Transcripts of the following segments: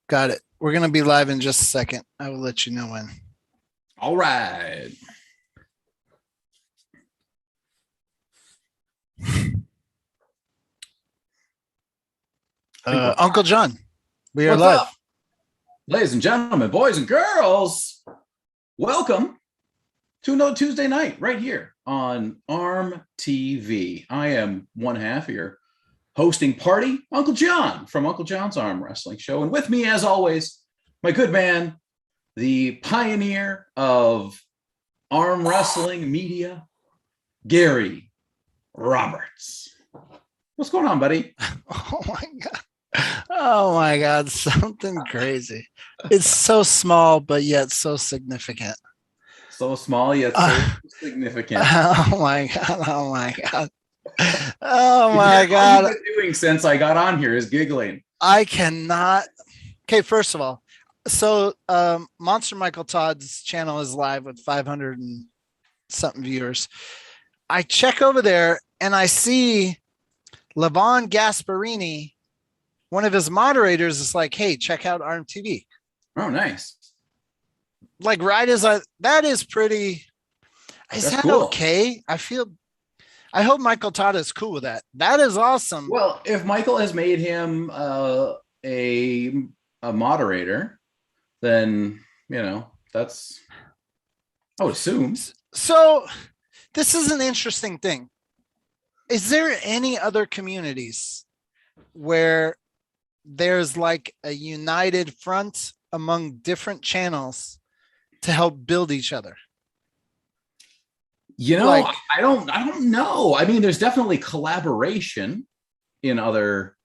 Got it. We're going to be live in just a second. I will let you know when. All right. Uncle John, we are What's live. up, ladies and gentlemen, boys and girls? Welcome to another Tuesday night right here on ARMTV. I am one half of your hosting party, Uncle John from Uncle John's Arm Wrestling Show. And with me, as always, my good man, the pioneer of arm wrestling media, Gary Roberts. What's going on, buddy? Oh my God. Oh my God. Something crazy. It's so small, but yet so significant. So small yet so significant. Oh my God. Oh my God. Oh my God. All you've been doing since I got on here is giggling. I cannot. Okay, first of all, so Monster Michael Todd's channel is live with 500 and something viewers. I check over there and I see Levon Gasparini, one of his moderators, is like, hey, check out ARMTV. Oh, nice. Like, right as that is pretty. Is That's that cool. okay? I hope Michael Todd is cool with that. That is awesome. Well, if Michael has made him a moderator, then, that's, I would assume. So this is an interesting thing. Is there any other communities where there's like a united front among different channels to help build each other? Like, I don't know. I mean, there's definitely collaboration in other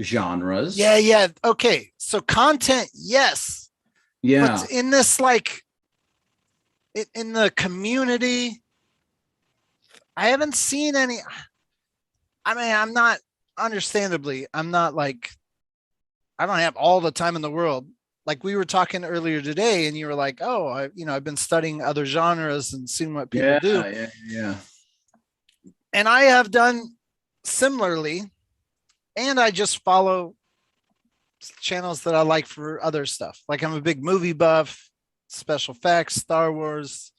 genres. Yeah. Okay. So content, yes. Yeah. But in this, like, in the community, I haven't seen any. I mean, I'm not like, I don't have all the time in the world. Like we were talking earlier today and you were like, oh, I've been studying other genres and seeing what people do. Yeah. And I have done similarly. And I just follow channels that I like for other stuff. Like I'm a big movie buff, special effects, Star Wars,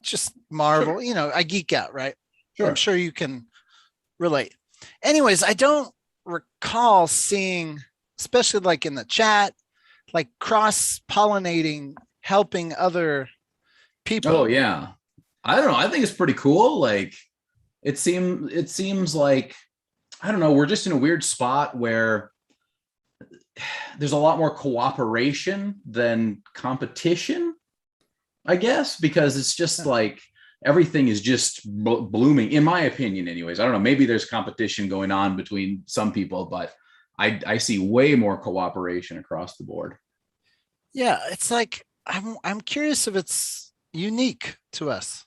just Marvel, Sure. I geek out, right? Sure. I'm sure you can relate. Anyways, I don't recall seeing, especially like in the chat, like cross-pollinating, helping other people. Oh yeah. I don't know. I think it's pretty cool. Like it seems like, I don't know, we're just in a weird spot where there's a lot more cooperation than competition, I guess, because it's just like everything is just blooming, in my opinion anyways. I don't know, maybe there's competition going on between some people, but I see way more cooperation across the board. Yeah, it's like I'm curious if it's unique to us.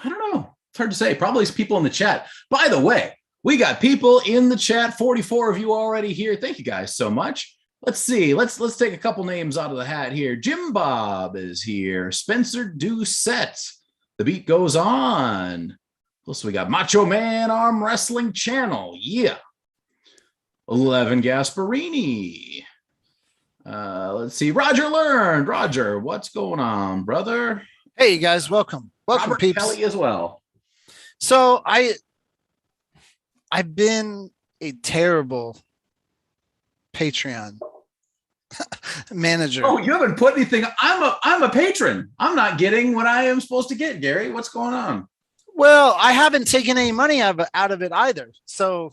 I don't know. It's hard to say. Probably it's people in the chat. By the way, we got people in the chat. 44 of you already here. Thank you guys so much. Let's see. Let's take a couple names out of the hat here. Jim Bob is here. Spencer Doucette. The beat goes on. Also, we got Macho Man Arm Wrestling Channel. Yeah. 11 Gasparini. Let's see. Roger Learned. Roger, what's going on, brother? Hey, you guys. Welcome. Welcome, Robert peeps. Kelly as well. So I've been a terrible Patreon manager. Oh, you haven't put anything. I'm a patron. I'm not getting what I am supposed to get, Gary. What's going on? Well, I haven't taken any money out of it either. So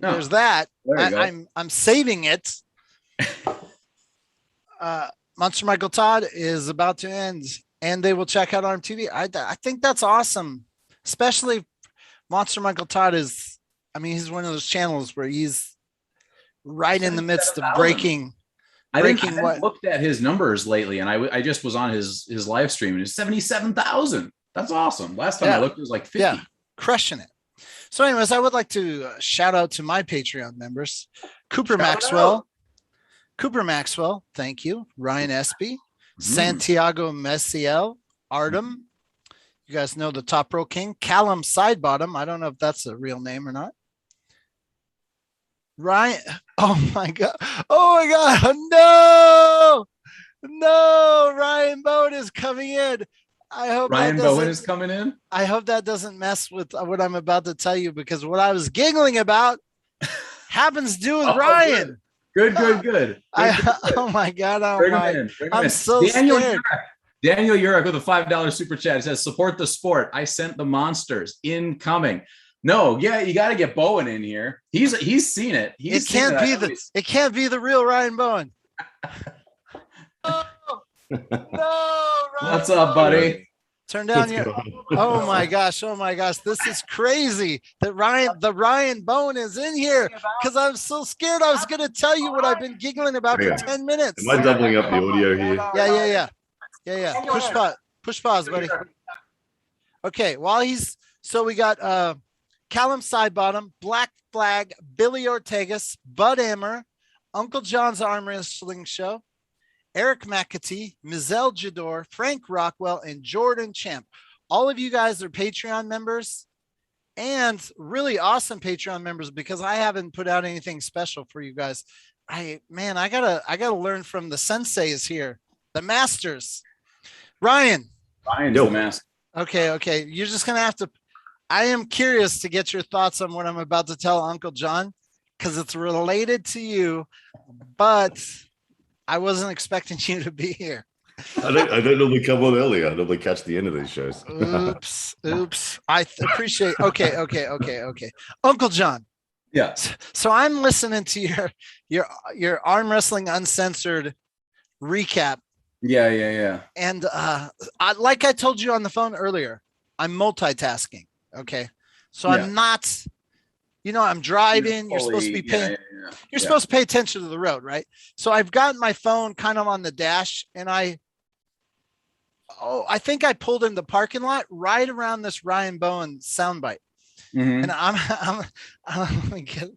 there's that. I'm saving it. Monster Michael Todd is about to end, and they will check out ARMTV. I think that's awesome, especially Monster Michael Todd is. I mean, he's one of those channels where he's right in the midst of breaking. I haven't looked at his numbers lately, and I just was on his live stream, and it's 77,000. That's awesome. Last time I looked, it was like 50. Yeah, crushing it. So, anyways, I would like to shout out to my Patreon members: Cooper Maxwell, thank you. Ryan Espy, Santiago Messiel, Artem. You guys know the Top Row King, Callum Sidebottom. I don't know if that's a real name or not. Ryan. Oh my God. Oh my God. No. No. Ryan Bowen is coming in. I hope that Ryan Bowen doesn't. is coming in. I hope that doesn't mess with what I'm about to tell you, because what I was giggling about happens to do with Ryan. Good. Oh my God. Oh Bring him my. in. Bring him I'm in. so scared. Daniel Urek with a $5 super chat. It says, support the sport. I sent the monsters. Incoming. No, yeah, you got to get Bowen in here. He's seen it. It can't be the real Ryan Bowen. No, Ryan. What's up, buddy? Turn down your. Oh my gosh! This is crazy. That the Ryan Bowen is in here, because I'm so scared. I was going to tell you what I've been giggling about for 10 minutes. Am I doubling up the audio here? Yeah. Push pause, buddy. Okay. So we got Callum Sidebottom, Black Flag, Billy Ortegas, Bud Emmer, Uncle John's Arm Wrestling Show, Eric McAtee, Mizelle Jador, Frank Rockwell, and Jordan Champ. All of you guys are Patreon members, and really awesome Patreon members, because I haven't put out anything special for you guys. I gotta learn from the senseis here, the masters. Ryan's the master. Okay. You're just gonna have to. I am curious to get your thoughts on what I'm about to tell Uncle John, because it's related to you, but I wasn't expecting you to be here. I don't normally come on early. I normally catch the end of these shows. Oops. I appreciate. Okay. Uncle John. Yeah. So I'm listening to your Arm Wrestling Uncensored recap. Yeah. And like I told you on the phone earlier, I'm multitasking. Okay. So I'm not, I'm driving. You're supposed to be paying. You're supposed to pay attention to the road, right? So I've got my phone kind of on the dash, and I think I pulled in the parking lot right around this Ryan Bowen soundbite. Mm-hmm. And I'm oh my God.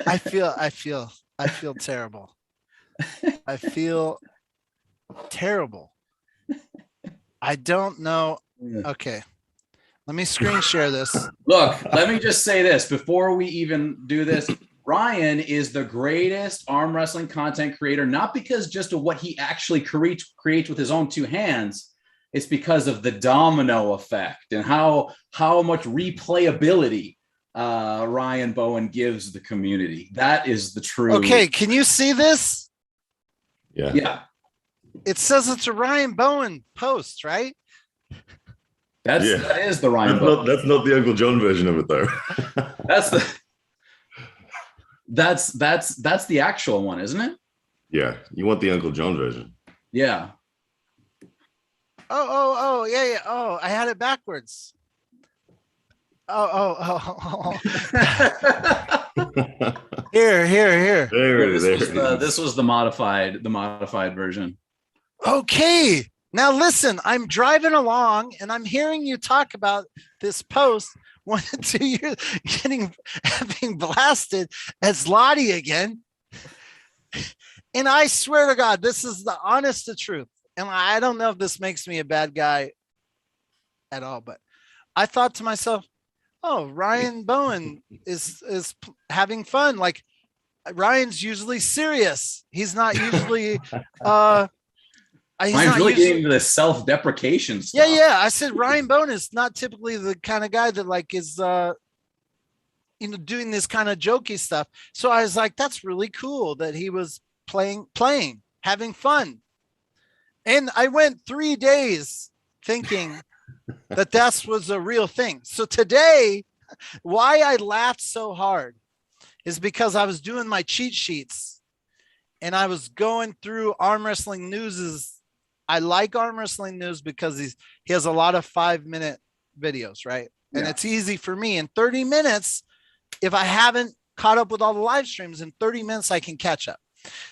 I feel terrible. I feel terrible. I don't know. Okay. Let me screen share this. Look, let me just say this before we even do this. Ryan is the greatest arm wrestling content creator, not because just of what he actually creates with his own two hands. It's because of the domino effect and how much replayability Ryan Bowen gives the community. That is the true. Okay, can you see this? Yeah. It says it's a Ryan Bowen post, right? That is the Ryan Bowen. That's not the Uncle John version of it, though. That's the actual one, isn't it? Yeah, you want the Uncle John version. Yeah. Yeah. Oh, I had it backwards. Oh. Here. This was the modified version. Okay. Now listen, I'm driving along and I'm hearing you talk about this post 1 to 2 years being blasted as Lottie again. And I swear to God, this is the honest to truth. And I don't know if this makes me a bad guy at all, but I thought to myself, oh, Ryan Bowen is having fun. Like, Ryan's usually serious. He's not usually Ryan's really getting into the self-deprecation stuff. Yeah. I said Ryan Bowen is not typically the kind of guy that like is doing this kind of jokey stuff. So I was like, that's really cool that he was playing, having fun. And I went 3 days thinking that was a real thing. So today, why I laughed so hard is because I was doing my cheat sheets and I was going through Arm Wrestling News's. I like Arm Wrestling News because he has a lot of 5-minute videos, right? And it's easy for me in 30 minutes. If I haven't caught up with all the live streams, in 30 minutes, I can catch up.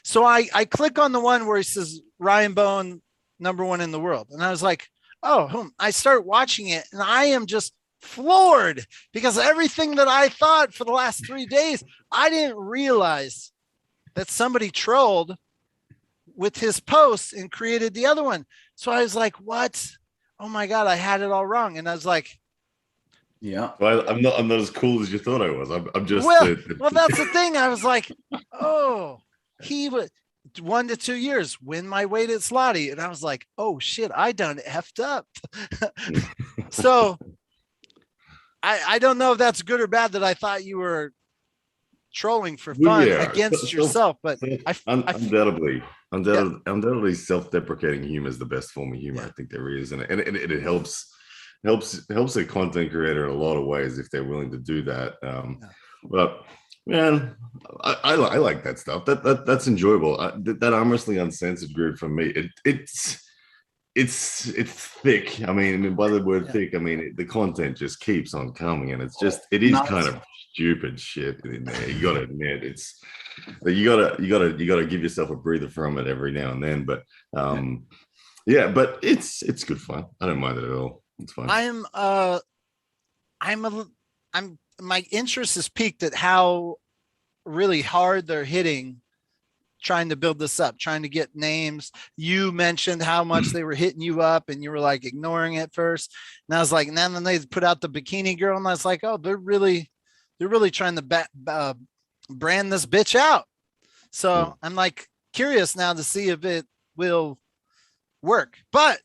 So I click on the one where he says Ryan Bowen, #1 in the world. And I was like, oh, I start watching it and I am just floored because everything that I thought for the last 3 days, I didn't realize that somebody trolled with his posts and created the other one. So I was like, what? Oh my God, I had it all wrong. And I was like, Yeah. Well, I'm not as cool as you thought I was. I'm just Well, that's the thing. I was like, oh, he would 1 to 2 years win my weight at Slotty. And I was like, oh shit, I done effed up. So I don't know if that's good or bad that I thought you were trolling for fun against yourself, but undoubtedly, yeah. undoubtedly, self-deprecating humor is the best form of humor I think there is, and it helps a content creator in a lot of ways if they're willing to do that. But man, I like that stuff. That's enjoyable. That Arm Wrestling Uncensored group for me, it's thick. I mean, by the word thick, I mean the content just keeps on coming, and it is kind of stupid shit in there. You got to admit, you gotta give yourself a breather from it every now and then. But yeah, but it's good fun. I don't mind it at all. It's fun. My interest is peaked at how really hard they're hitting, trying to build this up, trying to get names. You mentioned how much they were hitting you up and you were like ignoring it first. And I was like, and then they put out the bikini girl and I was like, oh, they're really trying to brand this bitch out. So I'm like curious now to see if it will work. But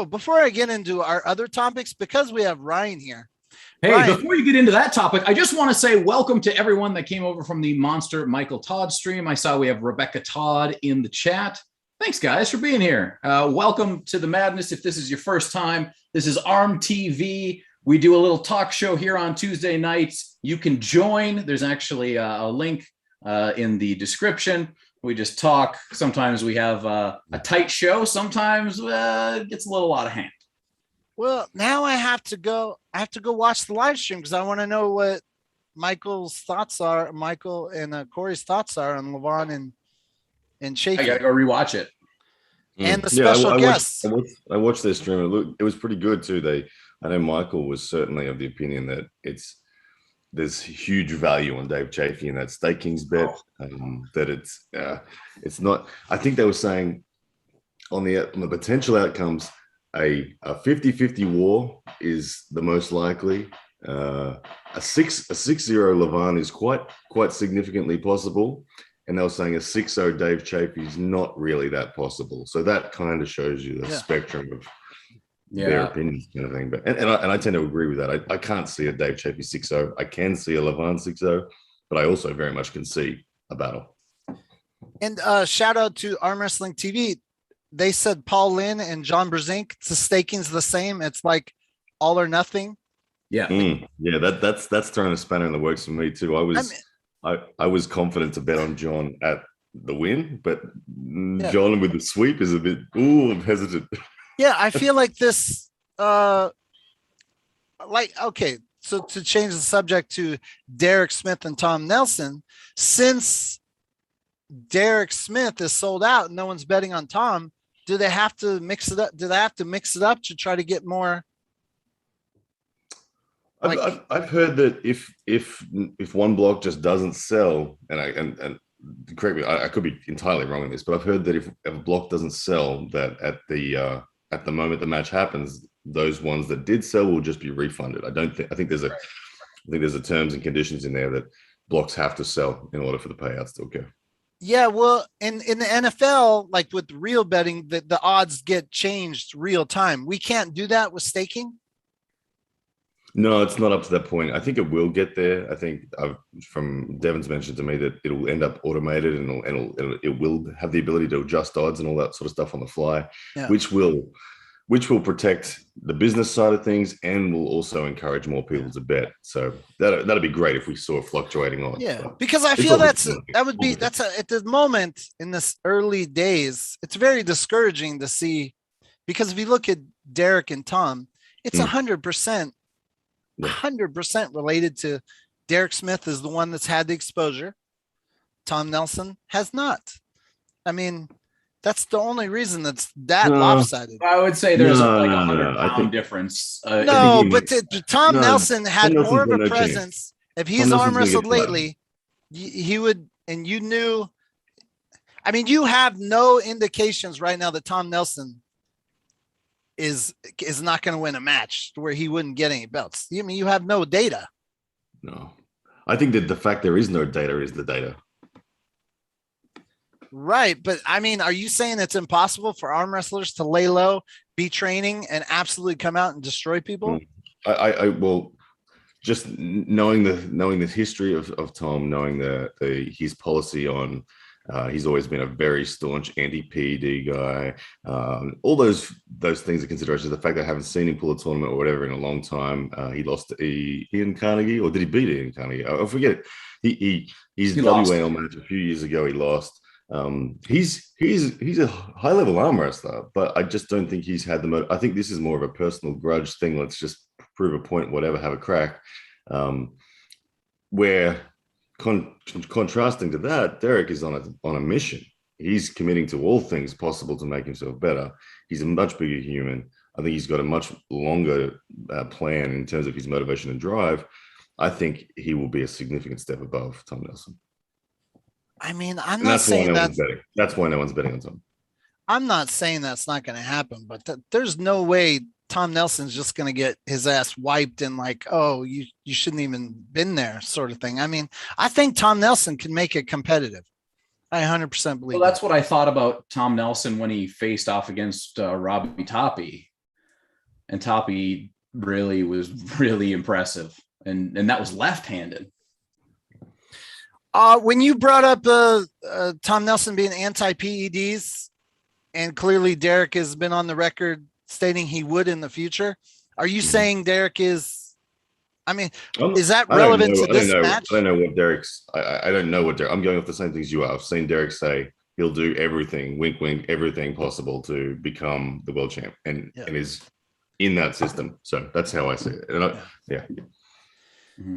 before I get into our other topics, because we have Ryan here. Hey, Ryan, before you get into that topic, I just want to say welcome to everyone that came over from the Monster Michael Todd stream. I saw we have Rebecca Todd in the chat. Thanks, guys, for being here. Welcome to the madness. If this is your first time, this is ARMTV. We do a little talk show here on Tuesday nights. You can join. There's actually a link in the description. We just talk. Sometimes we have a tight show. Sometimes it gets a little out of hand. Well, now I have to go watch the live stream because I want to know what Michael's thoughts are. Michael and Corey's thoughts are on Levon and Chafee. I gotta go rewatch it. And the special guests. I watched their stream. It was pretty good too. I know Michael was certainly of the opinion that there's huge value on Dave Chafee in that Stakings bet. That it's not. I think they were saying on the potential outcomes, a 50-50 war is the most likely. A 6-0 Levon is quite significantly possible, and they were saying a 6-0 Dave Chafee is not really that possible. So that kind of shows you the spectrum of their opinions, kind of thing. But and I tend to agree with that. I can't see a Dave Chafee 6-0. I can see a Levon 6-0, but I also very much can see a battle. And shout out to Arm Wrestling TV. They said Paul Lynn and John Brzezinski, the staking's the same. It's like all or nothing. Yeah. Yeah, that's throwing a spanner in the works for me too. I was confident to bet on John at the win, but John with the sweep is a bit I'm hesitant. Yeah, I feel like this okay, so to change the subject to Derek Smith and Tom Nelson, since Derek Smith is sold out and no one's betting on Tom, do they have to mix it up? Do they have to mix it up to try to get more? I've heard that if one block just doesn't sell, and correct me, I could be entirely wrong on this, but I've heard that if a block doesn't sell, that at the moment the match happens, those ones that did sell will just be refunded. I think there's a terms and conditions in there that blocks have to sell in order for the payouts to occur. Yeah, well, in the NFL, like with real betting, the odds get changed real time. We can't do that with staking. No, it's not up to that point. I think it will get there. I think from Devin's mentioned to me that it will end up automated and it will have the ability to adjust odds and all that sort of stuff on the fly, which will protect the business side of things and will also encourage more people to bet. So that'd be great if we saw fluctuating odds. Yeah, because I feel that's at the moment in this early days, it's very discouraging to see, because if you look at Derek and Tom, it's 100%. 100% related to Derek Smith is the one that's had the exposure. Tom Nelson has not. I mean, that's the only reason that's lopsided. I would say there's like a 100-pound difference. But Tom Nelson had more of a presence. If he's arm wrestled lately, he would, and you knew. I mean, you have no indications right now that Tom Nelson is not going to win a match where he wouldn't get any belts. I mean, you have no data. No, I think that the fact there is no data is the data. Right. But I mean, are you saying it's impossible for arm wrestlers to lay low, be training, and absolutely come out and destroy people? I well, just knowing the history of Tom, knowing his policy on, he's always been a very staunch anti-PED guy. All those things are considerations. The fact that I haven't seen him pull a tournament or whatever in a long time. He lost to Ian Carnegie, or did he beat Ian Carnegie? I forget. His WAL match a few years ago, he lost. He's a high level arm wrestler, but I just don't think he's had I think this is more of a personal grudge thing. Let's just prove a point, whatever, have a crack. Where contrasting to that, Derek is on a mission. He's committing to all things possible to make himself better. He's a much bigger human. I think he's got a much longer plan in terms of his motivation and drive. I think he will be a significant step above Tom Nelson. I mean, I'm not saying that's why no one's betting on Tom. I'm not saying that's not going to happen, but there's no way Tom Nelson's just going to get his ass wiped and like, oh, you shouldn't even been there sort of thing. I mean, I think Tom Nelson can make it competitive. I 100% believe. Well, that's what I thought about Tom Nelson when he faced off against Robbie Toppy, and Toppy really was really impressive, and that was left-handed. When you brought up Tom Nelson being anti-PEDs, and clearly Derek has been on the record stating he would in the future, are you saying Derek is? I mean, is that relevant to this match? I don't know what Derek's. I don't know what Derek. I'm going off the same things you are. I've seen Derek say he'll do everything, wink, wink, everything possible to become the world champ, and is in that system. So that's how I see it. And Mm-hmm.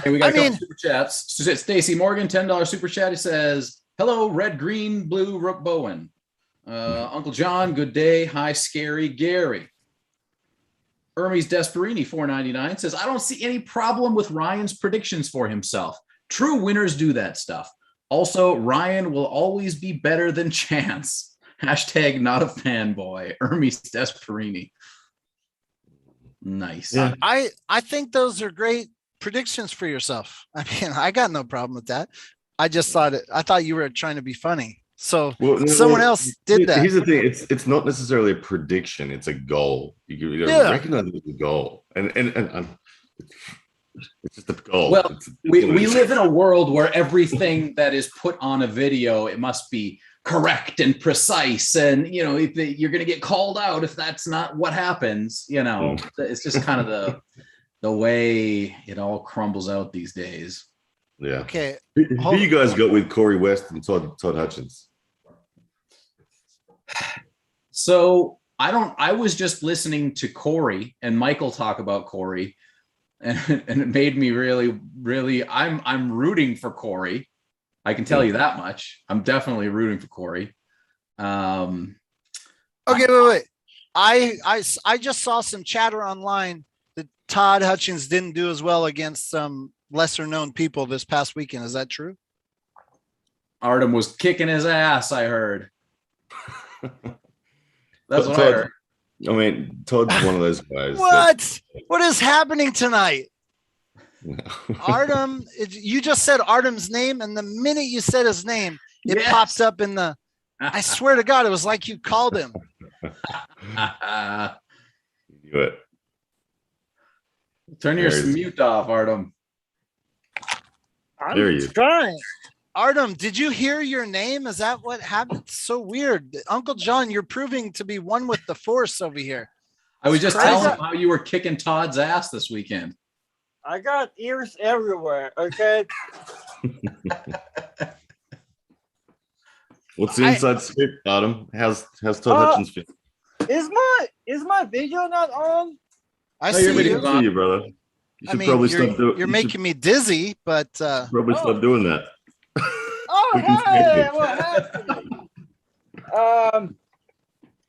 Hey, we got a couple super chats. Stacy Morgan, $10 super chat. He says, "Hello, red, green, blue, Rook Bowen. Uncle John, good day. Hi, Scary Gary." Hermes Desperini, $4.99 says, "I don't see any problem with Ryan's predictions for himself. True winners do that stuff. Also, Ryan will always be better than Chance. Hashtag not a fanboy." Hermes Desperini. Nice. Yeah. I think those are great predictions for yourself. I mean, I got no problem with that. I just thought I thought you were trying to be funny. So someone else did that. Here's the thing: it's not necessarily a prediction; it's a goal. You recognize it as a goal, and it's just a goal. Well, we live in a world where everything that is put on a video, it must be correct and precise, and you're going to get called out if that's not what happens. It's just kind of the way it all crumbles out these days. Yeah. Okay. Who you guys got with Corey West and Todd Hutchins? So I was just listening to Corey and Michael talk about Corey, and it made me really, I'm rooting for Corey. I can tell you that much. I'm definitely rooting for Corey. Okay, wait. I just saw some chatter online that Todd Hutchins didn't do as well against some lesser known people this past weekend. Is that true? Artem was kicking his ass, I heard. That's what I heard. I mean, Todd's one of those guys. What is happening tonight? Artem, you just said Artem's name, and the minute you said his name, it popped up in the. I swear to God, it was like you called him. Do it. Turn your mute off, Artem. I'm trying. Artem, did you hear your name? Is that what happened? It's so weird. Uncle John, you're proving to be one with the force over here. I was just telling him how you were kicking Todd's ass this weekend. I got ears everywhere, okay? What's the inside scoop, Artem? How's Todd Hutchins fit? Is my video not on? I see you, brother. You should probably stop doing. You're making me dizzy, but probably stop doing that. Hey, what happened?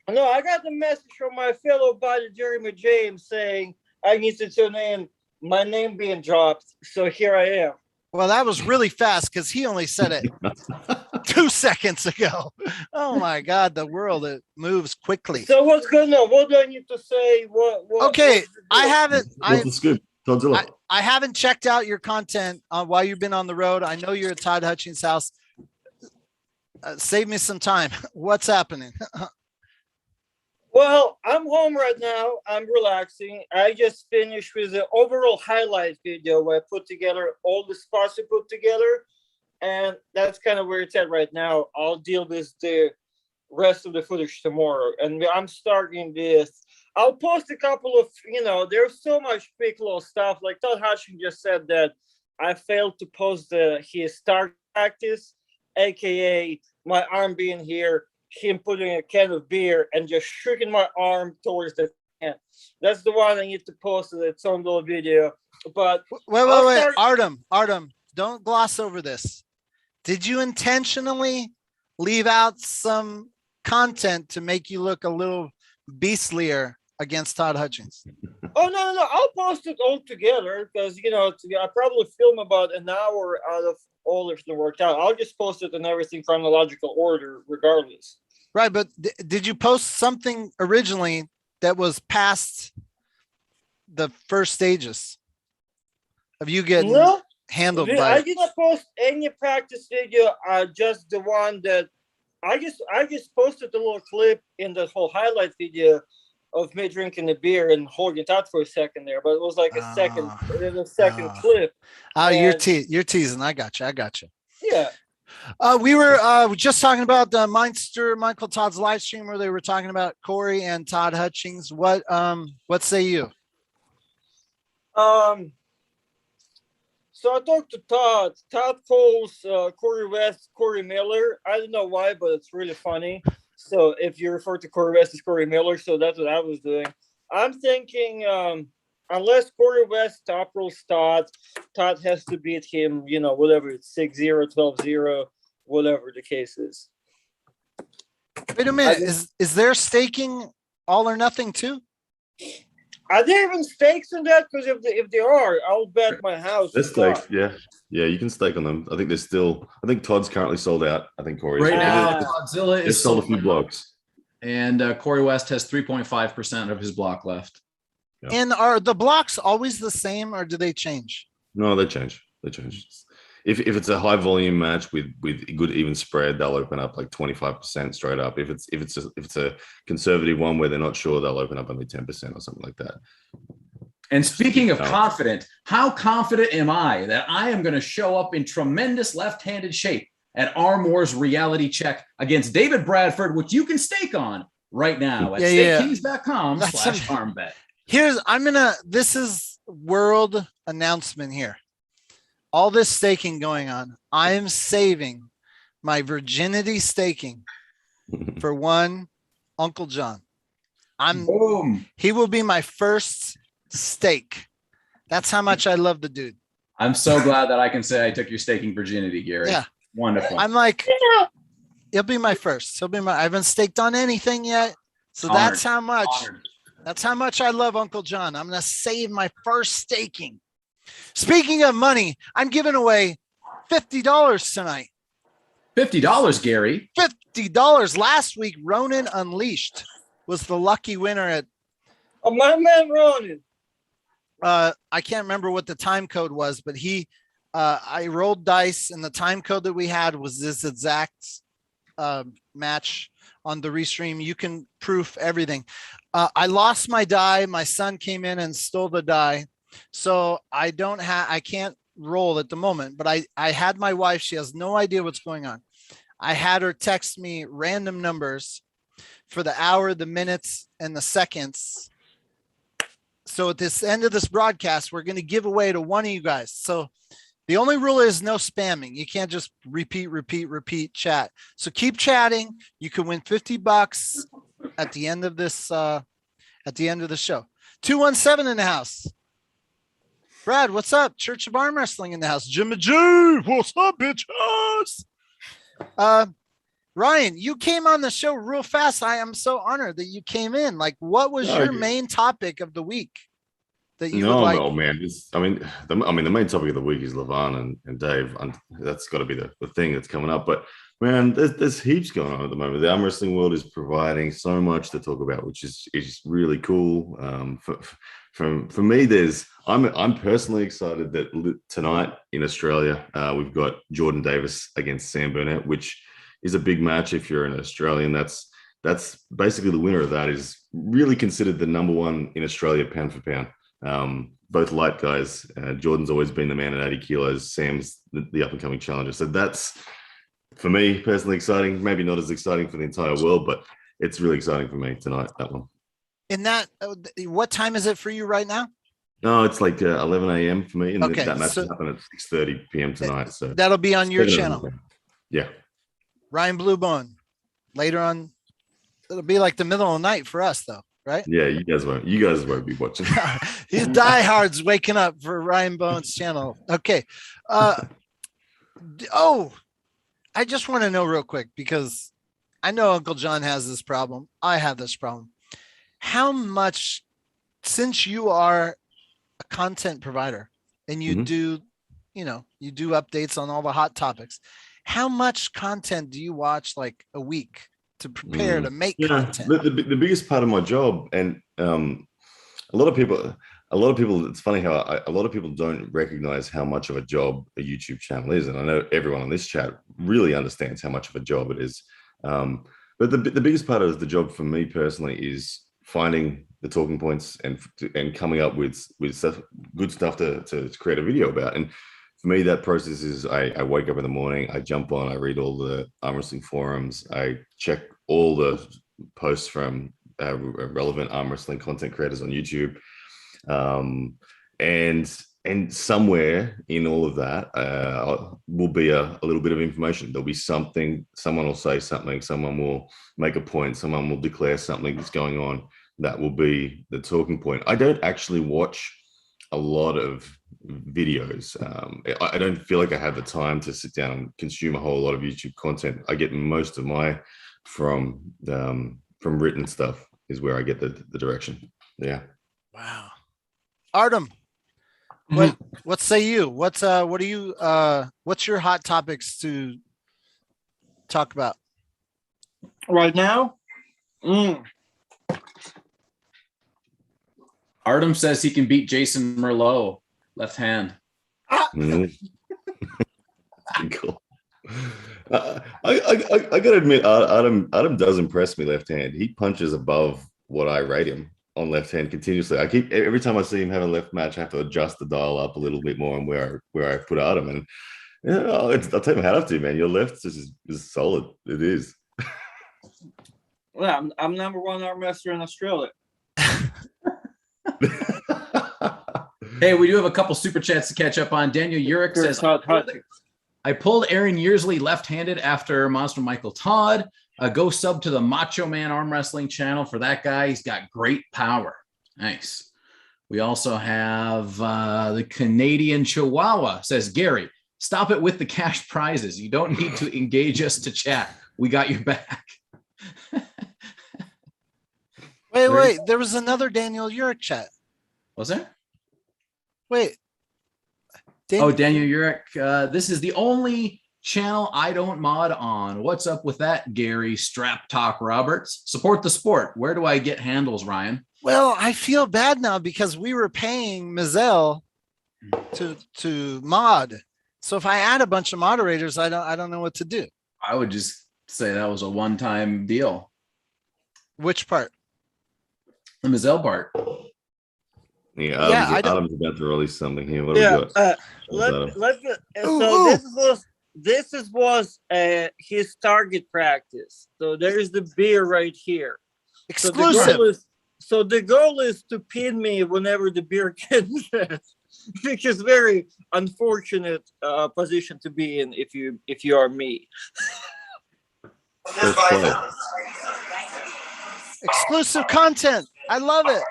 No, I got the message from my fellow body, Jeremy James, saying I need to tune in. My name being dropped, so here I am. Well, that was really fast because he only said it 2 seconds ago. Oh my God, the world, it moves quickly. So what's going on? What do I need to say? Okay, what's the I deal? haven't. What's the scoop? Todzilla. I haven't checked out your content while you've been on the road. I know you're at Todd Hutchings' house. Save me some time. What's happening? Well, I'm home right now. I'm relaxing. I just finished with the overall highlight video where I put together all the spots I put together. And that's kind of where it's at right now. I'll deal with the rest of the footage tomorrow. And I'm starting with, I'll post a couple of, there's so much big little stuff. Like Todd Hutchins just said that I failed to post his start practice, AKA my arm being here, him putting a can of beer and just shooting my arm towards the can. That's the one I need to post in its own little video. But wait. Artem, don't gloss over this. Did you intentionally leave out some content to make you look a little beastlier against Todd Hutchings? Oh, no. I'll post it all together because, I probably film about an hour out of all of the workout. I'll just post it in everything chronological order regardless. Right, but did you post something originally that was past the first stages of you getting handled by? I didn't post any practice video. Just the one that I just posted a little clip in the whole highlight video of me drinking a beer and holding it out for a second there, but it was like a second clip. You're teasing. I got you. Yeah. We were just talking about the Michael Todd's live stream where they were talking about Corey and Todd Hutchings. What say you? So I talked to Todd. Todd calls Corey West Corey Miller. I don't know why, but it's really funny. So if you refer to Corey West as Corey Miller, so that's what I was doing. I'm thinking unless Corey West top rolls Todd has to beat him, whatever it's 6-0, 12-0, whatever the case is. Wait a minute. Is there staking all or nothing too? Are there even stakes in that? Because if they are, I'll bet my house. There's stakes, yeah. Yeah, you can stake on them. I think Todd's currently sold out. I think Corey's right now. Todzilla is sold a few blocks. And Corey West has 3.5% of his block left. Yeah. And are the blocks always the same or do they change? No, they change. If it's a high volume match with good even spread, they'll open up like 25% straight up. If it's a conservative one where they're not sure, they'll open up only 10% or something like that. And speaking of confident, how confident am I that I am going to show up in tremendous left-handed shape at Armour's reality check against David Bradford, which you can stake on right now at stakekings.com/armbet. This is world announcement here. All this staking going on. I am saving my virginity staking for one Uncle John. He will be my first stake. That's how much I love the dude. I'm so glad that I can say I took your staking virginity, Gary. Yeah. Wonderful. I'm like, he'll be my first. I haven't staked on anything yet. So Honored. that's how much I love Uncle John. I'm going to save my first staking. Speaking of money, I'm giving away $50 tonight. $50, Gary. $50. Last week, Ronan Unleashed was the lucky winner at. Oh, my man Ronan. I can't remember what the time code was, but I rolled dice and the time code that we had was this exact match on the restream. You can proof everything. I lost my die. My son came in and stole the die. So I can't roll at the moment, but I had my wife. She has no idea what's going on. I had her text me random numbers for the hour, the minutes, and the seconds. So at this end of this broadcast, we're going to give away to one of you guys. So the only rule is no spamming. You can't just repeat chat. So keep chatting. You can win $50 at the end of this, at the end of the show. 217 in the house. Brad, what's up? Church of Arm Wrestling in the house. Jimmy G, what's up, bitches? Ryan, you came on the show real fast. I am so honored that you came in. Like, what was your main topic of the week that you would like? Oh man, the main topic of the week is Levan and Dave, and that's got to be the thing that's coming up. But man, there's heaps going on at the moment. The arm wrestling world is providing so much to talk about, which is really cool. For me, I'm personally excited that tonight in Australia we've got Jordan Davis against Sam Burnett, which is a big match. If you're an Australian, that's basically the winner of that is really considered the number one in Australia pound for pound. Both light guys. Jordan's always been the man at 80 kilos. Sam's the up and coming challenger. So that's, for me personally, exciting. Maybe not as exciting for the entire world, but it's really exciting for me tonight, that one. In that, what time is it for you right now? No, it's like 11 a.m. for me, and Okay, that match happened at 6:30 p.m. tonight. So that'll be on your channel. Yeah. Ryan Bluebone. Later on, it'll be like the middle of the night for us, though, right? Yeah, you guys won't be watching. These diehards waking up for Ryan Bone's channel. Okay. I just want to know real quick, because I know Uncle John has this problem. I have this problem. How much, since you are a content provider and you do updates on all the hot topics, how much content do you watch like a week to prepare to make content? The biggest part of my job, and a lot of people, it's funny how a lot of people don't recognize how much of a job a YouTube channel is. And I know everyone on this chat really understands how much of a job it is. But the biggest part of the job for me personally is finding the talking points and coming up with good stuff to create a video about. And for me, that process is I wake up in the morning, I jump on, I read all the arm wrestling forums, I check all the posts from relevant arm wrestling content creators on YouTube. And somewhere in all of that will be a little bit of information. There'll be something, someone will say something, someone will make a point, someone will declare something that's going on. That will be the talking point. I don't actually watch a lot of videos. I don't feel like I have the time to sit down and consume a whole lot of YouTube content. I get most of my from written stuff is where I get the direction. Yeah. Wow. Artem, what say you? What's your hot topics to talk about right now? Artem says he can beat Jason Merlot left hand. Cool. I gotta admit, Adam does impress me left hand. He punches above what I rate him on left hand continuously. Every time I see him have a left match, I have to adjust the dial up a little bit more on where I put Adam. And I'll take my hat off to you, man. Your left is solid. It is. Well, I'm number one arm wrestler in Australia. Hey, we do have a couple super chats to catch up on. Daniel Urich says, I pulled Aaron Yearsley left-handed after Monster Michael Todd. Go sub to the Macho Man Arm Wrestling channel for that guy. He's got great power. Nice. We also have the Canadian Chihuahua says, Gary, stop it with the cash prizes. You don't need to engage us to chat. We got your back. Wait. There was another Daniel Urich chat. Was there? Wait. Daniel Urich. This is the only channel I don't mod on. What's up with that, Gary Strap Talk Roberts? Support the sport. Where do I get handles, Ryan? Well, I feel bad now because we were paying Mizell to mod. So if I add a bunch of moderators, I don't know what to do. I would just say that was a one-time deal. Which part? The Mizell part. Yeah, Adam's about to release something here. What this was his target practice. So there is the beer right here. Exclusive. So the goal is to pin me whenever the beer gets which is very unfortunate position to be in if you are me. Exclusive content. I love it.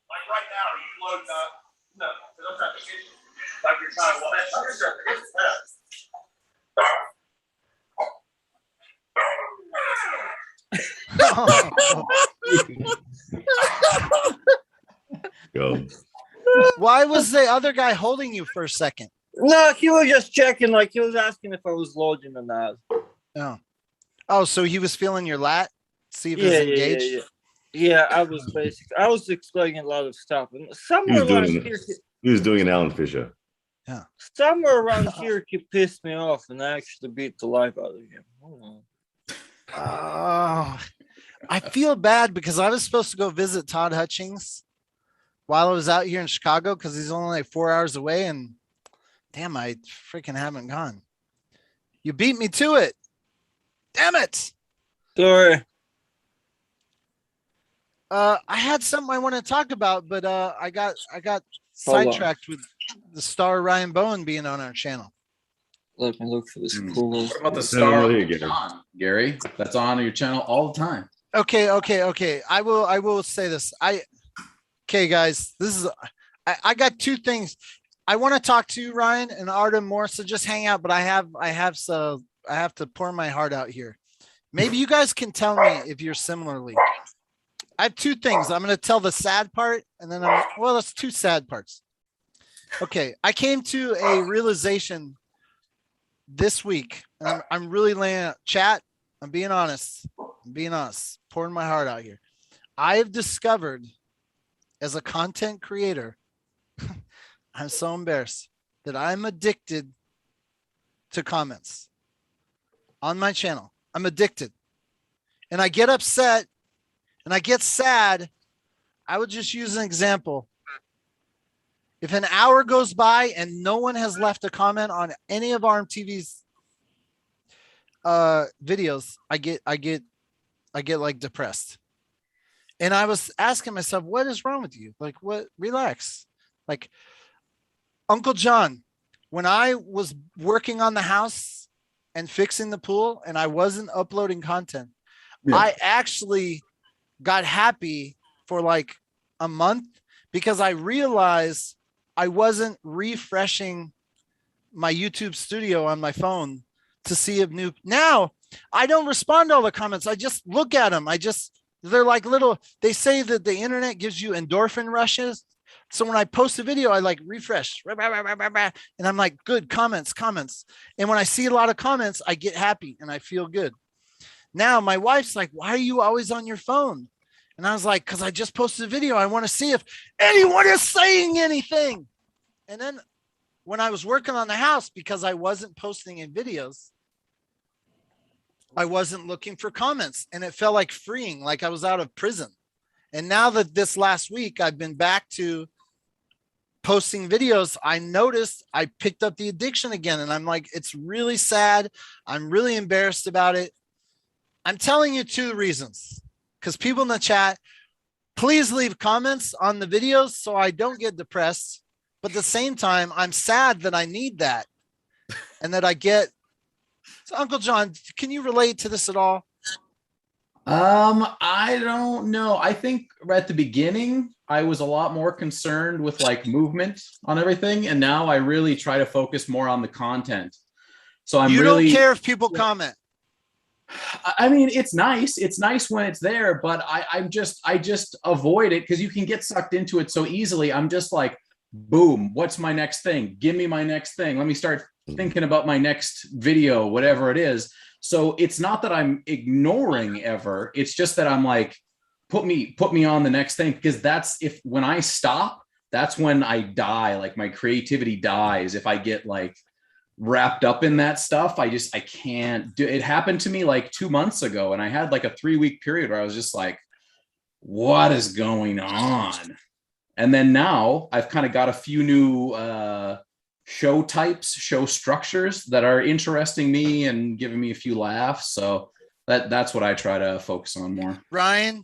Like right now, are you loading up? No, don't try to get you. Like you're trying to Why was the other guy holding you for a second? No, he was just checking. Like he was asking if I was loading or not. Oh, oh, so he was feeling your lat, see if Yeah, it's yeah, yeah, engaged. yeah. Yeah, I was explaining a lot of stuff, and He was doing an Alan Fisher. somewhere around here, he pissed me off, and I actually beat the life out of him. Oh, I feel bad because I was supposed to go visit Todd Hutchings while I was out here in Chicago because he's only like 4 hours away, and damn, I freaking haven't gone. You beat me to it. Damn it. Sorry. I had something I want to talk about, but I got sidetracked with the star Ryan Bowen being on our channel. Let me look for this cool. What about the star Gary? That's on your channel all the time. Okay. I will say this. Okay, guys, this is I got two things. I want to talk to you, Ryan and Artem, more, so just hang out, but I have to pour my heart out here. Maybe you guys can tell me if you're similarly. I have two things. I'm going to tell the sad part, and then that's two sad parts. Okay, I came to a realization this week, and I'm really laying out chat. I'm being honest, pouring my heart out here. I have discovered as a content creator, I'm so embarrassed that I'm addicted to comments on my channel. I'm addicted, and I get upset and I get sad. I would just use an example. If an hour goes by and no one has left a comment on any of ARMTV's videos, I get like depressed. And I was asking myself, what is wrong with you? Like, what? Relax. Like, Uncle John, when I was working on the house and fixing the pool and I wasn't uploading content, I actually got happy for like a month because I realized I wasn't refreshing my YouTube studio on my phone to see if new. Now I don't respond to all the comments. I just look at them. They're like little, they say that the internet gives you endorphin rushes. So when I post a video, I like refresh and I'm like, good, comments. And when I see a lot of comments, I get happy and I feel good. Now my wife's like, why are you always on your phone? And I was like, because I just posted a video. I want to see if anyone is saying anything. And then when I was working on the house, because I wasn't posting in videos, I wasn't looking for comments, and it felt like freeing, like I was out of prison. And now that this last week I've been back to posting videos, I noticed I picked up the addiction again. And I'm like, it's really sad. I'm really embarrassed about it. I'm telling you two reasons, because people in the chat, please leave comments on the videos so I don't get depressed. But at the same time, I'm sad that I need that and that I get. So Uncle John, can you relate to this at all? I don't know. I think at the beginning, I was a lot more concerned with like movement on everything. And now I really try to focus more on the content. So you don't care if people comment. I mean, it's nice. It's nice when it's there, but I just avoid it because you can get sucked into it so easily. I'm just like, boom, what's my next thing? Give me my next thing. Let me start thinking about my next video, whatever it is. So it's not that I'm ignoring ever. It's just that I'm like, put me on the next thing, because when I stop, that's when I die. Like my creativity dies. If I get like wrapped up in that stuff, I can't do it. Happened to me like 2 months ago, and I had like a 3-week period where I was just like, what is going on? And then now I've kind of got a few new show types, show structures that are interesting me and giving me a few laughs. So that's what I try to focus on more. Ryan?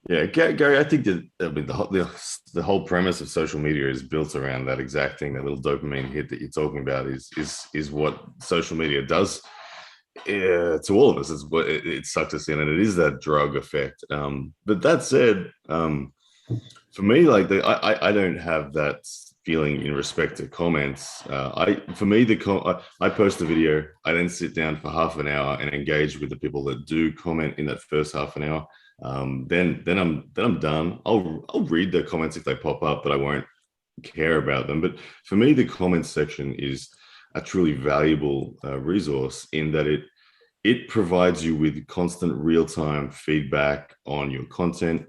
Yeah, Gary, I think that the whole premise of social media is built around that exact thing. That little dopamine hit that you're talking about is what social media does to all of us. It's what it sucks us in, and it is that drug effect. But that said, for me, like I don't have that feeling in respect to comments. I post a video, I then sit down for half an hour and engage with the people that do comment in that first half an hour. Then I'm done. I'll read the comments if they pop up, but I won't care about them. But for me, the comments section is a truly valuable resource in that it provides you with constant real-time feedback on your content.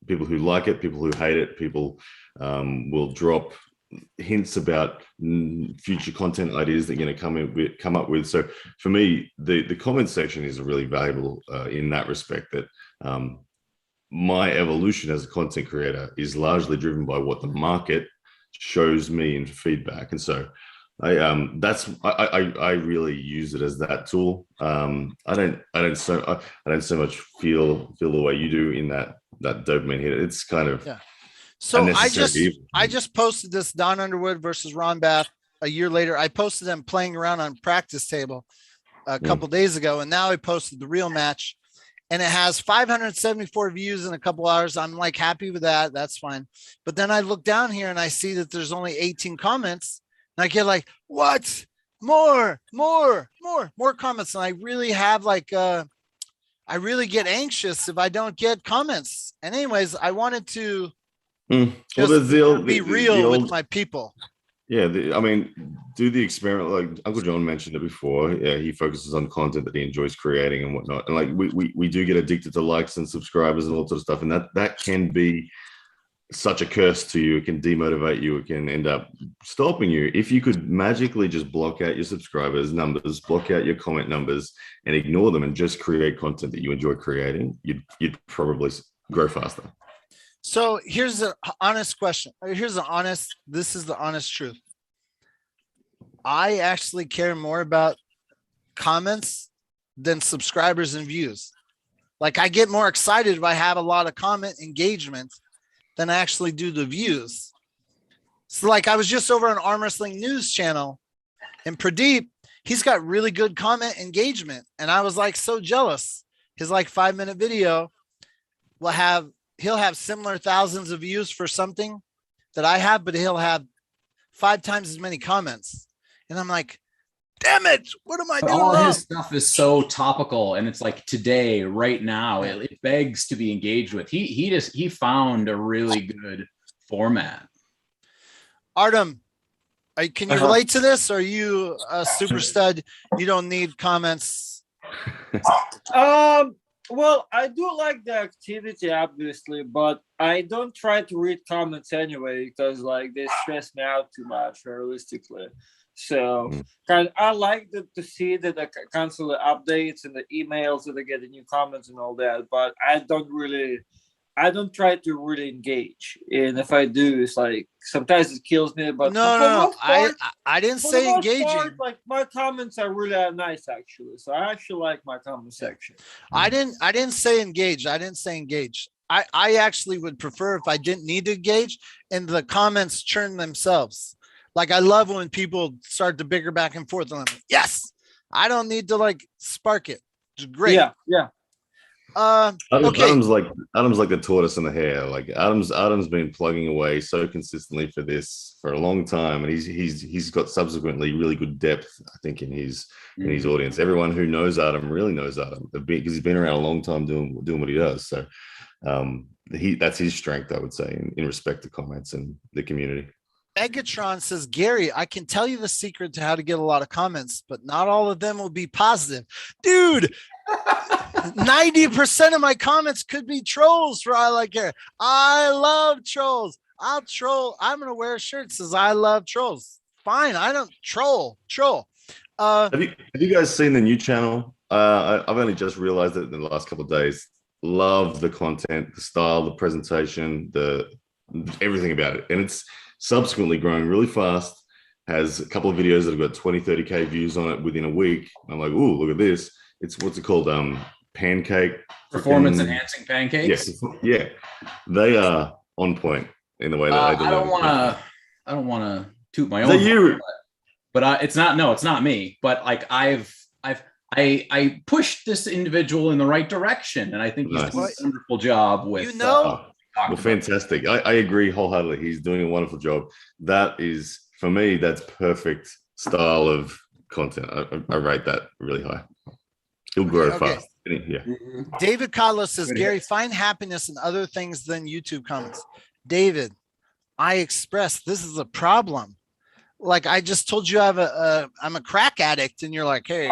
People who like it, people who hate it, people will drop hints about future content ideas that you're going to come up with. So for me, the comment section is really valuable in that respect, that my evolution as a content creator is largely driven by what the market shows me in feedback. And so I really use it as that tool. I don't so much feel the way you do in that dopamine hit. It's kind of So I just posted this Don Underwood versus Ron Bath a year later. I posted them playing around on practice table a couple days ago, and now I posted the real match, and it has 574 views in a couple hours. I'm like happy with that. That's fine. But then I look down here and I see that there's only 18 comments, and I get like, what? More comments. And I really have like I really get anxious if I don't get comments. And anyways, I wanted to be real with my people. Yeah, I mean, do the experiment. Like Uncle John mentioned it before. Yeah, he focuses on content that he enjoys creating and whatnot. And like we do get addicted to likes and subscribers and all sort of stuff, and that can be such a curse to you. It can demotivate you. It can end up stopping you. If you could magically just block out your subscribers numbers, block out your comment numbers, and ignore them, and just create content that you enjoy creating, you'd probably grow faster. So here's the honest question. This is the honest truth. I actually care more about comments than subscribers and views. Like I get more excited if I have a lot of comment engagement than I actually do the views. So like I was just over on Arm Wrestling News channel, and Pradeep, he's got really good comment engagement. And I was like so jealous. His like 5-minute video he'll have similar thousands of views for something that I have, but he'll have 5 times as many comments. And I'm like, damn it, what am I doing all wrong? His stuff is so topical, and it's like today, right now, it begs to be engaged with. He found a really good format. Artem, can you relate to this? Are you a super stud? You don't need comments. Well, I do like the activity, obviously, but I don't try to read comments anyway because, like, they stress me out too much, realistically. So, I like to see that the constantly updates and the emails that I get the new comments and all that, but I don't try to really engage. And if I do, it's like sometimes it kills me. But no, I didn't say engaging. Like my comments are really nice, actually. So I actually like my comment section. I didn't say engage. I actually would prefer if I didn't need to engage and the comments churn themselves. Like I love when people start to bicker back and forth. And I'm like, yes, I don't need to like spark it. It's great. Yeah. Okay. Adam's like the tortoise and the hare. Like Adam's been plugging away so consistently for this for a long time, and he's got subsequently really good depth, I think, in his audience. Everyone who knows Adam really knows Adam because he's been around a long time doing what he does. So that's his strength, I would say, in respect to comments and the community. Megatron says, Gary, I can tell you the secret to how to get a lot of comments, but not all of them will be positive. Dude, 90% of my comments could be trolls for all I care. I love trolls. I'll troll. I'm going to wear a shirt that says I love trolls. Fine. I don't troll. Have you guys seen the new channel? I've only just realized it in the last couple of days. Love the content, the style, the presentation, everything about it. And it's subsequently growing really fast, has a couple of videos that have got 20, 30K views on it within a week. I'm like, ooh, look at this. It's what's it called? Pancake. Performance enhancing pancakes? Yeah. They are on point in the way that they deliver. I don't want to toot my own horn, but it's not me. But like I pushed this individual in the right direction, and I think he's doing a wonderful job with well, fantastic. I agree wholeheartedly. He's doing a wonderful job. That is, for me, that's perfect style of content. I rate that really high. He'll grow fast. Yeah. David Carlos says, Gary, find happiness in other things than YouTube comments. David, I expressed this is a problem. Like I just told you, I'm a crack addict, and you're like, hey,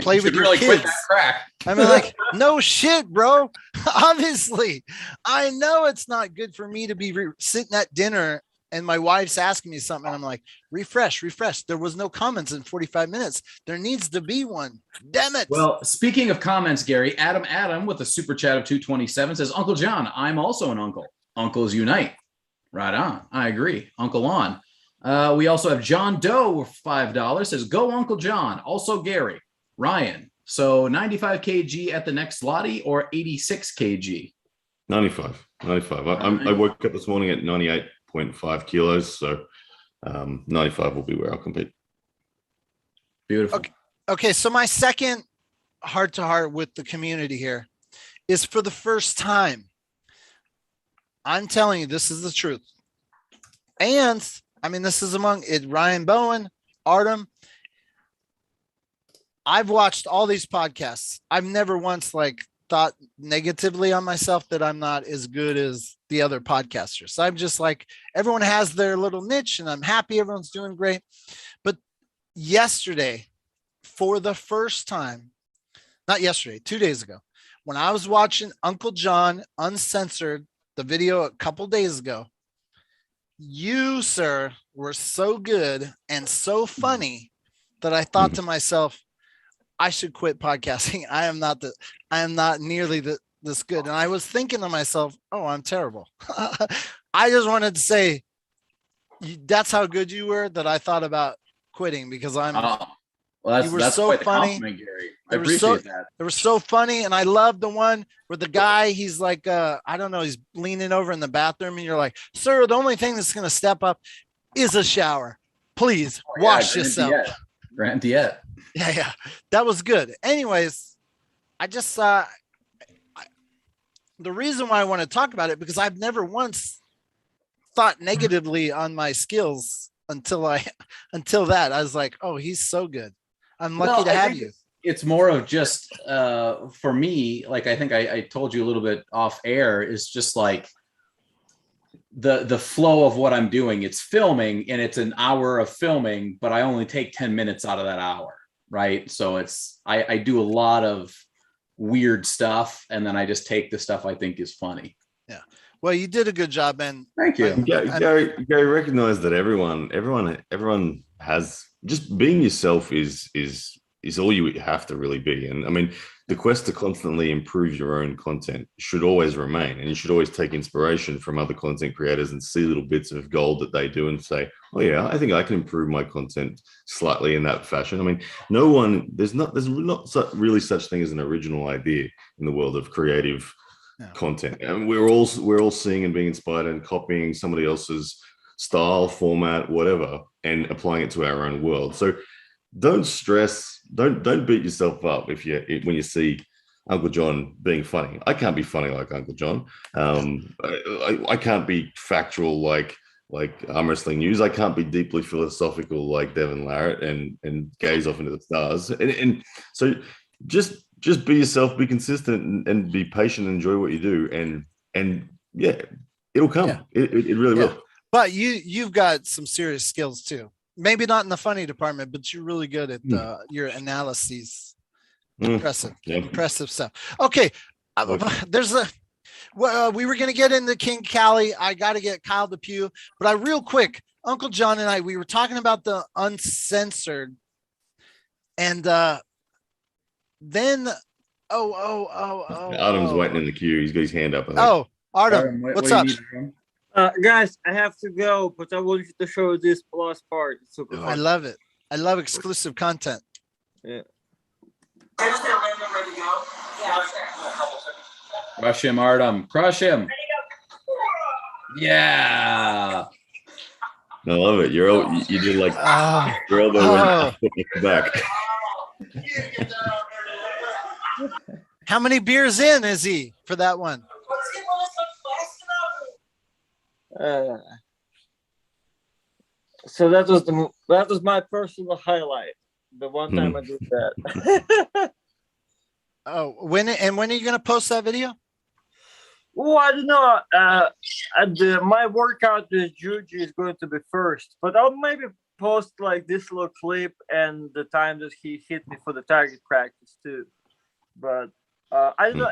play with your really kids. quit that crack. I mean, like, no shit, bro. Obviously, I know it's not good for me to be sitting at dinner and my wife's asking me something. And I'm like, refresh. There was no comments in 45 minutes. There needs to be one. Damn it. Well, speaking of comments, Gary, Adam with a super chat of 227 says, Uncle John, I'm also an uncle. Uncles unite. Right on. I agree. Uncle on. We also have John Doe with $5 says, go Uncle John. Also Gary. Ryan. So 95 kg at the next Lottie or 86 kg? 95. I woke up this morning at 98.5 kilos. So 95 will be where I'll compete. Beautiful. Okay. So my second heart-to-heart with the community here is for the first time. I'm telling you, this is the truth. And I mean, this is among it, Ryan Bowen, Artem. I've watched all these podcasts. I've never once thought negatively on myself that I'm not as good as the other podcasters. So I'm just like, everyone has their little niche and I'm happy everyone's doing great. But yesterday, for the first time, not yesterday, 2 days ago, when I was watching Uncle John Uncensored, the video a couple days ago, you, sir, were so good and so funny that I thought to myself, I should quit podcasting. I am not nearly this good. And I was thinking to myself, oh, I'm terrible. I just wanted to say that's how good you were that I thought about quitting because you were so quite the funny. compliment, Gary. I appreciate that. They were so funny. And I love the one where the guy, he's like, I don't know, he's leaning over in the bathroom and you're like, sir, the only thing that's going to step up is a shower. Please wash yourself. Grant Diet. Yeah. That was good. Anyways, I just the reason why I want to talk about it, because I've never once thought negatively on my skills until that. I was like, oh, he's so good. I'm lucky to have you. It's more of just for me, like I think I told you a little bit off air, is just like the flow of what I'm doing. It's filming and it's an hour of filming, but I only take 10 minutes out of that hour. Right. So I do a lot of weird stuff and then I just take the stuff I think is funny. Yeah. Well, you did a good job, man. Thank you. Gary, recognize that everyone has, just being yourself is all you have to really be. And I mean, the quest to constantly improve your own content should always remain, and you should always take inspiration from other content creators and see little bits of gold that they do and say, oh yeah, I think I can improve my content slightly in that fashion. I mean, there's not really such thing as an original idea in the world of creative content. And we're all seeing and being inspired and copying somebody else's style, format, whatever, and applying it to our own world. So don't stress, don't beat yourself up when you see Uncle John being funny. I can't be funny like Uncle John. I can't be factual like arm wrestling news. I can't be deeply philosophical like Devin Larratt and gaze off into the stars. And so just be yourself, be consistent, and be patient and enjoy what you do. And yeah, it'll come. Yeah. It really will. But you've got some serious skills too. Maybe not in the funny department, but you're really good at your analyses. Impressive stuff. Okay. We were going to get into King Cali. I got to get Kyle DePew, but real quick, Uncle John and we were talking about the uncensored, and then Artem's waiting in the queue. He's got his hand up. Artem, what's up? Guys, I have to go, but I want you to show this plus part. It's super fun. I love it. I love exclusive content. Yeah. Crush him, Artem. Crush him. Yeah. I love it. You did like your elbow went back. How many beers in is he for that one? So that was my personal highlight. The one time I did that. When are you going to post that video? Oh, I don't know. My workout with Juju is going to be first, but I'll maybe post like this little clip and the time that he hit me for the target practice too. But I don't know.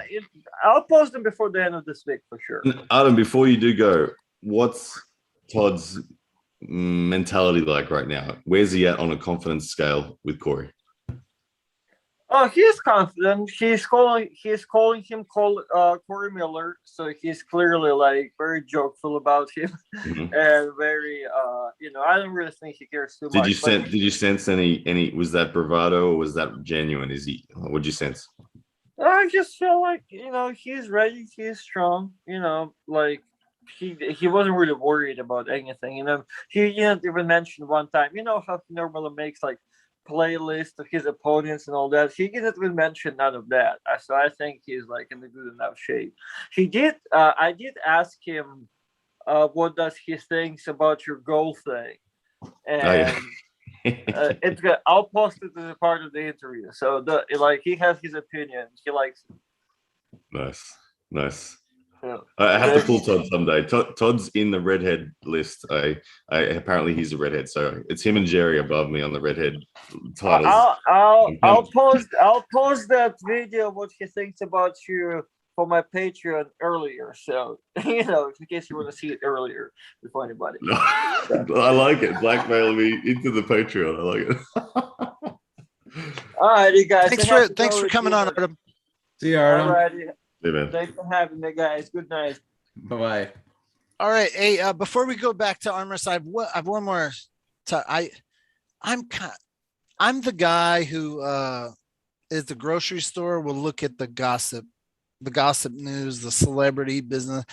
I'll post them before the end of this week for sure. Adam, before you do go, what's Todd's mentality like right now? Where's he at on a confidence scale with Corey? Oh, he is confident. He's calling him Corey Miller, so he's clearly like very jokeful about him and very I don't really think he cares too much. Did you sense any was that bravado or was that genuine? What'd you sense? I just feel like he's ready, he's strong, like he wasn't really worried about anything. He didn't even mention one time, how he normally makes like playlist of his opponents and all that. He didn't even mention none of that. So I think he's like in a good enough shape. I did ask him what does he thinks about your goal thing, and it's good. I'll post it as a part of the interview. So he has his opinion. He likes it. Nice. Yeah. I have to pull Todd someday. Todd's in the redhead list. Apparently he's a redhead, so it's him and Jerry above me on the redhead titles. I'll post that video what he thinks about you for my Patreon earlier. So in case you want to see it earlier before anybody. I like it. Blackmail me into the Patreon. I like it. All right, you guys. Thanks for coming on, Adam. See you, Adam. All right. Hey, man. Thanks for having me, guys. Good night. Bye-bye. All right. Hey, before we go back to arm wrestling, I've one more. I'm the guy who is the grocery store will look at the gossip news, the celebrity business,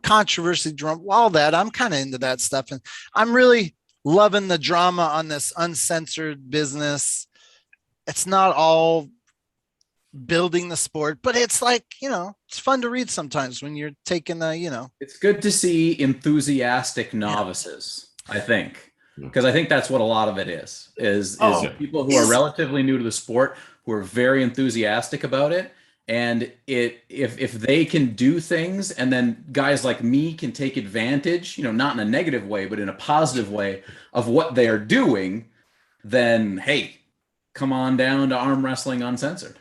controversy, drum, all that. I'm kind of into that stuff, and I'm really loving the drama on this uncensored business. It's not all building the sport, but it's like, it's fun to read sometimes when you're taking it's good to see enthusiastic novices, I think, because I think that's what a lot of it is people who are relatively new to the sport, who are very enthusiastic about it. And if they can do things, and then guys like me can take advantage, not in a negative way, but in a positive way of what they are doing, then hey, come on down to Arm Wrestling Uncensored.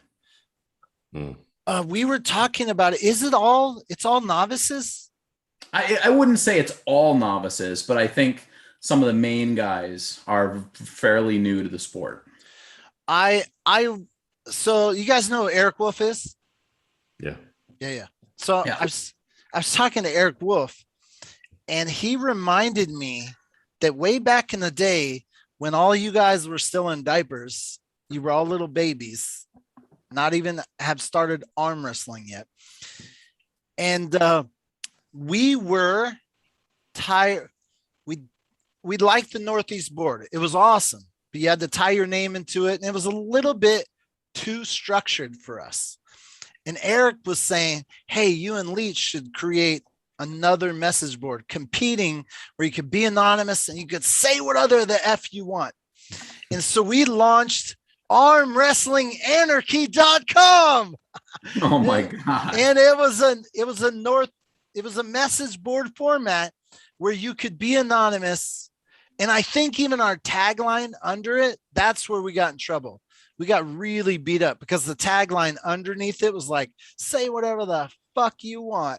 We were talking about it. It's all novices? I wouldn't say it's all novices, but I think some of the main guys are fairly new to the sport. So you guys know who Eric Wolf is? Yeah. So I was talking to Eric Wolf, and he reminded me that way back in the day when all you guys were still in diapers, you were all little babies, not even have started arm wrestling yet. And we were tired. We liked the Northeast board. It was awesome, but you had to tie your name into it. And it was a little bit too structured for us. And Eric was saying, hey, you and Leach should create another message board competing where you could be anonymous and you could say whatever the F you want. And so we launched armwrestlinganarchy.com. Oh my God. And it was a message board format where you could be anonymous. And I think even our tagline under it, that's where we got in trouble. We got really beat up because the tagline underneath it was like, say whatever the fuck you want.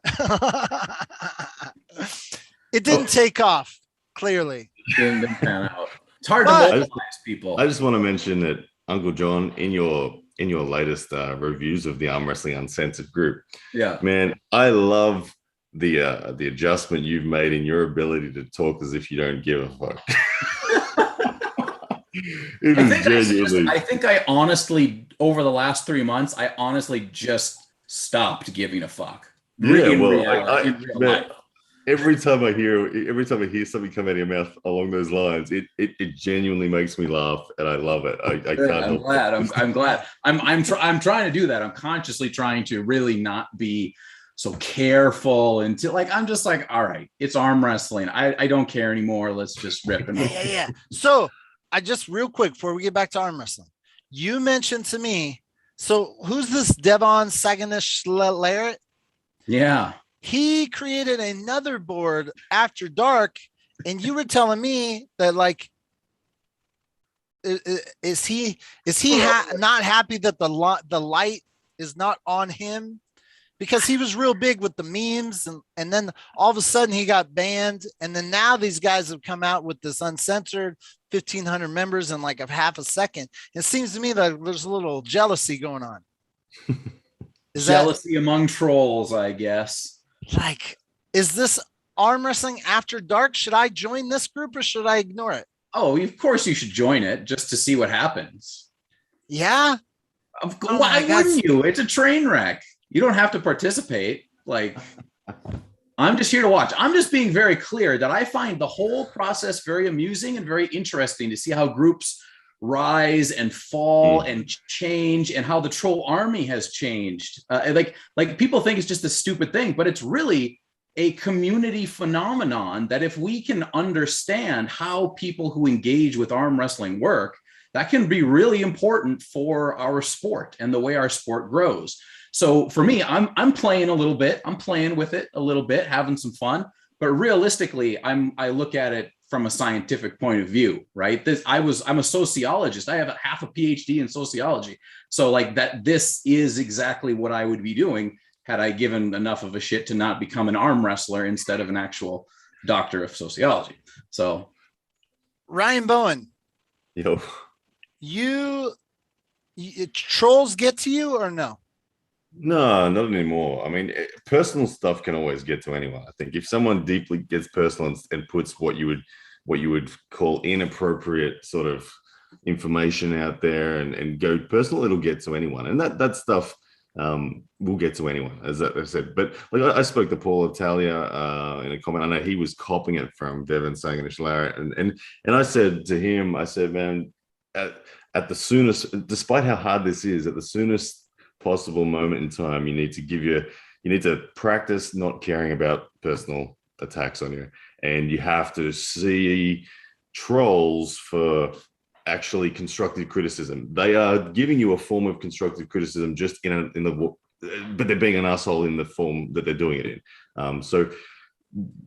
It didn't take off, clearly. Didn't pan out. It's hard to mobilize people. I just want to mention that Uncle John, in your latest reviews of the Arm Wrestling Uncensored group, man, I love the adjustment you've made in your ability to talk as if you don't give a fuck. I think I honestly, over the last 3 months, I honestly just stopped giving a fuck. Every time I hear something come out of your mouth along those lines, it genuinely makes me laugh, and I love it. I can't help it. I'm glad. I'm trying to do that. I'm consciously trying to really not be so careful until I'm just like, all right, it's arm wrestling. I don't care anymore. Let's just rip and yeah. So I just real quick before we get back to arm wrestling, you mentioned to me. So who's this Devon Saganish Larrett? Yeah. He created another board after dark, and you were telling me that like is he not happy that the light is not on him, because he was real big with the memes, and then all of a sudden he got banned, and then now these guys have come out with this uncensored 1,500 members in like a half a second. It seems to me that there's a little jealousy going on. Is Jealousy among trolls, I guess. like, is this arm wrestling after dark? Should I join this group or should I ignore it? Oh, of course you should join it just to see what happens. Yeah. Why wouldn't you? It's a train wreck. You don't have to participate. Like, I'm just here to watch. I'm just being very clear that I find the whole process very amusing and very interesting to see how groups rise and fall and change, and how the troll army has changed. Like people think it's just a stupid thing, but it's really a community phenomenon that if we can understand how people who engage with arm wrestling work, that can be really important for our sport and the way our sport grows. So for me, I'm playing a little bit. I'm playing with it a little bit, having some fun. But realistically, I look at it from a scientific point of view, right? I'm a sociologist. I have half a PhD in sociology. So like that, this is exactly what I would be doing had I given enough of a shit to not become an arm wrestler instead of an actual doctor of sociology. So Ryan Bowen, Yo. you trolls get to you or no? No, not anymore. I mean, personal stuff can always get to anyone. I think if someone deeply gets personal and puts what you would call inappropriate sort of information out there and go personal, it'll get to anyone. And that stuff will get to anyone, as I said. But like I spoke to Paul Italia in a comment. I know he was copying it from Devin saying it, and I said to him, I said, man, at the soonest, despite how hard this is, at the soonest possible moment in time, you need to practice not caring about personal attacks on you, and you have to see trolls for actually constructive criticism. They are giving you a form of constructive criticism, just but they're being an asshole in the form that they're doing it in. So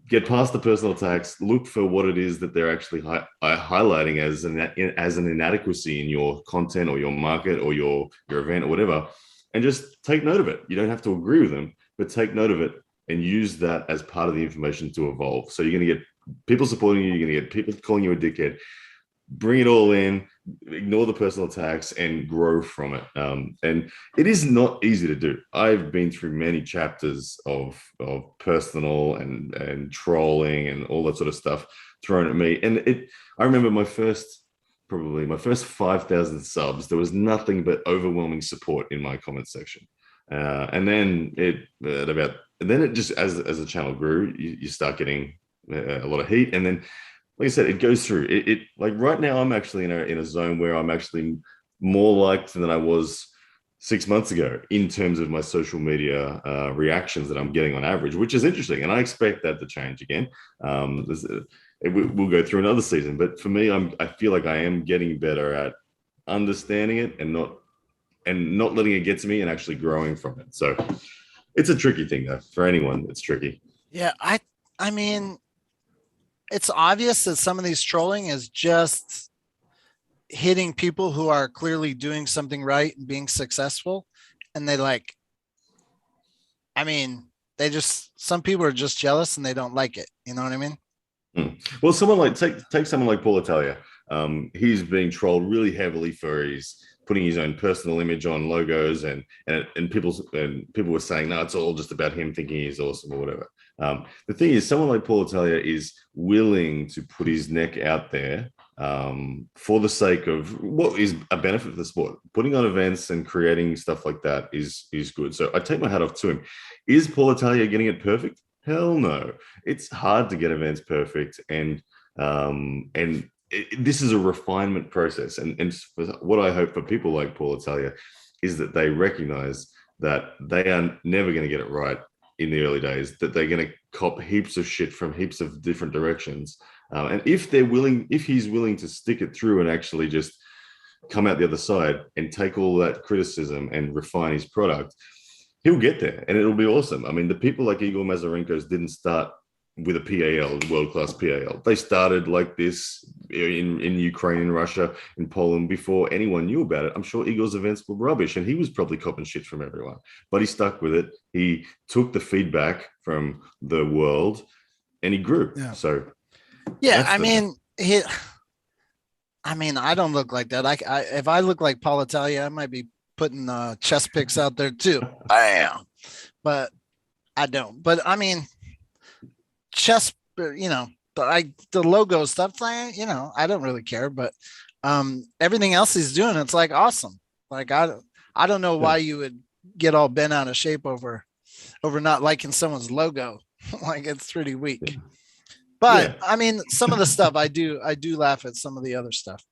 get past the personal attacks, look for what it is that they're actually highlighting as an inadequacy in your content or your market or your event or whatever, and just take note of it. You don't have to agree with them, but take note of it and use that as part of the information to evolve. So you're going to get people supporting you, you're going to get people calling you a dickhead. Bring it all in, ignore the personal attacks, and grow from it. And it is not easy to do. I've been through many chapters of personal and trolling and all that sort of stuff thrown at me. And I remember my first 5,000 subs, there was nothing but overwhelming support in my comment section. And then it just, as the channel grew, you start getting a lot of heat. And then, like I said, it goes through it. Like right now, I'm actually in a zone where I'm actually more liked than I was 6 months ago in terms of my social media reactions that I'm getting on average, which is interesting. And I expect that to change again. We'll go through another season, but for me, I feel like I am getting better at understanding it and not letting it get to me, and actually growing from it. So it's a tricky thing, though. For anyone, it's tricky. Yeah, I mean, it's obvious that some of these trolling is just hitting people who are clearly doing something right and being successful. And some people are just jealous and they don't like it. You know what I mean? Well, someone like take someone like Paul Italia. He's being trolled really heavily for his putting his own personal image on logos, and people were saying, no, it's all just about him thinking he's awesome or whatever. The thing is, someone like Paul Italia is willing to put his neck out there for the sake of what is a benefit for the sport. Putting on events and creating stuff like that is good. So I take my hat off to him. Is Paul Italia getting it perfect? Hell no. It's hard to get events perfect, and this is a refinement process. And what I hope for people like Paul Italia is that they recognize that they are never going to get it right in the early days, that they're going to cop heaps of shit from heaps of different directions. And if he's willing to stick it through and actually just come out the other side and take all that criticism and refine his product, he'll get there, and it'll be awesome. I mean, the people like Igor Mazarenko's didn't start with a PAL, world-class PAL. They started like this in Ukraine, in Russia, in Poland before anyone knew about it. I'm sure Igor's events were rubbish, and he was probably copping shit from everyone, but he stuck with it. He took the feedback from the world, and he grew. Yeah. So, yeah, I mean, I don't look like that. If I look like Paul Italia, I might be putting chest picks out there too. Bam. But I don't. But I mean, chest, the logo stuff, I don't really care. But everything else he's doing, it's like awesome. Like I don't know why you would get all bent out of shape over not liking someone's logo. Like it's pretty weak. But I mean, some of the stuff I do laugh at some of the other stuff.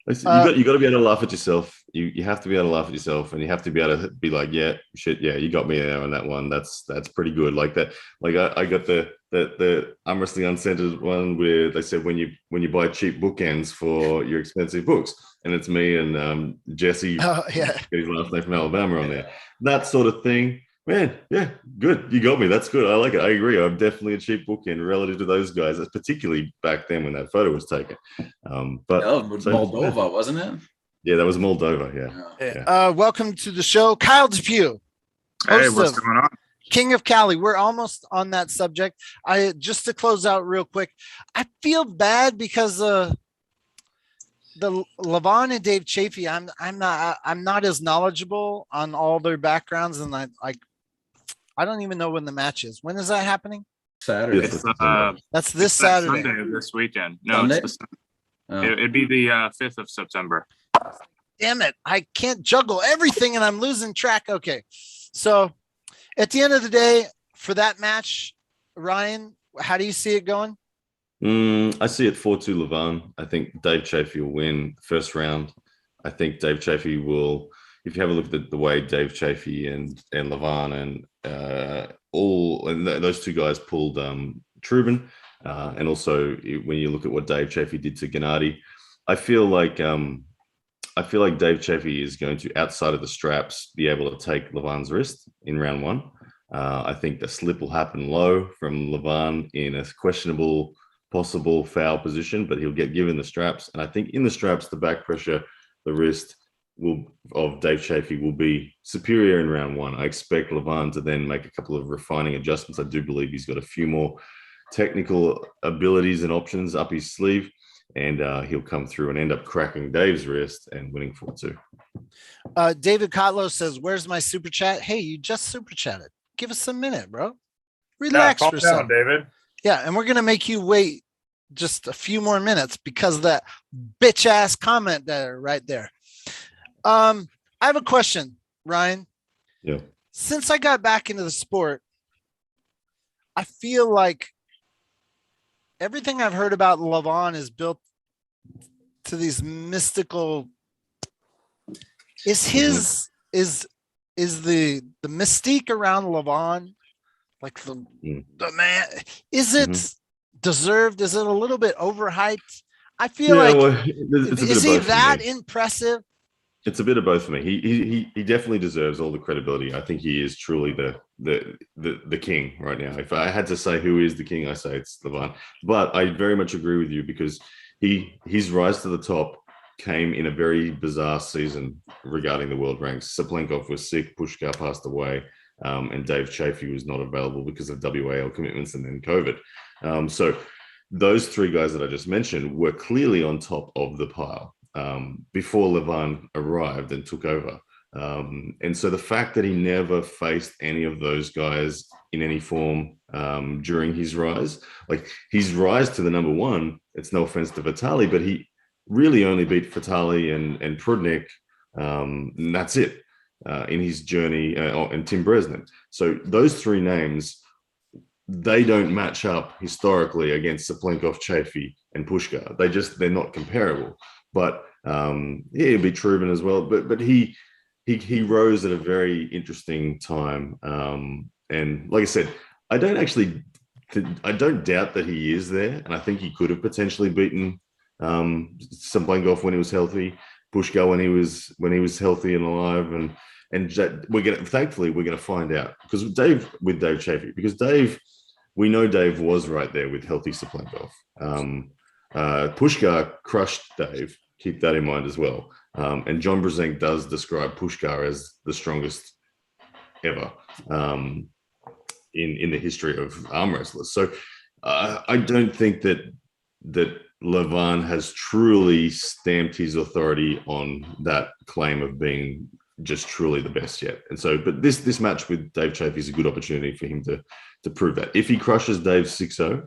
Listen, you got to be able to laugh at yourself. You have to be able to laugh at yourself, and you have to be able to be like, yeah, shit, yeah, you got me there on that one. That's pretty good. Like that. Like I got the arm wrestling uncensored one where they said when you buy cheap bookends for your expensive books, and it's me and Jesse, get his last name from Alabama on there. That sort of thing. Man, yeah, good. You got me. That's good. I like it. I agree. I'm definitely a cheap bookend relative to those guys, particularly back then when that photo was taken. But that was Moldova, wasn't it? Yeah, that was Moldova. Yeah. Welcome to the show, Kyle Depew. Hey, what's going on? King of Cali. We're almost on that subject. Just to close out real quick, I feel bad because the Levon and Dave Chafee, I'm not as knowledgeable on all their backgrounds, and I don't even know when the match is. When is that happening? Saturday. That's this Saturday. Sunday of this weekend. No, Sunday? it's it'd be the 5th of September. Damn it. I can't juggle everything and I'm losing track. Okay. So at the end of the day, for that match, Ryan, how do you see it going? I see it 4-2 Levon. I think Dave Chafee will win first round. I think Dave Chafee will, if you have a look at the way Dave Chafee and Levon and those two guys pulled Trubin, and also when you look at what Dave Chafee did to Gennady, I feel like Dave Chafee is going to, outside of the straps, be able to take Levon's wrist in round one. I think the slip will happen low from Levon in a questionable possible foul position, but he'll get given the straps. And I think in the straps, the back pressure, the wrist of Dave Chafee will be superior in round one. I expect Levon to then make a couple of refining adjustments. I do believe he's got a few more technical abilities and options up his sleeve, and he'll come through and end up cracking Dave's wrist and winning 4-2. David Kotlow says, where's my super chat? Hey, you just super chatted. Give us a minute, bro. Relax for a second, David. Yeah, and we're going to make you wait just a few more minutes because of that bitch ass comment there right there. I have a question, Ryan. Yeah. Since I got back into the sport, I feel like everything I've heard about Levon is built to these mystical. Is the mystique around Levon, like the man, is it deserved? Is it a little bit overhyped? I feel is he that impressive? It's a bit of both for me. He definitely deserves all the credibility. I think he is truly the king right now. If I had to say who is the king, I say it's Levon. But I very much agree with you because his rise to the top came in a very bizarre season regarding the world ranks. Saplenkov was sick, Pushkar passed away, and Dave Chafee was not available because of WAL commitments and then COVID. So those three guys that I just mentioned were clearly on top of the pile before Levon arrived and took over. And so the fact that he never faced any of those guys in any form during his rise, like his rise to the number one, it's no offense to Vitali, but he really only beat Vitali and Prudnik, and that's it in his journey, and Tim Bresnan. So those three names, they don't match up historically against Saplenkov, Chafee, and Pushkar. They're not comparable. But he beat Trubin as well. But he rose at a very interesting time. And like I said, I don't doubt that he is there, and I think he could have potentially beaten Saplenkov when he was healthy, Pushkar when he was healthy and alive, Thankfully we're gonna find out because Dave Chaffee, because we know Dave was right there with healthy Saplenkov. Pushkar crushed Dave. Keep that in mind as well. And John Brzenk does describe Pushkar as the strongest ever in the history of arm wrestlers. So I don't think that Levan has truly stamped his authority on that claim of being just truly the best yet. And so, but this match with Dave Chaffee is a good opportunity for him to prove that. If he crushes Dave 6-0,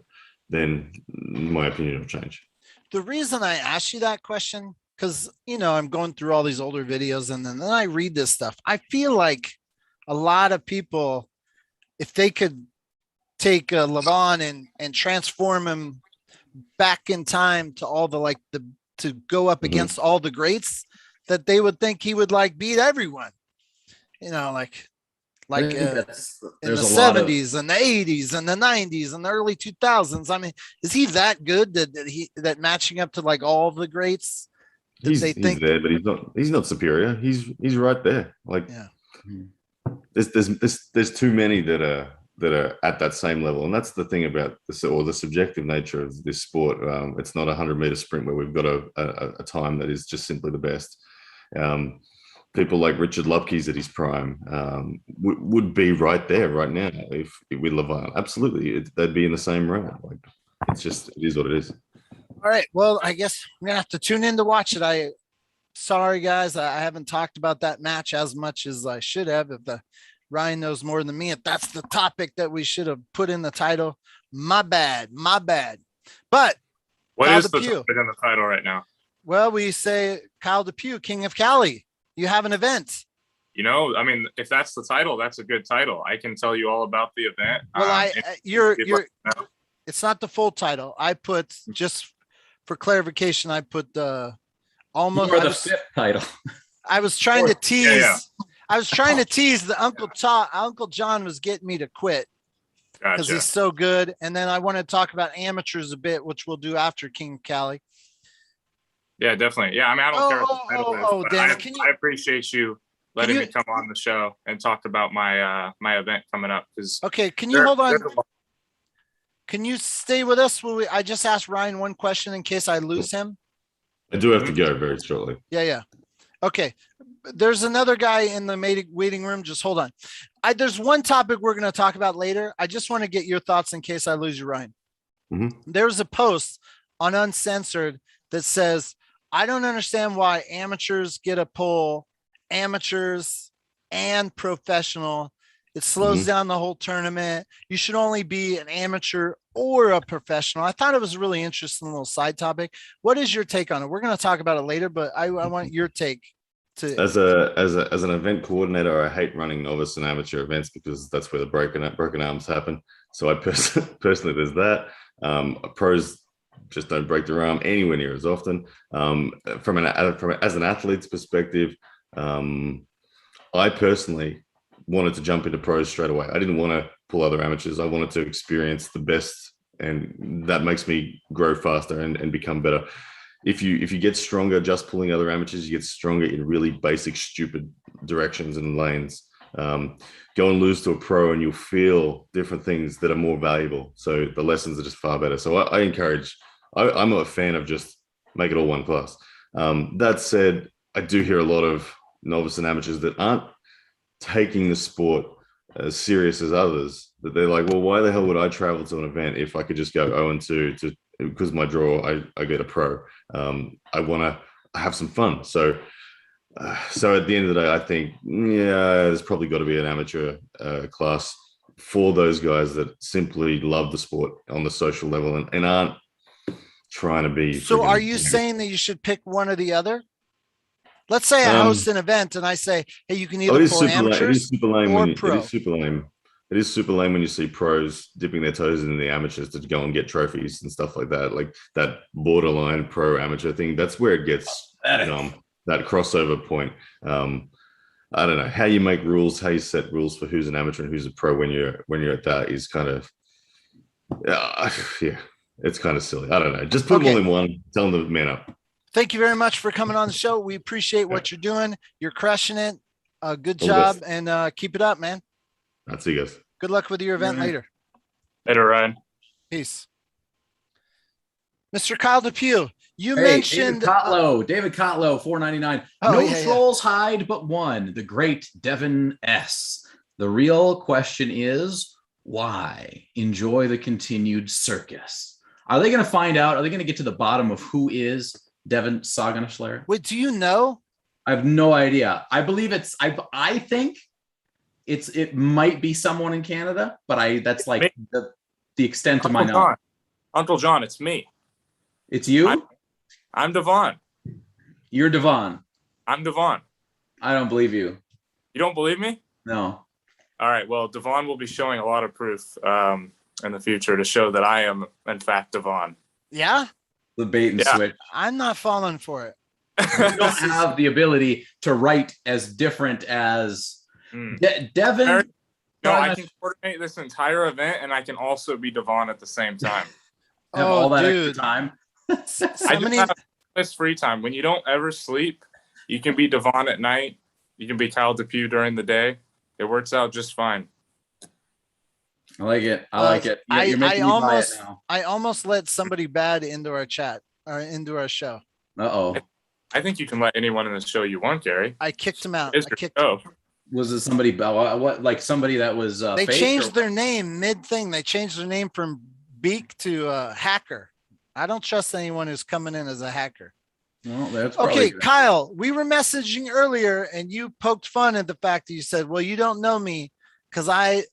then my opinion will change. The reason I asked you that question, because, I'm going through all these older videos and then I read this stuff. I feel like a lot of people, if they could take Levan and transform him back in time to all the to go up against all the greats, that they would think he would beat everyone, in the 70s and the 80s and the 90s and the early 2000s. I mean, is he that good that matching up to all the greats? He's there, but he's not superior. He's right there. There's too many that are at that same level, and that's the thing about this, or the subjective nature of this sport. It's not a 100-meter sprint where we've got a time that is just simply the best. People like Richard Lupke's at his prime would be right there right now if with Levan. Absolutely, they'd be in the same realm. It is what it is. All right. Well, I guess I'm gonna have to tune in to watch it. Sorry guys, I haven't talked about that match as much as I should have. If Ryan knows more than me, if that's the topic that we should have put in the title, my bad. But what Kyle is the Depew topic on the title right now? Well, we say Kyle Depew, King of Cali. You have an event. If that's the title, that's a good title. I can tell you all about the event. Well, it's not the full title. I put, just for clarification, I put almost the fifth title. I was trying to tease. Yeah. I was trying to tease the Uncle John was getting me to quit because he's so good. And then I want to talk about amateurs a bit, which we'll do after King of Cali. Yeah, definitely. Yeah, I don't care what the title is, Dan, I appreciate you letting me come on the show and talk about my event coming up. Okay, can you hold on? Can you stay with us? I just asked Ryan one question in case I lose him. I do have to go very shortly. Yeah. Okay. There's another guy in the waiting room. Just hold on. There's one topic we're going to talk about later. I just want to get your thoughts in case I lose you, Ryan. There's a post on Uncensored that says, I don't understand why amateurs get a pull, amateurs and professional. It slows down the whole tournament. You should only be an amateur or a professional. I thought it was a really interesting little side topic. What is your take on it? We're going to talk about it later, but I want your take. As an event coordinator, I hate running novice and amateur events because that's where the broken arms happen. So I personally, there's that. Pros just don't break their arm anywhere near as often. As an athlete's perspective, I personally wanted to jump into pros straight away. I didn't want to pull other amateurs. I wanted to experience the best, and that makes me grow faster and become better. If you get stronger just pulling other amateurs, you get stronger in really basic, stupid directions and lanes. Go and lose to a pro and you'll feel different things that are more valuable. So the lessons are just far better. So I encourage, I'm a fan of just make it all one class. That said, I do hear a lot of novice and amateurs that aren't taking the sport as serious as others, that they're like, well, why the hell would I travel to an event if I could just go 0-2 because my draw, I get a pro. I want to have some fun. So at the end of the day, I think, there's probably got to be an amateur class for those guys that simply love the sport on the social level and aren't trying to be. So are you saying that you should pick one or the other? Let's say I host an event and I say, hey, you can either pull amateurs or pro. It is super lame. It is super lame when you see pros dipping their toes in the amateurs to go and get trophies and stuff like that. Like that borderline pro amateur thing. That's where it gets that crossover point. I don't know how you make rules, how you set rules for who's an amateur and who's a pro when you're at that is kind of it's kind of silly. I don't know. Just put them all in one. Tell them to man up. Thank you very much for coming on the show. We appreciate what you're doing. You're crushing it. Good All the job, best. and keep it up, man. That's you guys. Good luck with your event Yeah. later. Later, Ryan. Peace. Mr. Kyle Depew, you Hey, mentioned David Kotlow, $4.99. Oh, No yeah. trolls hide but one, the great Devin S. The real question is why? Enjoy the continued circus. Are they going to find out? Are they going to get to the bottom of who is Devin Saganashler? Wait, do you know? I have no idea. I believe I think it might be someone in Canada, but that's like the extent of my knowledge. Uncle John, it's me. It's you? I'm Devon. You're Devon. I'm Devon. I don't believe you. You don't believe me? No. All right. Well, Devon will be showing a lot of proof in the future to show that I am, in fact, Devon. Yeah? The bait and switch. I'm not falling for it. You don't have the ability to write as different as Devin. No, I can coordinate this entire event, and I can also be Devon at the same time. Have all that extra time. I just have this free time. When you don't ever sleep, you can be Devon at night. You can be Kyle Depew during the day. It works out just fine. I like it. I like it. Yeah, you're making me buy it now. I almost let somebody bad into our chat or into our show. Uh-oh. I think you can let anyone in the show you want, Gary. I kicked him out. Was it somebody? What? Like somebody that was? They changed their name mid-thing. They changed their name from Beak to Hacker. I don't trust anyone who's coming in as a hacker. Well, that's okay, Kyle. We were messaging earlier, and you poked fun at the fact that you said, "Well, you don't know me," because I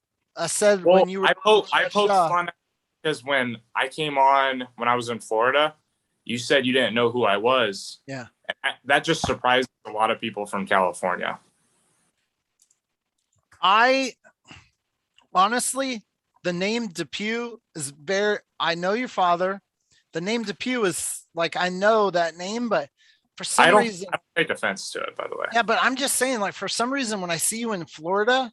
said when you were. I poked fun because when I came on when I was in Florida, you said you didn't know who I was. Yeah, that just surprised a lot of people from California. Honestly, the name Depew is very. I know your father. The name Depew is like, I know that name, but for some reason, I don't take offense to it, by the way. Yeah, but I'm just saying, like, for some reason, when I see you in Florida,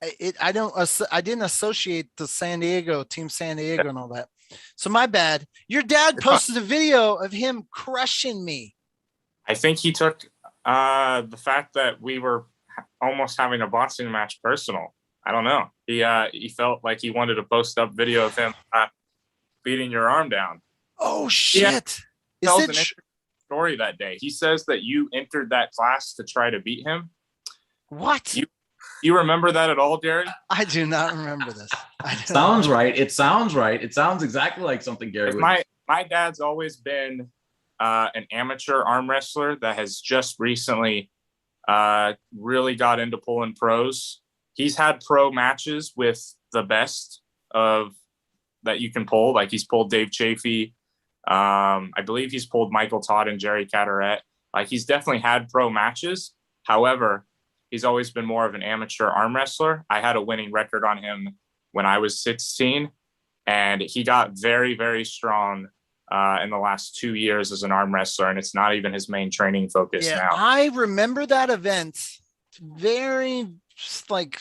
I didn't associate the Team San Diego and all that. So my bad. Your dad posted a video of him crushing me. I think he took the fact that we were almost having a boxing match personal. I don't know. He felt like he wanted to post up video of him beating your arm down. Oh shit! Is it story that day? He says that you entered that class to try to beat him. What? You remember that at all, Gary? I do not remember this. Sounds right. It sounds right. It sounds exactly like something Gary would. My dad's always been an amateur arm wrestler that has just recently really got into pulling pros. He's had pro matches with the best of that you can pull. Like he's pulled Dave Chafee. I believe he's pulled Michael Todd and Jerry Caderet. Like he's definitely had pro matches. However, he's always been more of an amateur arm wrestler. I had a winning record on him when I was 16, and he got very, very strong in the last 2 years as an arm wrestler, and it's not even his main training focus now. I remember that event. Very like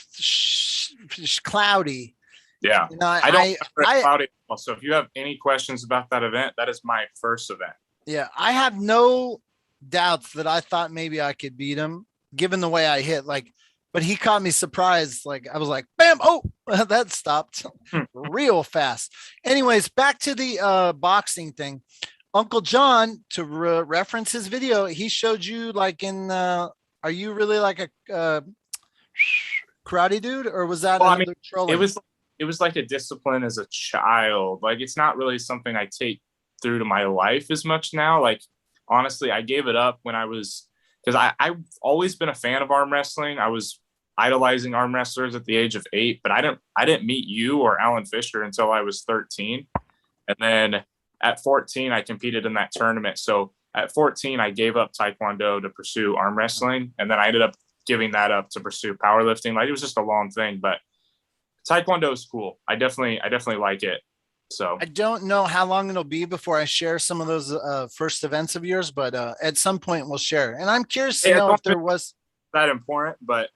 cloudy. Yeah, you know, I don't remember cloudy. So if you have any questions about that event, that is my first event. Yeah, I have no doubts that I thought maybe I could beat him, given the way I hit. Like, but he caught me surprised. Like I was like, bam! Oh, that stopped real fast. Anyways, back to the boxing thing. Uncle John, to reference his video, he showed you like in. Are you really like a karate dude, or was that? Well, I mean, it was like a discipline as a child. Like it's not really something I take through to my life as much now. Like honestly, I gave it up when I was, because I've always been a fan of arm wrestling. I was idolizing arm wrestlers at the age of 8, but I didn't meet you or Alan Fisher until I was 13. And then at 14, I competed in that tournament. So at 14, I gave up Taekwondo to pursue arm wrestling. And then I ended up giving that up to pursue powerlifting. Like it was just a long thing, but Taekwondo is cool. I definitely like it. So I don't know how long it'll be before I share some of those first events of yours, but at some point we'll share. And I'm curious to know if there was that important, but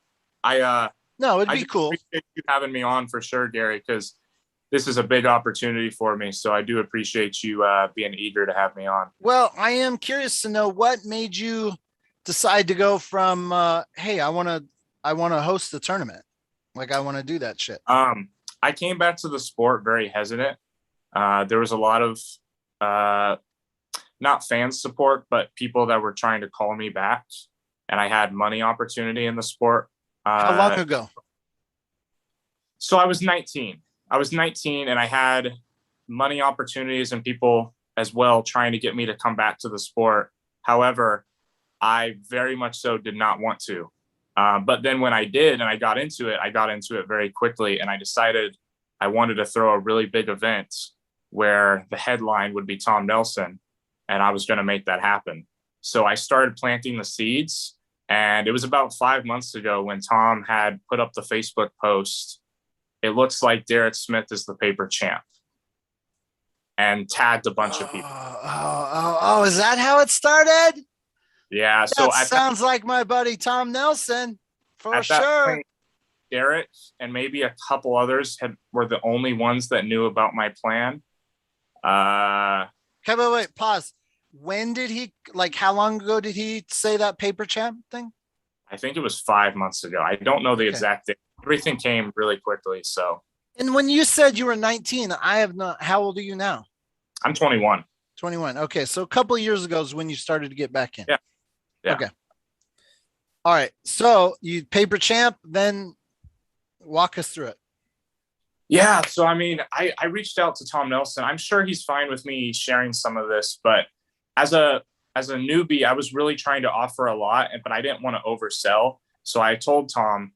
no, it'd be cool. Appreciate you having me on for sure, Gary, because this is a big opportunity for me. So I do appreciate you being eager to have me on. Well, I am curious to know what made you decide to go from hey, I want to host the tournament? Like I want to do that shit. I came back to the sport very hesitant. There was a lot of not fan support, but people that were trying to call me back, and I had money opportunity in the sport. How long ago? So I was 19. And I had money opportunities and people as well trying to get me to come back to the sport. However, I very much so did not want to. But then when I did and I got into it very quickly, and I decided I wanted to throw a really big event where the headline would be Tom Nelson, and I was going to make that happen. So I started planting the seeds, and it was about 5 months ago when Tom had put up the Facebook post, "It looks like Derek Smith is the paper champ," and tagged a bunch of people. Oh, is that how it started? Yeah. So That sounds like my buddy Tom Nelson for at that sure. point, Derek and maybe a couple others were the only ones that knew about my plan. Okay, wait, pause. When did he, like, how long ago did he say that paper champ thing? I think it was 5 months ago. I don't know the Okay. exact date. Everything came really quickly. So And when you said you were 19, I have not, how old are you now? I'm 21. 21. Okay. So a couple of years ago is when you started to get back in. Yeah. Yeah. Okay. All right. So you paper champ, then walk us through it. Yeah. So, I mean, I reached out to Tom Nelson. I'm sure he's fine with me sharing some of this, but as a newbie, I was really trying to offer a lot, but I didn't want to oversell. So I told Tom,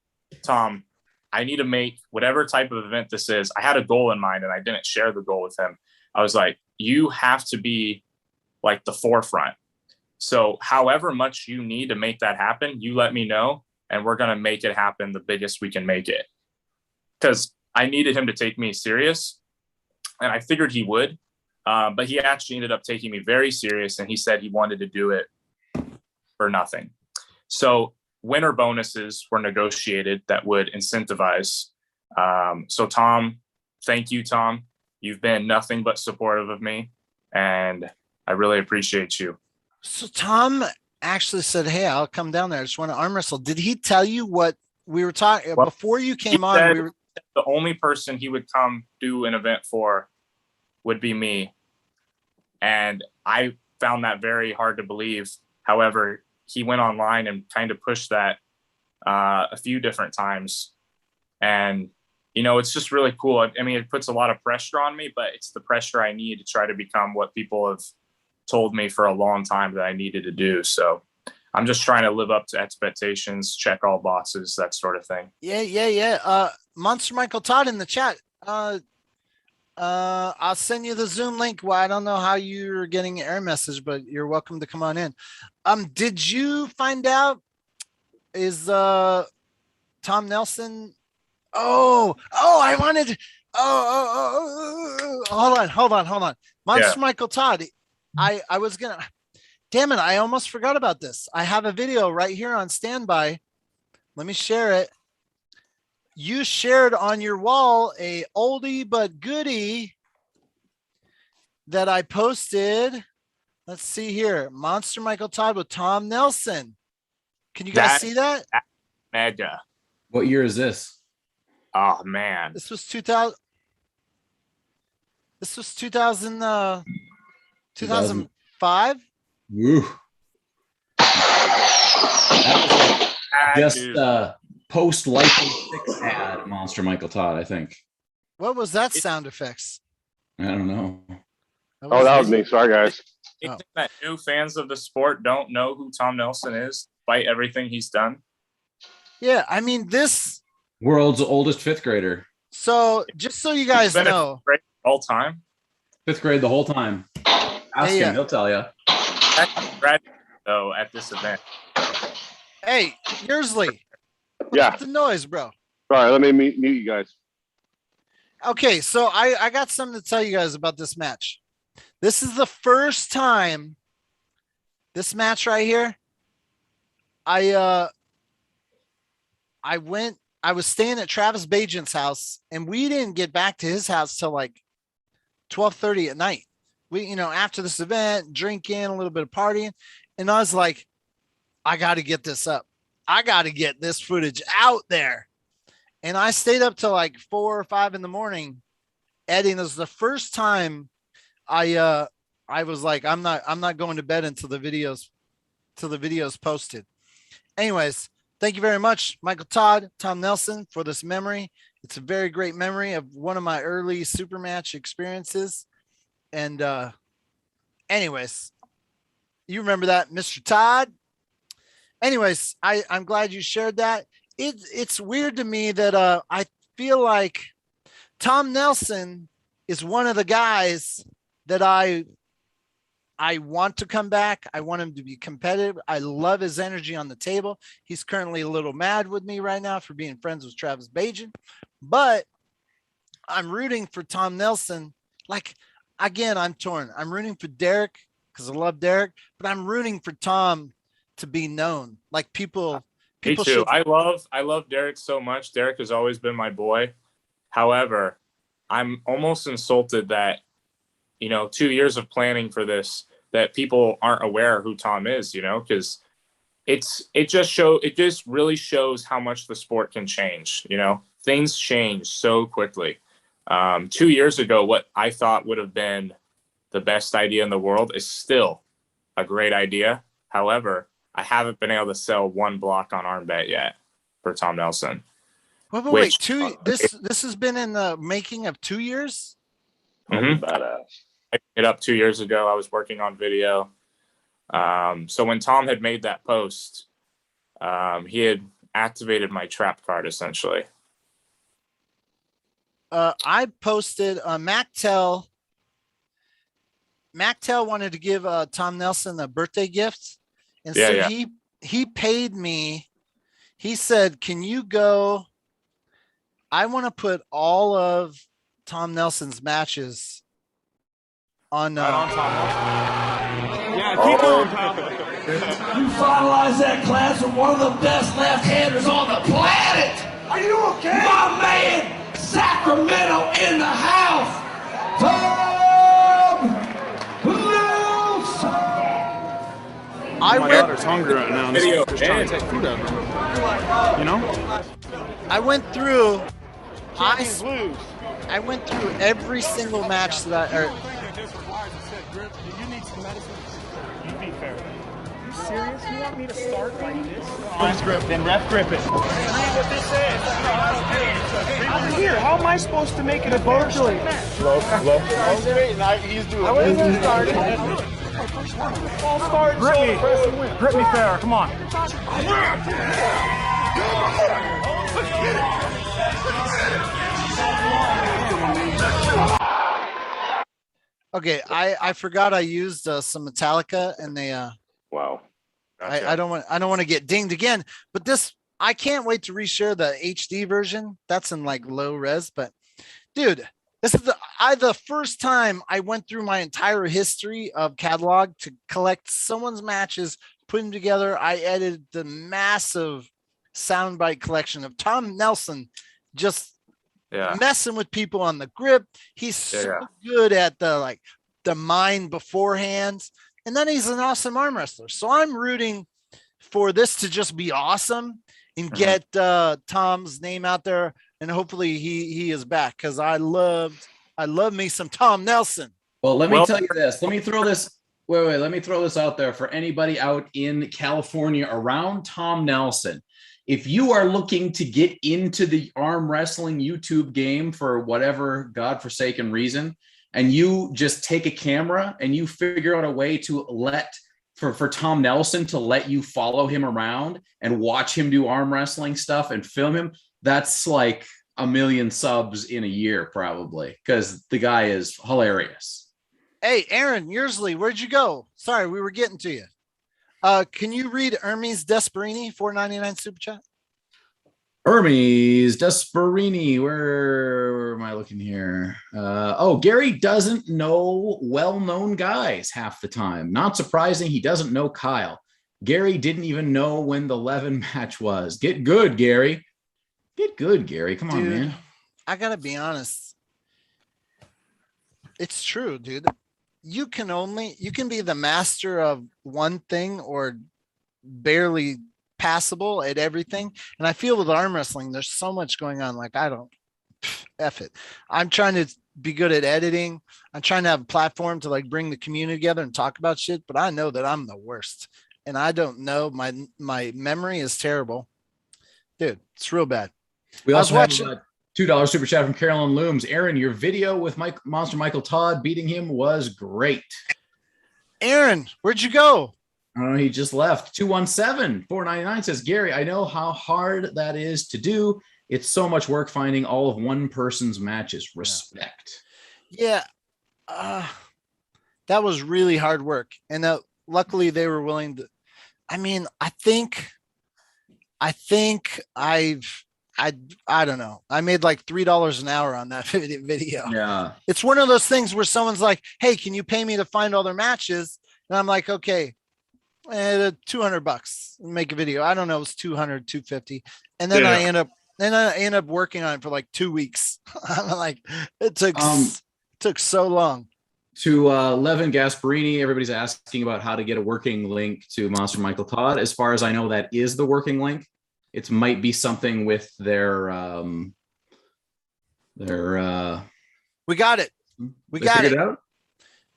I need to make whatever type of event this is. I had a goal in mind and I didn't share the goal with him. I was like, you have to be like the forefront. So however much you need to make that happen, you let me know, and we're going to make it happen the biggest we can make it. Because I needed him to take me serious, and I figured he would. But he actually ended up taking me very serious, and he said he wanted to do it for nothing. So winner bonuses were negotiated that would incentivize. So Tom, thank you, Tom. You've been nothing but supportive of me, and I really appreciate you. So Tom actually said, "Hey, I'll come down there. I just want to arm wrestle." Did he tell you what we were talking before you came on? Said the only person he would come do an event for would be me. And I found that very hard to believe. However, he went online and kind of pushed that a few different times. And, you know, it's just really cool. I mean, it puts a lot of pressure on me, but it's the pressure I need to try to become what people have told me for a long time that I needed to do. So I'm just trying to live up to expectations, check all boxes, that sort of thing. Yeah. Monster Michael Todd in the chat. I'll send you the Zoom link. Well, I don't know how you're getting an error message, but you're welcome to come on in. Did you find out, is Tom Nelson? I wanted, hold on. Monster Michael Todd. I was gonna, damn it, I almost forgot about this. I have a video right here on standby. Let me share it. You shared on your wall a oldie but goodie that I posted. Let's see here. Monster Michael Todd with Tom Nelson. Can you guys see that? Mega. What year is this? Oh man. This was 2000. This was 2000. 2005. Woo. That was just post Life 6 ad, Monster Michael Todd, I think. What was that sound effects? I don't know. That was me. Sorry, guys. You think that new fans of the sport don't know who Tom Nelson is, despite everything he's done? Yeah, I mean, this World's oldest fifth grader. So just so you guys know, all time, fifth grade the whole time. Ask him, he'll tell you. Though at this event. Hey, Yearsley. Yeah. What's the noise, bro? All right, let me mute you guys. Okay, so I got something to tell you guys about this match. This is the first time this match right here. I was staying at Travis Bajan's house, and we didn't get back to his house till like 12:30 at night. We, after this event, drinking, a little bit of partying. And I was like, I got to get this up. I got to get this footage out there. And I stayed up till like 4 or 5 in the morning editing. It was the first time I was like, I'm not going to bed until the videos posted. Anyways, thank you very much, Michael Todd, Tom Nelson, for this memory. It's a very great memory of one of my early super match experiences. And anyways, you remember that, Mr. Todd. Anyways, I'm glad you shared that. It's weird to me that I feel like Tom Nelson is one of the guys that I want to come back. I want him to be competitive. I love his energy on the table. He's currently a little mad with me right now for being friends with Travis Bajan, but I'm rooting for Tom Nelson. Like, again, I'm torn. I'm rooting for Derek because I love Derek, but I'm rooting for Tom to be known. Like people Me too. should. I love Derek so much. Derek has always been my boy. However, I'm almost insulted that, 2 years of planning for this, that people aren't aware who Tom is, because it just really shows how much the sport can change. Things change so quickly. 2 years ago, what I thought would have been the best idea in the world is still a great idea. However, I haven't been able to sell one block on ARMBet yet for Tom Nelson. Wait, this has been in the making of 2 years. Badass. I picked it up 2 years ago. I was working on video. So when Tom had made that post, he had activated my trap card essentially. I posted MacTel wanted to give Tom Nelson a birthday gift. And so he paid me. He said, can you go? I want to put all of Tom Nelson's matches on Tom Nelson. Yeah, keep going, pal. You finalize that class with one of the best left-handers on the planet. Are you okay? My man, Sacramento in the house. Tom Nelson. My daughter's hungry right now. And just trying to take food out of her. I went through. I went through every single match that I. Do you need some medicine? You be fair. Are you serious? You want me to start like this? Please grip. Then ref grip it. Read what this says. I'm here. How am I supposed to make it a virtually? Low. He's doing it. I wasn't started. All start. Grip me fair. Come on. Okay, I forgot I used some Metallica and they Wow. I don't want to get dinged again, but this I can't wait to reshare the HD version. That's in like low res, but dude, this is the first time I went through my entire history of catalog to collect someone's matches, put them together. I edited the massive soundbite collection of Tom Nelson just messing with people on the grip. He's so good at the mind beforehand. And then he's an awesome arm wrestler. So I'm rooting for this to just be awesome and get Tom's name out there. And hopefully he is back because I love me some Tom Nelson. Well, let me tell you this. Let me throw this. Let me throw this out there for anybody out in California around Tom Nelson. If you are looking to get into the arm wrestling YouTube game for whatever godforsaken reason, and you just take a camera and you figure out a way to for Tom Nelson to let you follow him around and watch him do arm wrestling stuff and film him, that's like 1 million subs in a year probably, because the guy is hilarious. Hey, Aaron Yearsley, where'd you go? Sorry, we were getting to you. Can you read Hermes Desperini, $4.99 super chat? Hermes Desperini, where am I looking here? Gary doesn't know well-known guys half the time. Not surprising, he doesn't know Kyle. Gary didn't even know when the Levin match was. Get good, Gary. Get good, Gary. Come on, man. I gotta be honest. It's true, dude. You can be the master of one thing or barely passable at everything. And I feel with arm wrestling, there's so much going on. Like, I don't F it. I'm trying to be good at editing. I'm trying to have a platform to like bring the community together and talk about shit, but I know that I'm the worst. And I don't know. My memory is terrible. Dude, it's real bad. We also I have was watching a $2 super chat from Carolyn Looms. Aaron, your video with Monster Michael Todd beating him was great. Aaron, where'd you go? Oh, he just left. 217-499 says, Gary, I know how hard that is to do. It's so much work finding all of one person's matches. Respect. Yeah. That was really hard work. And luckily they were willing to, I mean, I think I don't know. I made like $3 an hour on that video. Yeah. It's one of those things where someone's like, hey, can you pay me to find all their matches? And I'm like, okay, $200 make a video. I don't know. It was 200, 250. And then I end up working on it for like 2 weeks. I'm like, it took so long. To Levin Gasparini, everybody's asking about how to get a working link to Monster Michael Todd. As far as I know, that is the working link. It might be something with their we got it. We got it. Out?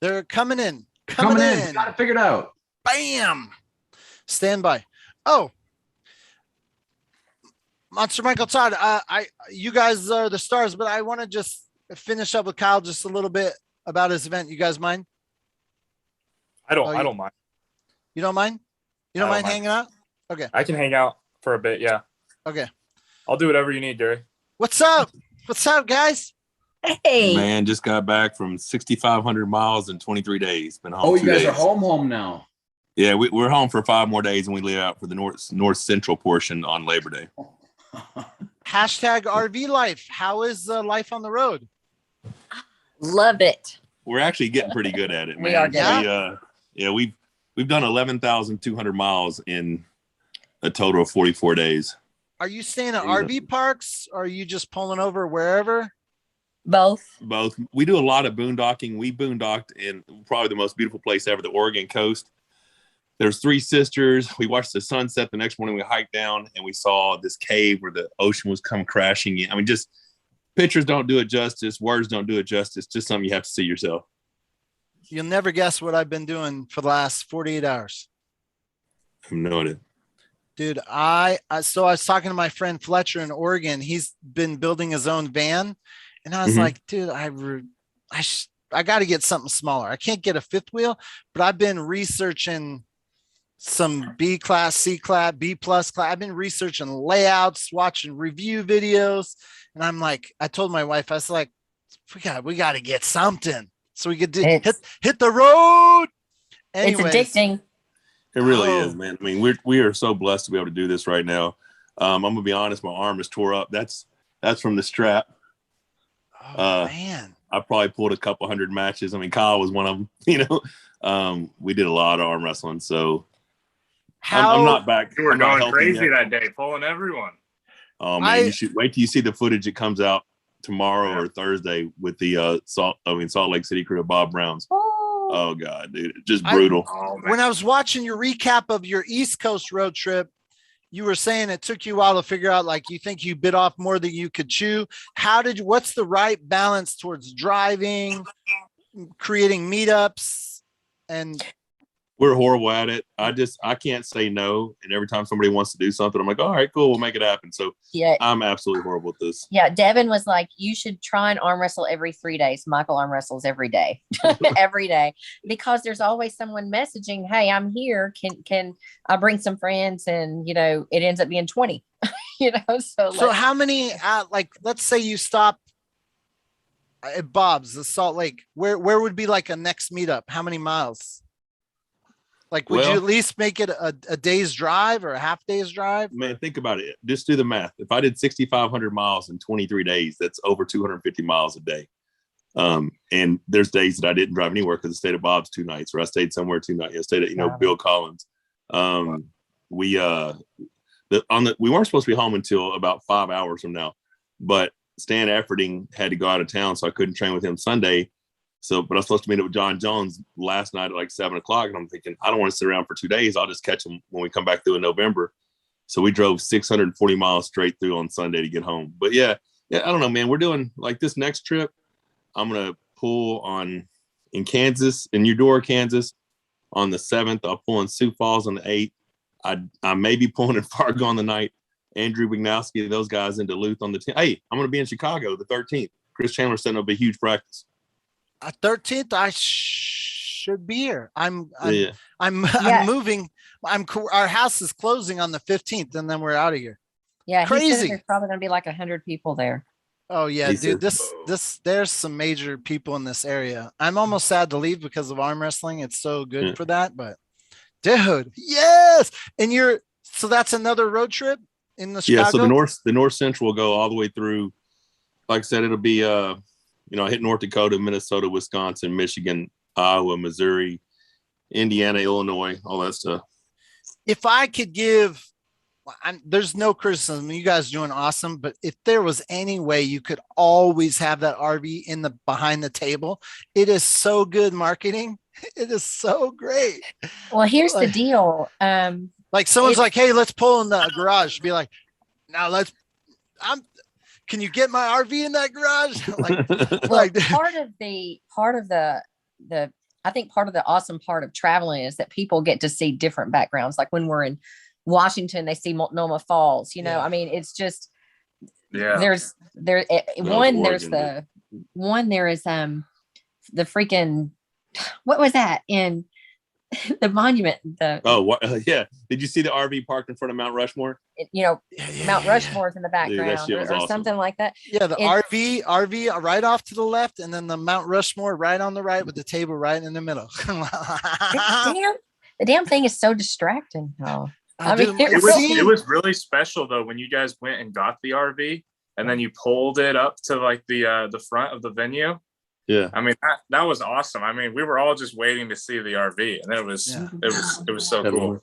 They're coming in. Coming in. Got it figured out. Bam. Stand by. Oh, Monster Michael Todd. You guys are the stars, but I want to just finish up with Kyle just a little bit about his event. You guys mind? I don't mind. You don't mind? You don't mind hanging out? Okay. I can hang out for a bit. Yeah. Okay. I'll do whatever you need, Gary. What's up? What's up, guys? Hey, man, just got back from 6,500 miles in 23 days. Been home. Oh, you guys are home now. Yeah, we're home for 5 more days, and we leave out for the north central portion on Labor Day. Hashtag RV life. How is life on the road? Love it. We're actually getting pretty good at it, man. We are. We've done 11,200 miles in a total of 44 days. Are you staying at RV parks, or are you just pulling over wherever? Both. We do a lot of boondocking. We boondocked in probably the most beautiful place ever, the Oregon coast. There's 3 sisters. We watched the sunset the next morning. We hiked down and we saw this cave where the ocean was come crashing in. I mean, just pictures don't do it justice. Words don't do it justice. Just something you have to see yourself. You'll never guess what I've been doing for the last 48 hours. I've noted. Dude, I was talking to my friend Fletcher in Oregon. He's been building his own van. And I was like, dude, I got to get something smaller. I can't get a 5th wheel, but I've been researching some B class, C class, B plus class. I've been researching layouts, watching review videos. And I'm like, I told my wife, I was like, we got to get something so we could hit the road. Anyways, it's addicting. It really is, man. I mean, we are so blessed to be able to do this right now. I'm going to be honest. My arm is tore up. That's from the strap. Oh, man. I probably pulled a couple hundred matches. I mean, Kyle was one of them, we did a lot of arm wrestling. So I'm not back. You were going crazy that day, pulling everyone. Oh man, you should wait till you see the footage. It comes out tomorrow or Thursday with the Salt Lake City crew of Bob Brown's. Oh God, dude, just brutal. When I was watching your recap of your East Coast road trip, you were saying it took you a while to figure out, like, you think you bit off more than you could chew. What's the right balance towards driving, creating meetups? And we're horrible at it. I can't say no. And every time somebody wants to do something, I'm like, all right, cool, we'll make it happen. So yeah, I'm absolutely horrible at this. Yeah. Devin was like, you should try and arm wrestle every 3 days. Michael arm wrestles every day, every day, because there's always someone messaging, hey, I'm here. Can I bring some friends? And, it ends up being 20, So how many, let's say you stop at Bob's, the Salt Lake, where would be like a next meetup? How many miles? Like, would you at least make it a day's drive or a half day's drive? Man, think about it. Just do the math. If I did 6,500 miles in 23 days, that's over 250 miles a day. And there's days that I didn't drive anywhere because I stayed at Bob's 2 nights, or I stayed somewhere 2 nights. I stayed at, Bill Collins. We weren't supposed to be home until about 5 hours from now, but Stan Efferding had to go out of town, so I couldn't train with him Sunday. So, but I was supposed to meet up with John Jones last night at like 7 o'clock. And I'm thinking, I don't want to sit around for 2 days. I'll just catch him when we come back through in November. So we drove 640 miles straight through on Sunday to get home. But yeah, I don't know, man. We're doing like this next trip. I'm going to pull in Kansas, in Eudora, Kansas on the 7th. I'll pull in Sioux Falls on the 8th. I may be pulling in Fargo on the 9th. Andrew Wignowski, those guys in Duluth on the 10th. Hey, I'm going to be in Chicago the 13th. Chris Chandler setting up a huge practice. 13th, I should be here. I'm Yeah. moving. Our house is closing on the 15th, and then we're out of here. Yeah, he said Crazy. there's probably gonna be like 100 people there. Oh yeah, He dude. said- There's some major people in this area. I'm almost sad to leave because of arm wrestling. It's so good Yeah. for that, but dude, yes. And so that's another road trip in the Chicago. Yeah, so the North Central will go all the way through. Like I said, it'll be I hit North Dakota, Minnesota, Wisconsin, Michigan, Iowa, Missouri, Indiana, Illinois, all that stuff. If I could give, there's no criticism. You guys are doing awesome, but if there was any way you could always have that RV in the behind the table, it is so good marketing. It is so great. Well, here's the deal. Like someone's like, "Hey, let's pull in the garage." Be like, "Now can you get my RV in that garage?" Part of the I think part of the awesome part of traveling is that people get to see different backgrounds. Like when we're in Washington, they see Multnomah Falls. I mean, it's just there's the freaking what was that in the monument? Yeah. Did you see the RV parked in front of Mount Rushmore? Mount Rushmore's in the background shit was or awesome. something like that. Yeah, the RV right off to the left, and then the Mount Rushmore right on the right with the table right in the middle. The damn thing is so distracting. Oh, it was really special though when you guys went and got the RV and then you pulled it up to like the front of the venue. Yeah, I mean that was awesome. I mean, we were all just waiting to see the RV, and it was so cool.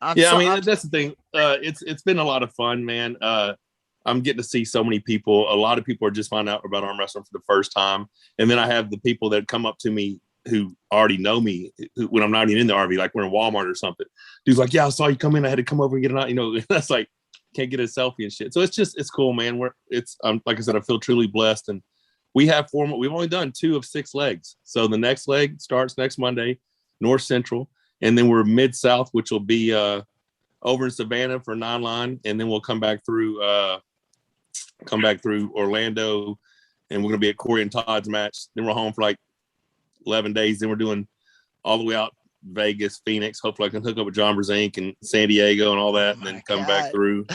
That's the thing. It's been a lot of fun, man. I'm getting to see so many people. A lot of people are just finding out about arm wrestling for the first time, and then I have the people that come up to me who already know me when I'm not even in the RV, like we're in Walmart or something. Dude's like, "Yeah, I saw you come in. I had to come over and get it out." That's like can't get a selfie and shit. So it's cool, man. Like I said, I feel truly blessed, and we have 4 more. We've only done 2 of 6 legs. So the next leg starts next Monday, North Central. And then we're Mid-South, which will be over in Savannah for 9-line. And then we'll come back through Orlando. And we're going to be at Corey and Todd's match. Then we're home for like 11 days. Then we're doing all the way out Vegas, Phoenix. Hopefully I can hook up with John Brzenk and San Diego and all that. And then come back through.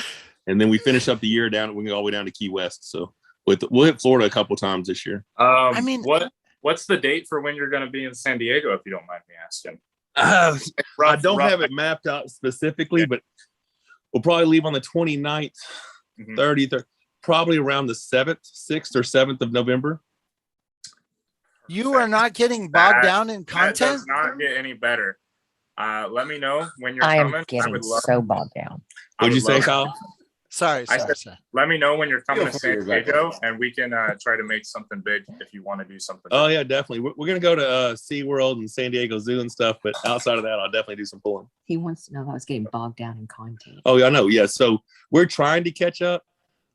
And then we finish up the year down. We can go all the way down to Key West. So we'll hit Florida a couple times this year. What's the date for when you're going to be in San Diego, if you don't mind me asking? I don't have it mapped out specifically, but we'll probably leave on the 29th, 30th, probably around the 6th or 7th of November. You are not getting bogged down in content? That does not get any better. Let me know when you're coming. I am getting so bogged down. What'd you say, Kyle? Sorry. Let me know when you're coming to San Diego, and we can try to make something big if you want to do something. Oh, yeah, definitely. We're going to go to SeaWorld and San Diego Zoo and stuff, but outside of that, I'll definitely do some pulling. He wants to know if I was getting bogged down in content. Oh, yeah, I know. Yeah, so we're trying to catch up,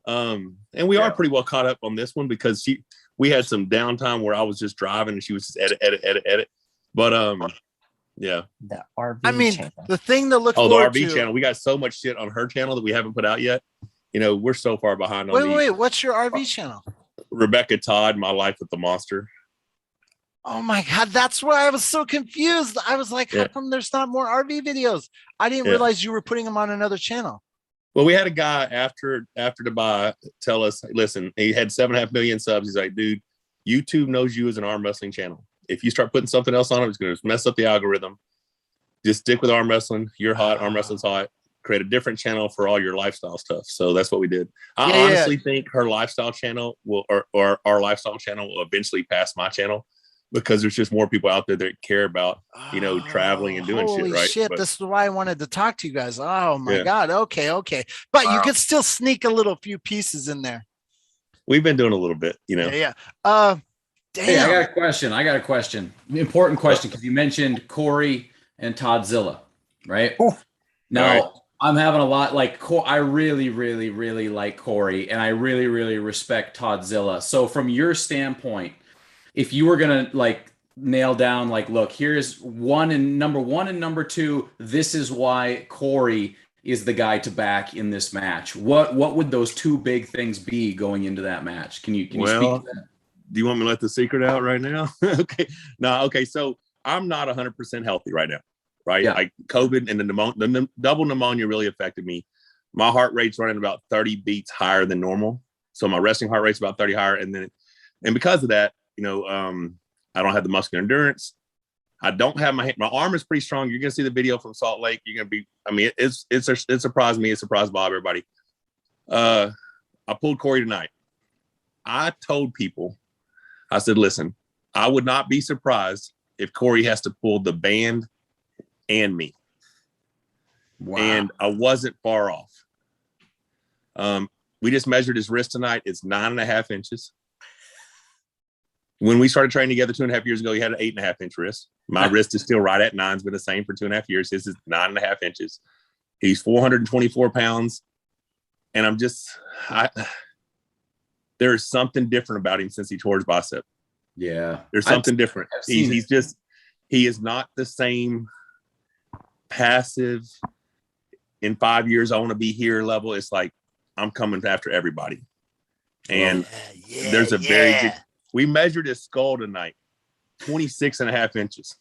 and we are pretty well caught up on this one because we had some downtime where I was just driving and she was just edit. But, yeah. The RV channel. The thing to look the forward RV to. channel. We got so much shit on her channel that we haven't put out yet. We're so far behind on Wait, what's your RV channel? Rebecca Todd, My Life with the Monster. Oh my God, that's why I was so confused. I was like, how come there's not more RV videos? I didn't realize you were putting them on another channel. Well, we had a guy after Dubai tell us, listen, he had 7.5 million subs. He's like, dude, YouTube knows you as an arm wrestling channel. If you start putting something else on it, it's going to mess up the algorithm. Just stick with arm wrestling. You're hot. Arm wrestling's hot. Create a different channel for all your lifestyle stuff. So that's what we did. I honestly think her lifestyle channel or our lifestyle channel will eventually pass my channel because there's just more people out there that care about, traveling and doing shit, right? Shit, this is why I wanted to talk to you guys. Oh my God. Okay. But you could still sneak a few pieces in there. We've been doing a little bit, Yeah. Damn. Hey, I got a question. Important question, because you mentioned Corey and Toddzilla, right? Now, All right. I'm having a lot like I really, really, really like Corey, and I really, really respect Toddzilla. So, from your standpoint, if you were gonna like nail down, like, look, here's number one and number two, this is why Corey is the guy to back in this match. What would those two big things be going into that match? Can you speak to that? Do you want me to let the secret out right now? Okay. No, okay. So I'm not 100% healthy right now, right? Yeah. Like COVID and the double pneumonia really affected me. My heart rate's running about 30 beats higher than normal. So my resting heart rate's about 30 higher. And because of that, I don't have the muscular endurance. I don't have my arm is pretty strong. You're going to see the video from Salt Lake. You're going to be, it surprised me. It surprised Bob, everybody. I pulled Corey tonight. I told people, I said, listen, I would not be surprised if Corey has to pull the band and me. Wow. And I wasn't far off. We just measured his wrist tonight. It's 9.5 inches. When we started training together 2.5 years ago, he had an 8.5-inch wrist. My wrist is still right at 9. It's been the same for 2.5 years. His is 9.5 inches. He's 424 pounds. And there is something different about him since he tore his bicep. Yeah. There's something different. He is not the same passive, in 5 years, I want to be here level. It's like, I'm coming after everybody. And there's a very big, we measured his skull tonight, 26.5 inches.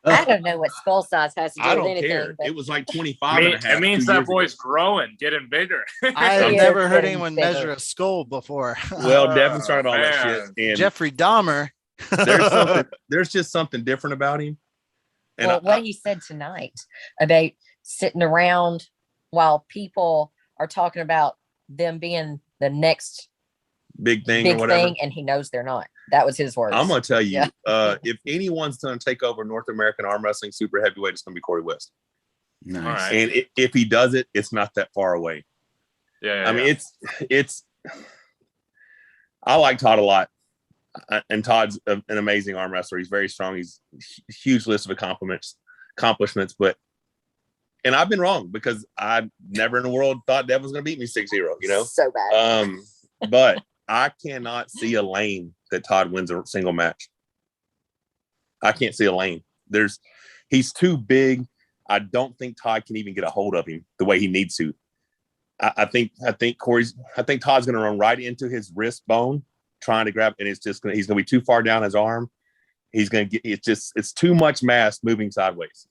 I don't know what skull size has to do with anything. Care. But it was like 25 and a half. It means that boy's growing, getting bigger. I've never heard anyone measure a skull before. Well, Devin started all that shit. And Jeffrey Dahmer. there's just something different about him. And what he said tonight about sitting around while people are talking about them being the next big thing or whatever, and he knows they're not. That was his words. I'm gonna tell you, if anyone's gonna take over North American arm wrestling super heavyweight, it's gonna be Corey West. Nice. Right. And if he does it, it's not that far away. I mean, it's. I like Todd a lot, and Todd's an amazing arm wrestler. He's very strong. He's a huge list of accomplishments. And I've been wrong, because I never in the world thought Dev was going to beat me 6-0, So bad. But I cannot see a lane that Todd wins a single match. I can't see a lane. He's too big. I don't think Todd can even get a hold of him the way he needs to. I think Todd's going to run right into his wrist bone trying to grab, and he's going to be too far down his arm. He's going to get, it's too much mass moving sideways,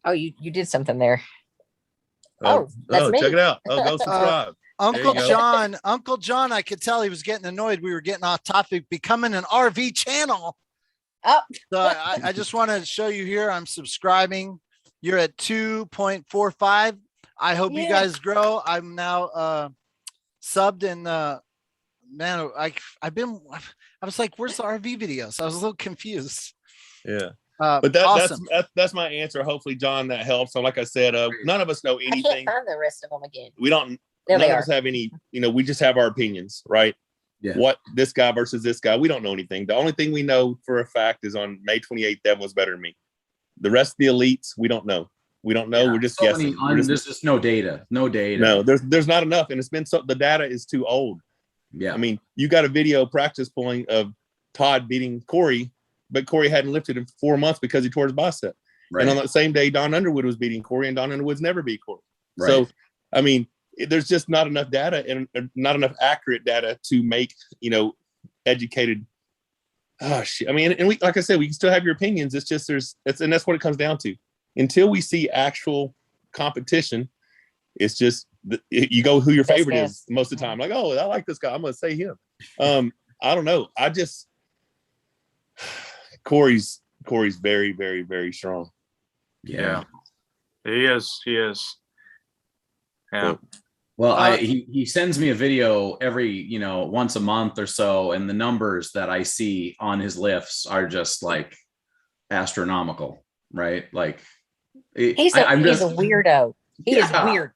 Oh, you did something there. That's me. Check it out. Oh, go subscribe. Uncle John, I could tell he was getting annoyed. We were getting off topic, becoming an RV channel. Oh, so I just want to show you here. I'm subscribing. You're at 2.45. I hope you guys grow. I'm now subbed, and man, I was like, where's the RV videos? I was a little confused. Yeah. But awesome. that's my answer. Hopefully, John, that helps. So, like I said, none of us know anything. I can't find the rest of them again. We don't. None of us have any. We just have our opinions, right? Yeah. What this guy versus this guy, we don't know anything. The only thing we know for a fact is on May 28th, Devin was better than me. The rest of the elites, we don't know. We don't know. We're just guessing. There's just no data. No data. No, there's not enough, and it's been the data is too old. Yeah. I mean, you got a video practice pulling of Todd beating Corey, but Corey hadn't lifted in 4 months because he tore his bicep. Right. And on that same day, Don Underwood was beating Corey, and Don Underwood's never beat Corey. Right. So, I mean, there's just not enough data and not enough accurate data to make, educated. Oh shit. I mean, and we, like I said, we can still have your opinions. It's just and that's what it comes down to. Until we see actual competition, it's just you go who your favorite is most of the time. Like, oh, I like this guy, I'm gonna say him. I don't know. Corey's very, very, very strong. Yeah. He is. Yeah. Well, he sends me a video every, once a month or so, and the numbers that I see on his lifts are just like astronomical, right? Like he's a weirdo. He is weird.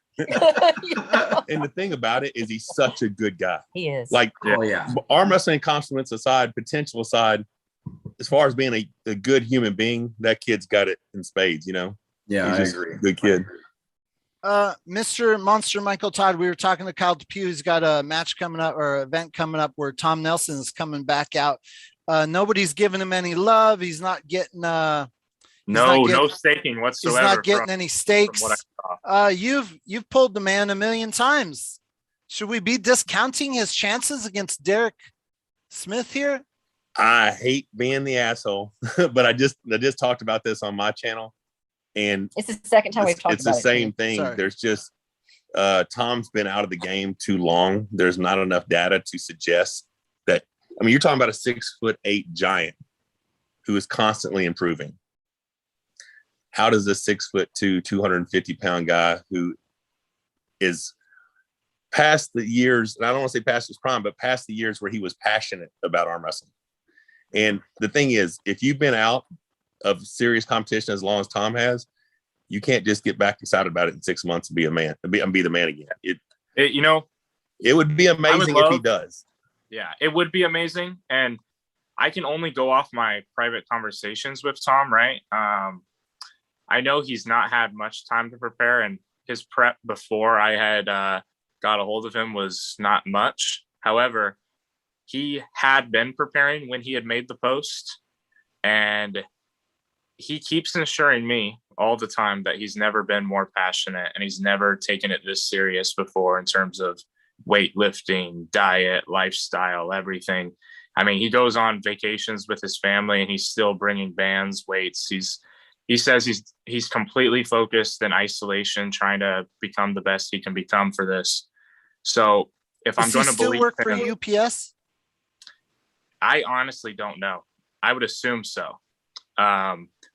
And the thing about it is he's such a good guy. He is. Like, Oh yeah. arm wrestling compliments aside, potential aside, as far as being a good human being, that kid's got it in spades, you know? Yeah, He's I just agree. a good kid. Mr. Monster Michael Todd, we were talking to Kyle Depew. He's got a match coming up or event coming up where Tom Nelson is coming back out. Nobody's giving him any love. He's not getting No staking he's whatsoever. not getting any stakes. You've pulled the man a million times. Should we be discounting his chances against Derek Smith here? I hate being the asshole, but I just talked about this on my channel, and it's the second time we've talked it's about the it. same thing. Sorry. There's just Tom's been out of the game too long. There's not enough data to suggest that. I mean, you're talking about a 6'8" giant who is constantly improving. How does a 6'2", 250-pound guy who is past the years, and I don't want to say past his prime, but past the years where he was passionate about arm wrestling? And the thing is, if you've been out of serious competition as long as Tom has, you can't just get back excited about it in 6 months and be a man, be the man again. It would be amazing if he does. Yeah, it would be amazing. And I can only go off my private conversations with Tom, right? I know he's not had much time to prepare, and his prep before I had got a hold of him was not much. However, he had been preparing when he had made the post, and he keeps assuring me all the time that he's never been more passionate and he's never taken it this serious before in terms of weightlifting, diet, lifestyle, everything. I mean, he goes on vacations with his family and he's still bringing bands, weights. He says he's completely focused in isolation, trying to become the best he can become for this. So if I'm going to believe work him, for UPS, I honestly don't know. I would assume so.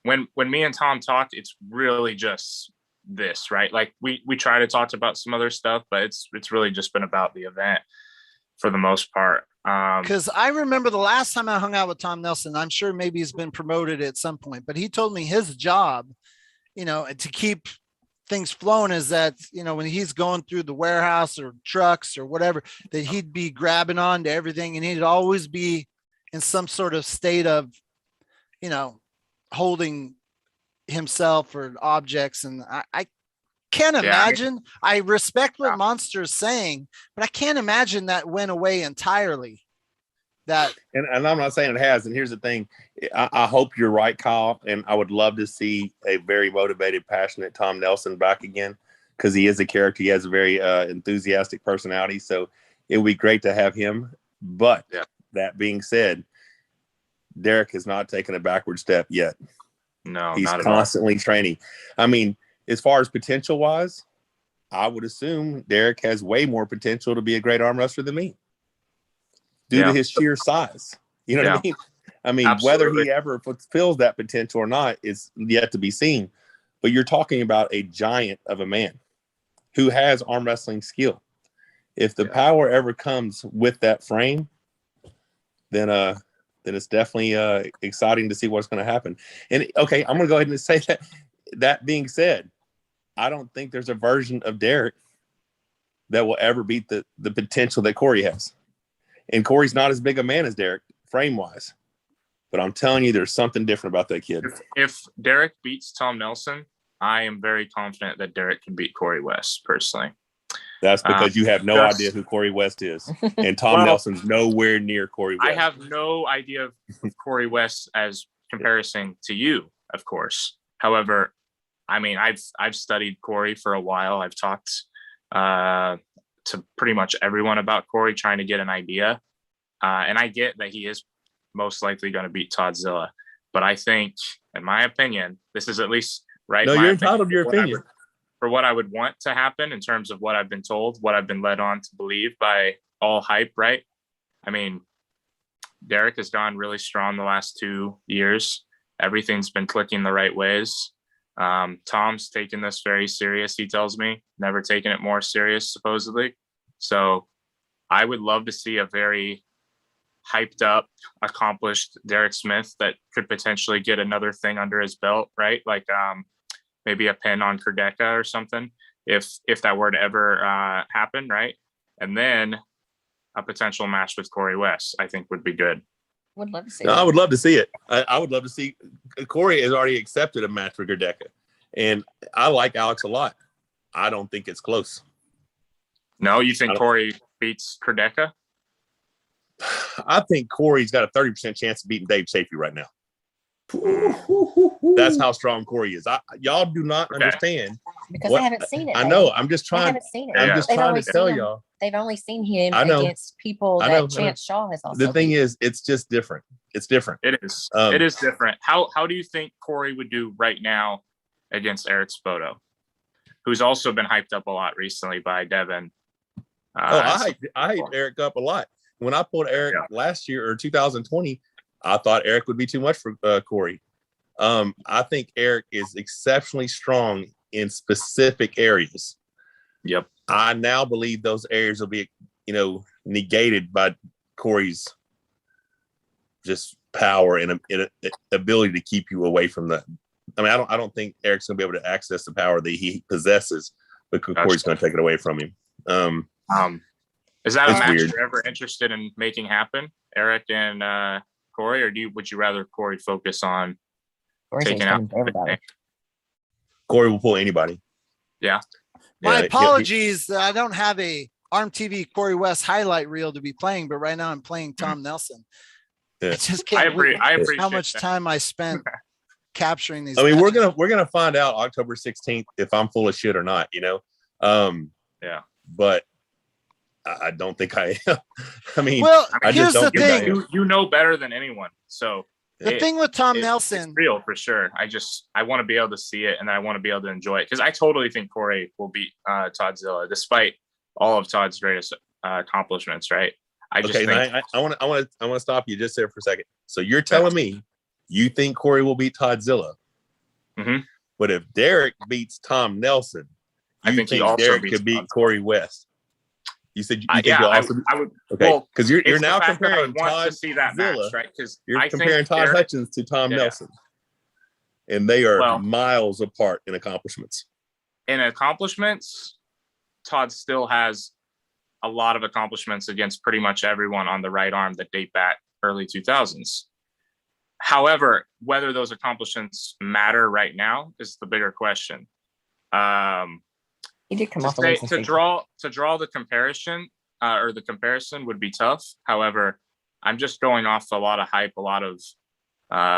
When me and Tom talk, it's really just this, right? Like we try to talk about some other stuff, but it's really just been about the event for the most part. Because I remember the last time I hung out with Tom Nelson, I'm sure maybe he's been promoted at some point, but he told me his job, to keep things flowing is that, when he's going through the warehouse or trucks or whatever, that he'd be grabbing on to everything and he'd always be in some sort of state of, holding himself or objects. And I can't imagine. I respect what Monster is saying, but I can't imagine that went away entirely. And I'm not saying it has. And here's the thing. I hope you're right, Kyle. And I would love to see a very motivated, passionate Tom Nelson back again, because he is a character. He has a very enthusiastic personality. So it would be great to have him. But that being said, Derek has not taken a backward step yet. No, he's not constantly training. I mean, as far as potential wise, I would assume Derek has way more potential to be a great arm wrestler than me due to his sheer size. You know what I mean? I mean, absolutely. Whether he ever fulfills that potential or not is yet to be seen. But you're talking about a giant of a man who has arm wrestling skill. If the power ever comes with that frame, then it's definitely exciting to see what's going to happen. And okay, I'm going to go ahead and say that. That being said, I don't think there's a version of Derek that will ever beat the potential that Corey has. And Corey's not as big a man as Derek, frame-wise. But I'm telling you, there's something different about that kid. If Derek beats Tom Nelson, I am very confident that Derek can beat Corey West, personally. That's because you have no idea who Corey West is. And Tom Nelson's nowhere near Corey West. I have no idea of Corey West as comparison to you, of course. However, I mean, I've studied Corey for a while. I've talked to pretty much everyone about Corey, trying to get an idea. And I get that he is most likely going to beat Toddzilla. But I think, in my opinion, this is at least right. No, you're entitled to your opinion. For what I would want to happen in terms of what I've been told, what I've been led on to believe by all hype, right? I mean, Derek has gone really strong the last 2 years. Everything's been clicking the right ways. Tom's taken this very serious, he tells me, never taken it more serious, supposedly. So I would love to see a very hyped up, accomplished Derek Smith that could potentially get another thing under his belt, right? Like maybe a pin on Kerdeka or something. if that were to ever happen, right? And then a potential match with Corey West, I think would be good. Would love to see No, it. I would love to see it. I would love to see. Corey has already accepted a match for Gerdeka, and I like Alex a lot. I don't think it's close. No, you think Corey beats Gerdeka? I think Corey's got a 30% chance of beating Dave Chafee right now. That's how strong Corey is. Y'all do not understand. Because I haven't seen it. I know. I'm just I trying. haven't seen it. I'm just trying to tell y'all. They've only seen him I know. against people I know, that Chance Shaw has also. The thing beat. is, it's just different. It's different. It is. It is different. How do you think Corey would do right now against Eric Spoto, who's also been hyped up a lot recently by Devin? I hyped Eric up a lot. When I pulled Eric last year or 2020, I thought Eric would be too much for Corey. I think Eric is exceptionally strong in specific areas. Yep. I now believe those areas will be, negated by Corey's just power and ability to keep you away from the. I mean, I don't think Eric's gonna be able to access the power that he possesses, but Corey's gonna take it away from him. Is that a match weird. you're ever interested in making happen, Eric and Corey, or would you rather Corey focus on taking out everybody? Corey will pull anybody. Yeah. My apologies that I don't have a ARMTV Corey West highlight reel to be playing, but right now I'm playing Tom Nelson. Yeah. I just can't believe I appreciate how much that. time I spent capturing these. I mean, matches. we're gonna find out October 16th if I'm full of shit or not. Yeah. But I don't think I am. I mean, well, I here's just don't the think I thing. am. You know better than anyone. So The thing with Tom Nelson, it's real for sure. I want to be able to see it, and I want to be able to enjoy it, because I totally think Corey will beat Toddzilla, despite all of Todd's greatest accomplishments. Right? I just think I want to stop you just there for a second. So you're telling me you think Corey will beat Toddzilla, but if Derek beats Tom Nelson, I think he also Derek beats could beat Toddzilla. Corey West. You said you think yeah, he'll also. I would. Okay, Well, because you're it's now the fact that I comparing want Todd to see that match, right? Because You're I comparing think Todd Derek, Hutchins to Tom Nelson, and they are miles apart in accomplishments. in accomplishments, Todd still has a lot of accomplishments against pretty much everyone on the right arm that date back early 2000s. However, whether those accomplishments matter right now is the bigger question. He did come off to draw the comparison would be tough. However, I'm just going off a lot of hype, a lot of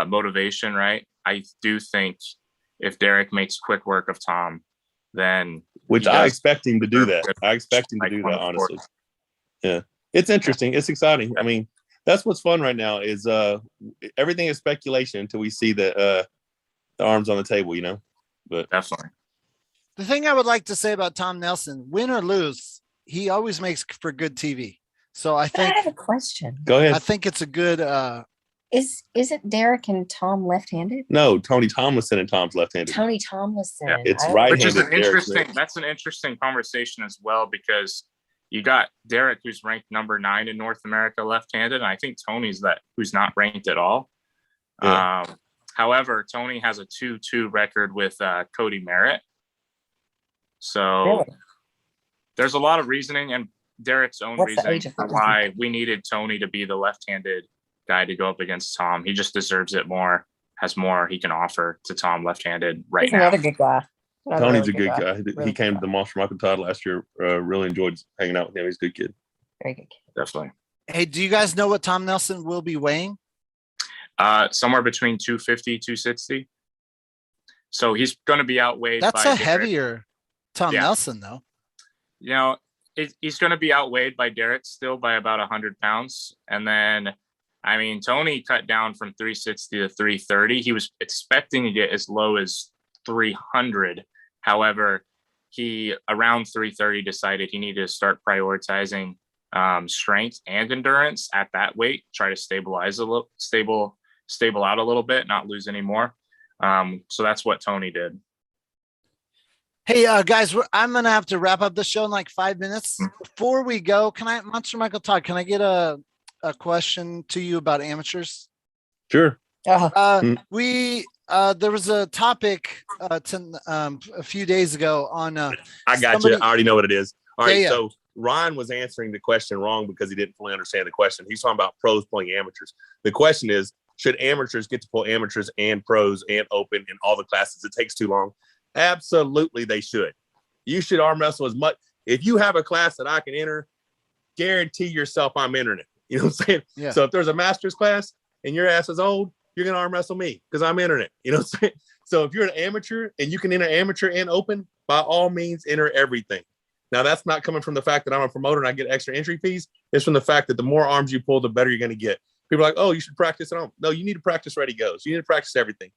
motivation, right? I do think if Derek makes quick work of Tom, then I expect him to do that. I expect him to do that, honestly. Yeah, it's interesting. It's exciting. I mean, that's what's fun right now is everything is speculation until we see the arms on the table, But definitely. the thing I would like to say about Tom Nelson, win or lose, he always makes for good TV. So I think I have a question. Go ahead. I think it's a good. Isn't Derek and Tom left-handed? No, Tony Tomlinson and Tom's left-handed. Tony Tomlinson. Yeah, it's right-handed. Which is an Derek interesting. Smith. That's an interesting conversation as well, because you got Derek, who's ranked number 9 in North America, left-handed, and I think Tony's who's not ranked at all. Yeah. However, Tony has a 2-2 record with Cody Merritt. So Really? there's a lot of reasoning, and Derek's own What's the reasoning age of for Cody? why we needed Tony to be the left-handed guy to go up against Tom. He just deserves it more, has more he can offer to Tom left-handed right He's now. another good guy. Tony's a good guy. Really He came good to the Monster Michael Todd last year. Really enjoyed hanging out with him. He's a good kid. Very good kid. Definitely. Hey, do you guys know what Tom Nelson will be weighing? Somewhere between 250, 260. So he's going to be outweighed. That's by a Derek. heavier Tom Nelson, though. He's going to be outweighed by Derek still by about 100 pounds. And then, Tony cut down from 360 to 330. He was expecting to get as low as 300. However, he around 330 decided he needed to start prioritizing strength and endurance at that weight, try to stable out a little bit, not lose any more. So that's what Tony did. Hey, guys, I'm going to have to wrap up the show in like 5 minutes. Before we go, Monster Michael Todd, can I get a question to you about amateurs? Sure. We There was a topic a few days ago on. I got you. I already know what it is. All right. Yeah. So Ryan was answering the question wrong because he didn't fully understand the question. He's talking about pros pulling amateurs. The question is, should amateurs get to pull amateurs and pros and open in all the classes? It takes too long. Absolutely, they should. You should arm wrestle as much. If you have a class that I can enter, guarantee yourself I'm entering it. You know what I'm saying? Yeah. So if there's a master's class and your ass is old, you're going to arm wrestle me because I'm entering it. You know what I'm saying? So if you're an amateur and you can enter amateur and open, by all means, enter everything. Now, that's not coming from the fact that I'm a promoter and I get extra entry fees. It's from the fact that the more arms you pull, the better you're going to get. People are like, oh, you should practice at home. No, you need to practice ready goes. You need to practice everything.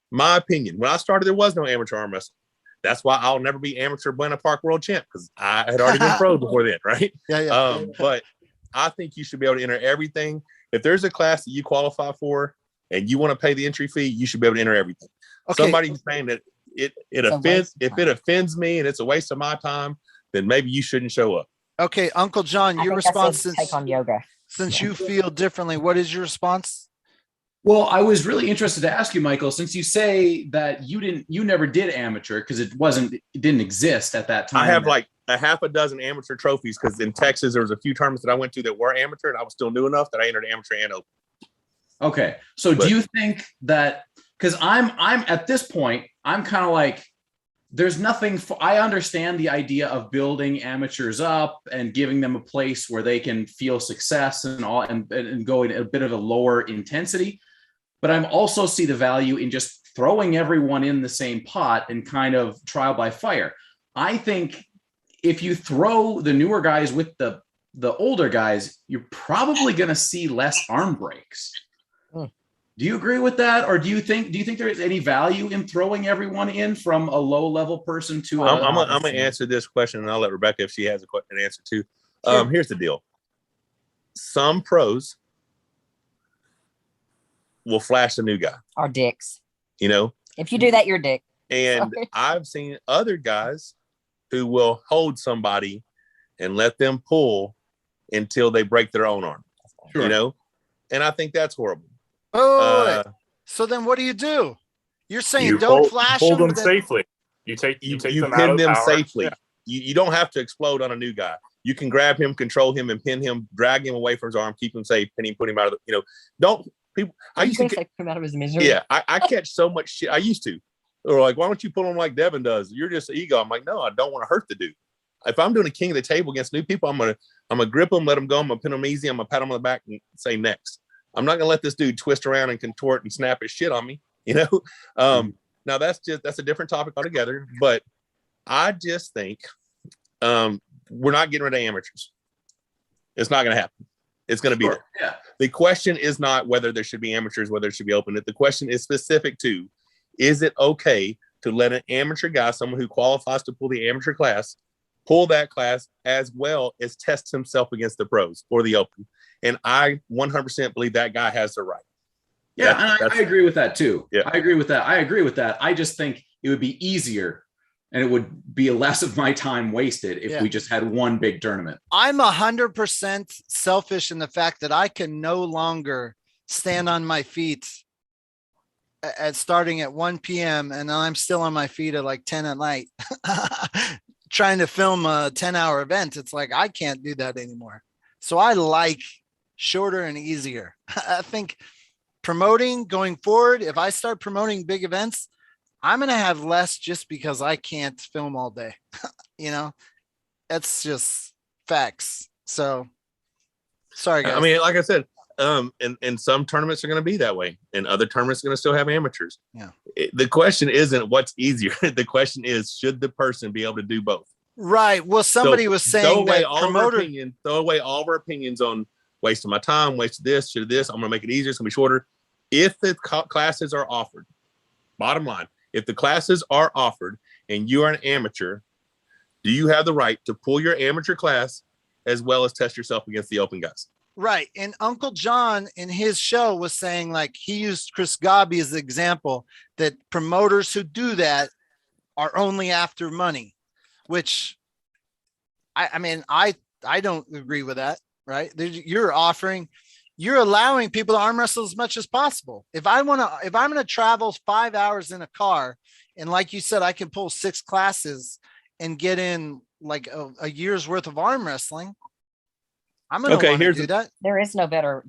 My opinion, when I started, there was no amateur arm wrestling. That's why I'll never be amateur Buena Park world champ, because I had already been pro before then, right? Yeah. But I think you should be able to enter everything. If there's a class that you qualify for and you want to pay the entry fee, you should be able to enter everything. Okay. Somebody's saying that it offends, if it offends me and it's a waste of my time, then maybe you shouldn't show up. Okay, Uncle John, I your think that's response his take on yoga. since you feel differently, what is your response? Well, I was really interested to ask you, Michael, since you say that you never did amateur because it didn't exist at that time. I have like a half a dozen amateur trophies because in Texas there was a few tournaments that I went to that were amateur, and I was still new enough that I entered amateur and open. Okay, so do you think that, because I'm at this point, I'm kind of like, there's nothing I understand the idea of building amateurs up and giving them a place where they can feel success and all, and go in a bit of a lower intensity. But I'm also see the value in just throwing everyone in the same pot and kind of trial by fire. I think if you throw the newer guys with the older guys, you're probably going to see less arm breaks. Do you agree with that? Or do you think there is any value in throwing everyone in from a low level person to I'm going to answer this question, and I'll let Rebecca, if she has an answer too. Sure. Here's the deal. Some pros will flash the new guy. Or dicks. You know? If you do that, you're a dick. And Sorry. I've seen other guys who will hold somebody and let them pull until they break their own arm. Sure. You know? And I think that's horrible. Oh, so then what do? You're saying You don't flash hold them then- safely. You take You them pin out of them power. safely. Yeah. You don't have to explode on a new guy. You can grab him, control him, and pin him, drag him away from his arm, keep him safe, pin him, put him out of the, don't people. I used to take him out of his misery. Yeah, I catch so much shit. I used to. Or like, why don't you pull him like Devin does? You're just an ego. I'm like, no, I don't want to hurt the dude. If I'm doing a king of the table against new people, I'm gonna grip him, let him go. I'm gonna pin him easy. I'm gonna pat him on the back and say next. I'm not gonna let this dude twist around and contort and snap his shit on me. You know. Now that's a different topic altogether. But I just think we're not getting rid of amateurs. It's not gonna happen. It's gonna be there. Yeah. The question is not whether there should be amateurs, whether it should be open. The question is specific to, is it okay to let an amateur guy, someone who qualifies to pull the amateur class, pull that class as well as test himself against the pros or the open? And I 100% believe that guy has the right. Yeah, and I agree with that too. Yeah. I agree with that. I just think it would be easier and it would be less of my time wasted if we just had one big tournament. I'm 100% selfish in the fact that I can no longer stand on my feet at starting at 1 p.m. and I'm still on my feet at like 10 at night trying to film a 10-hour event. It's like, I can't do that anymore. So I like shorter and easier. I think promoting going forward, if I start promoting big events, I'm going to have less just because I can't film all day. You know, that's just facts. So sorry, guys. I mean, like I said, and some tournaments are going to be that way, and other tournaments are going to still have amateurs. Yeah. The question isn't what's easier. The question is, should the person be able to do both? Right. Well, somebody was saying that throw away all of our opinions on wasting my time, wasted this, should this. I'm going to make it easier. It's going to be shorter. If the classes are offered, bottom line, if the classes are offered and you are an amateur, do you have the right to pull your amateur class as well as test yourself against the open guys? Right. And Uncle John in his show was saying, like, he used Chris Gobby as the example that promoters who do that are only after money, which I mean, I don't agree with that. Right. You're offering, you're allowing people to arm wrestle as much as possible. If I'm going to travel 5 hours in a car, and like you said, I can pull 6 classes and get in like a year's worth of arm wrestling, I'm going to want to do that. There is no better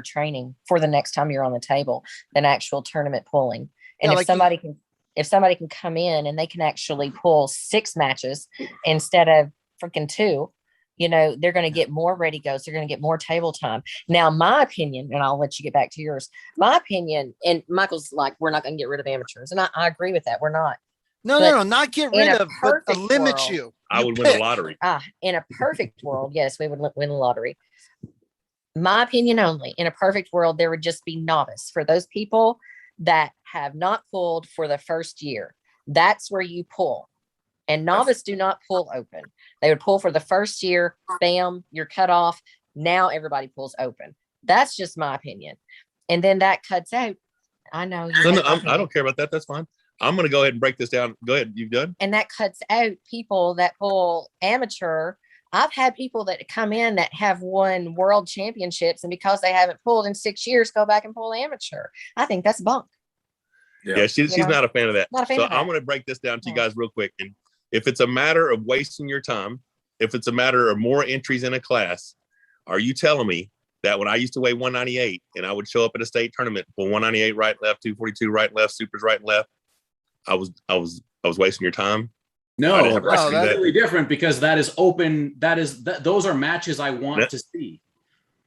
training for the next time you're on the table than actual tournament pulling. And if somebody can come in and they can actually pull 6 matches instead of freaking 2, they're going to get more ready goes. They're going to get more table time. Now, my opinion, and I'll let you get back to yours. My opinion, and Michael's like, we're not going to get rid of amateurs. And I agree with that. We're not. No, not get rid of, but limit world, you. I would win the lottery. In a perfect world, yes, we would win the lottery. My opinion only. In a perfect world, there would just be novice for those people that have not pulled for the first year. That's where you pull. And novice do not pull open. They would pull for the first year. Bam, you're cut off. Now everybody pulls open. That's just my opinion. And then that cuts out. I know. I don't care about that. That's fine. I'm going to go ahead and break this down. Go ahead. You've done. And that cuts out people that pull amateur. I've had people that come in that have won world championships, and because they haven't pulled in 6 years, go back and pull amateur. I think that's bunk. Yeah, she's not a fan of that. Not a fan of that. I'm going to break this down to you guys real quick. And if it's a matter of wasting your time, if it's a matter of more entries in a class, are you telling me that when I used to weigh 198 and I would show up at a state tournament, pull 198 right, left, 242 right, left, supers right and left, I was wasting your time? No, that's completely different, because that is open. Those are matches I want to see.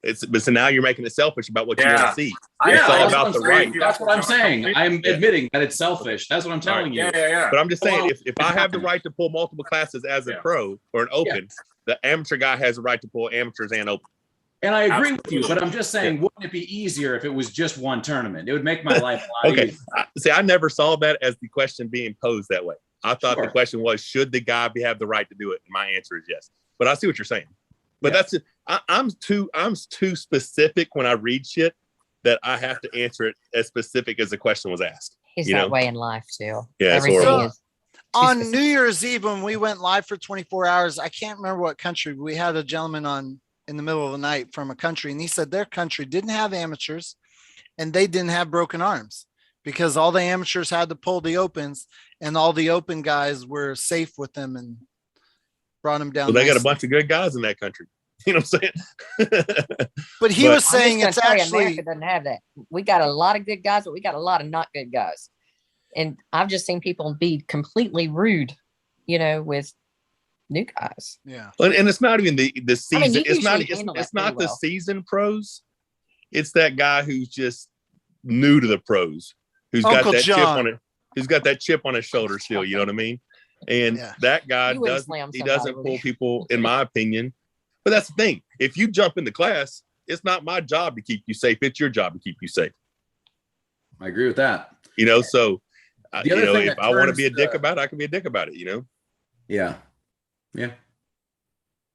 But so now you're making it selfish about what you want to see. It's all about the right. That's what I'm saying. I'm admitting that it's selfish. That's what I'm telling you. But I'm just saying, if I have the right to pull multiple classes as a pro or an open, the amateur guy has the right to pull amateurs and open. And I agree with you, but I'm just saying, wouldn't it be easier if it was just one tournament? It would make my life a lot easier. See, I never saw that as the question being posed that way. I thought the question was, should the guy have the right to do it? And my answer is yes. But I see what you're saying. But that's it. I'm too specific when I read shit that I have to answer it as specific as the question was asked. He's that way in life too. Yeah, everything is on New Year's Eve when we went live for 24 hours. I can't remember what country. We had a gentleman on in the middle of the night from a country, and he said their country didn't have amateurs and they didn't have broken arms because all the amateurs had to pull the opens and all the open guys were safe with them and brought them down. Well, they got a bunch of good guys in that country. You know what I'm saying? But he was saying it's actually America doesn't have that. We got a lot of good guys, but we got a lot of not good guys. And I've just seen people be completely rude, with new guys. Yeah. And it's not even the season. I mean, it's not the seasoned pros. It's that guy who's just new to the pros, who's got that chip on it, who's got that chip on his shoulder still. You know what I mean? And that guy doesn't pull people, in my opinion. But that's the thing. If you jump in the class, it's not my job to keep you safe. It's your job to keep you safe. I agree with that. So, if I want to be a dick about it, I can be a dick about it, Yeah. Yeah.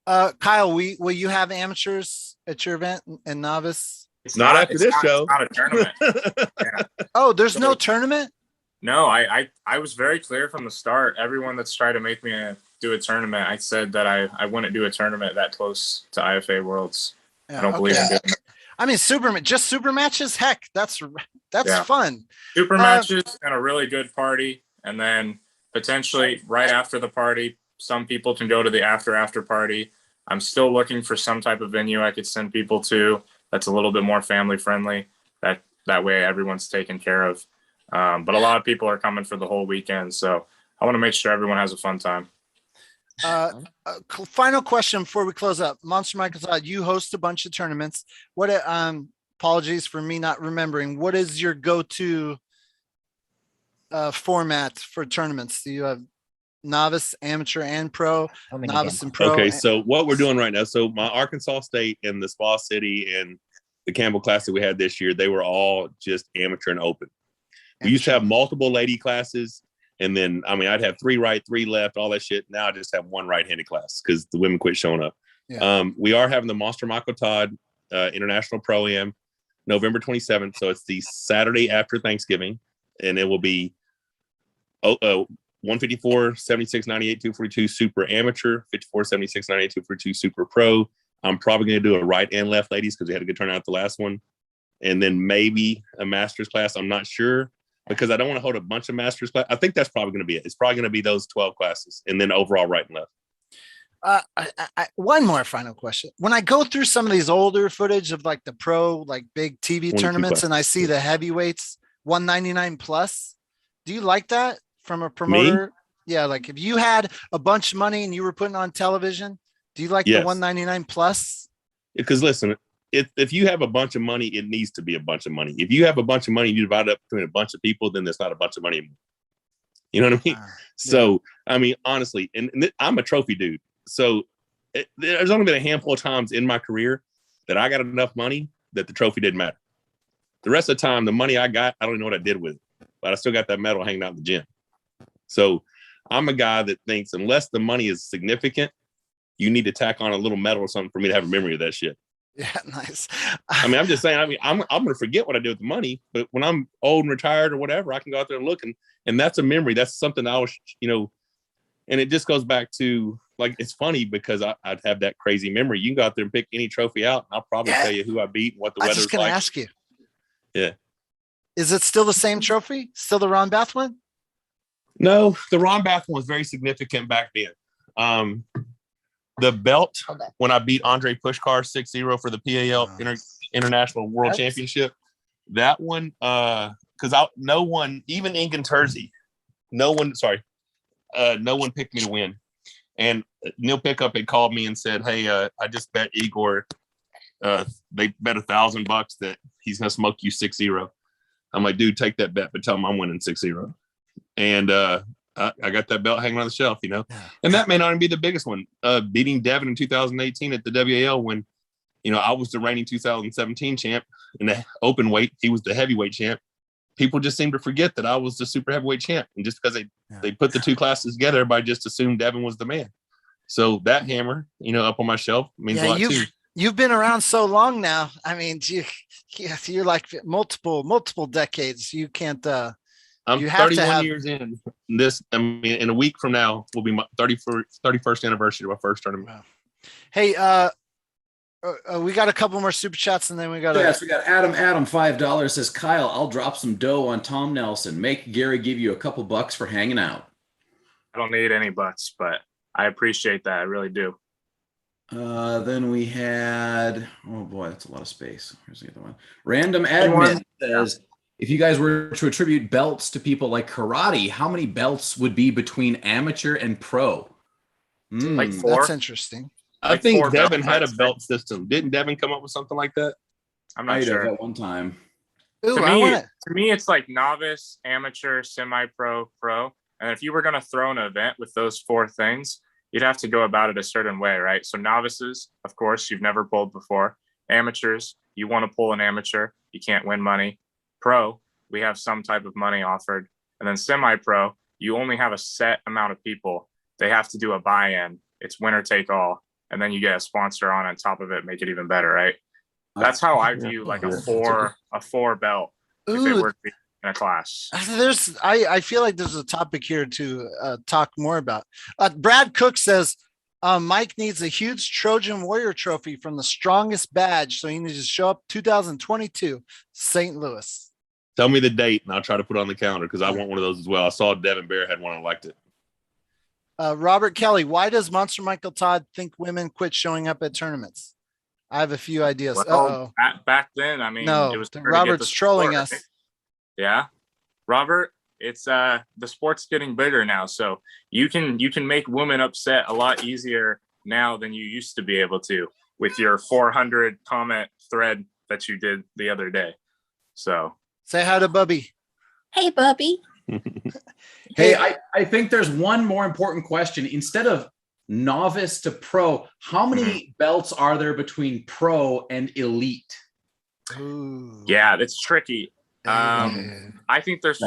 Kyle, will you have amateurs at your event and novice? It's not after this show. It's not a tournament. Oh, there's no tournament? No, I was very clear from the start. Everyone that's tried to make me do a tournament, I said that I wouldn't do a tournament that close to IFA Worlds. I don't believe in doing that. I mean, super matches. Heck, that's fun. Super matches and a really good party, and then potentially right after the party, some people can go to the after party. I'm still looking for some type of venue I could send people to that's a little bit more family friendly. That way everyone's taken care of. But a lot of people are coming for the whole weekend, so I want to make sure everyone has a fun time. Final question before we close up. Monster Michael Todd, you host a bunch of tournaments. What apologies for me not remembering. What is your go-to format for tournaments? Do you have novice, amateur, and pro? Novice and pro. Okay, so what we're doing right now, so my Arkansas State and the Spa City and the Campbell class that we had this year, they were all just amateur and open. We used to have multiple lady classes. And then, I'd have 3 right, 3 left, all that shit. Now I just have 1 right-handed class because the women quit showing up. Yeah. We are having the Monster Michael Todd International Pro-Am November 27th. So it's the Saturday after Thanksgiving. And it will be 154, 76, 98, 242 super amateur, 54, 76, 98, 242 super pro, I'm probably going to do a right and left ladies because we had a good turnout at the last one. And then maybe a master's class. I'm not sure because I don't want to hold a bunch of master's class. I think that's probably going to be it. It's probably going to be those 12 classes and then overall right and left. One more final question. When I go through some of these older footage of like the pro, like big TV tournaments, and I see the heavyweights 199 plus, do you like that from a promoter? Me? Yeah. Like if you had a bunch of money and you were putting on television, do you like the 199 plus? Because listen, if you have a bunch of money, it needs to be a bunch of money. If you have a bunch of money, you divide it up between a bunch of people, then there's not a bunch of money anymore. You know what I mean? So, I mean, honestly, and I'm a trophy dude. So there's only been a handful of times in my career that I got enough money that the trophy didn't matter. The rest of the time, the money I got, I don't even know what I did with it, but I still got that medal hanging out in the gym. So I'm a guy that thinks unless the money is significant, you need to tack on a little medal or something for me to have a memory of that shit. Yeah, nice. I mean, I'm just saying, I mean, I'm going to forget what I did with the money, but when I'm old and retired or whatever, I can go out there and look and that's a memory. That's something I was, and it just goes back to like, it's funny because I'd have that crazy memory. You can go out there and pick any trophy out and I'll probably tell you who I beat and what the weather's like. I was just going to ask you. Yeah. Is it still the same trophy? Still the Ron Bath one? No, the Ron Bath one was very significant back then. The belt, when I beat Andre Pushkar 6-0 for the PAL International World Championship, that one, because no one, even Ingan Terzi, no one picked me to win. And Neil Pickup had called me and said, hey, I just bet Igor, they bet $1,000 that he's going to smoke you 6-0. I'm like, dude, take that bet, but tell him I'm winning 6-0. And I got that belt hanging on the shelf, and that may not even be the biggest one. Beating Devin in 2018 at the WAL when, I was the reigning 2017 champ in the open weight. He was the heavyweight champ. People just seem to forget that I was the super heavyweight champ. And just because they put the two classes together, everybody just assumed Devin was the man. So that hammer, up on my shelf means a lot too. You've been around so long now. I mean, you're like multiple decades. You can't, I'm 31 years in this. I mean, in a week from now will be my 31st anniversary of my first tournament. Wow. Hey, we got a couple more super chats, and then we got we got Adam $5 says, Kyle, I'll drop some dough on Tom Nelson. Make Gary give you a couple bucks for hanging out. I don't need any bucks, but I appreciate that. I really do. Then we had, oh boy, that's a lot of space. Here's the other one. Random admin says, if you guys were to attribute belts to people like karate, how many belts would be between amateur and pro? Like 4. That's interesting. I think Devin had a belt system. Didn't Devin come up with something like that? I'm not sure. At one time. Ooh, to me, it's like novice, amateur, semi-pro, pro. And if you were going to throw an event with those 4 things, you'd have to go about it a certain way, right? So novices, of course, you've never pulled before. Amateurs, you want to pull an amateur, you can't win money. Pro, we have some type of money offered. And then semi-pro, you only have a set amount of people. They have to do a buy-in. It's winner take all. And then you get a sponsor on top of it, make it even better, right? That's how I view like a four belt if it were to be in a class. I feel like there's a topic here to talk more about. Brad Cook says Mike needs a huge Trojan Warrior trophy from the strongest badge, so he needs to show up 2022 St. Louis. Tell me the date and I'll try to put it on the calendar because I want one of those as well. I saw Devin Bear had one. I liked it. Robert Kelly, why does Monster Michael Todd think women quit showing up at tournaments? I have a few ideas. Well, back then, I mean, no, it was Robert's trolling us. Right? Yeah, Robert, it's the sport's getting bigger now, so you can make women upset a lot easier now than you used to be able to with your 400 comment thread that you did the other day. So say hi to Bubby. Hey, Bubby. Hey, I think there's one more important question. Instead of novice to pro, how many belts are there between pro and elite? Ooh. Yeah, it's tricky. I think there's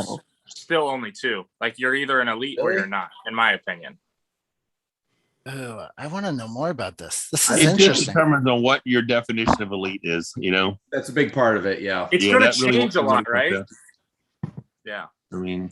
still only 2. Like you're either an elite or you're not, in my opinion. Oh, I want to know more about this. This is it interesting. Just determines on what your definition of elite is. That's a big part of it. Yeah, it's going to change a lot, right? Yeah. I mean,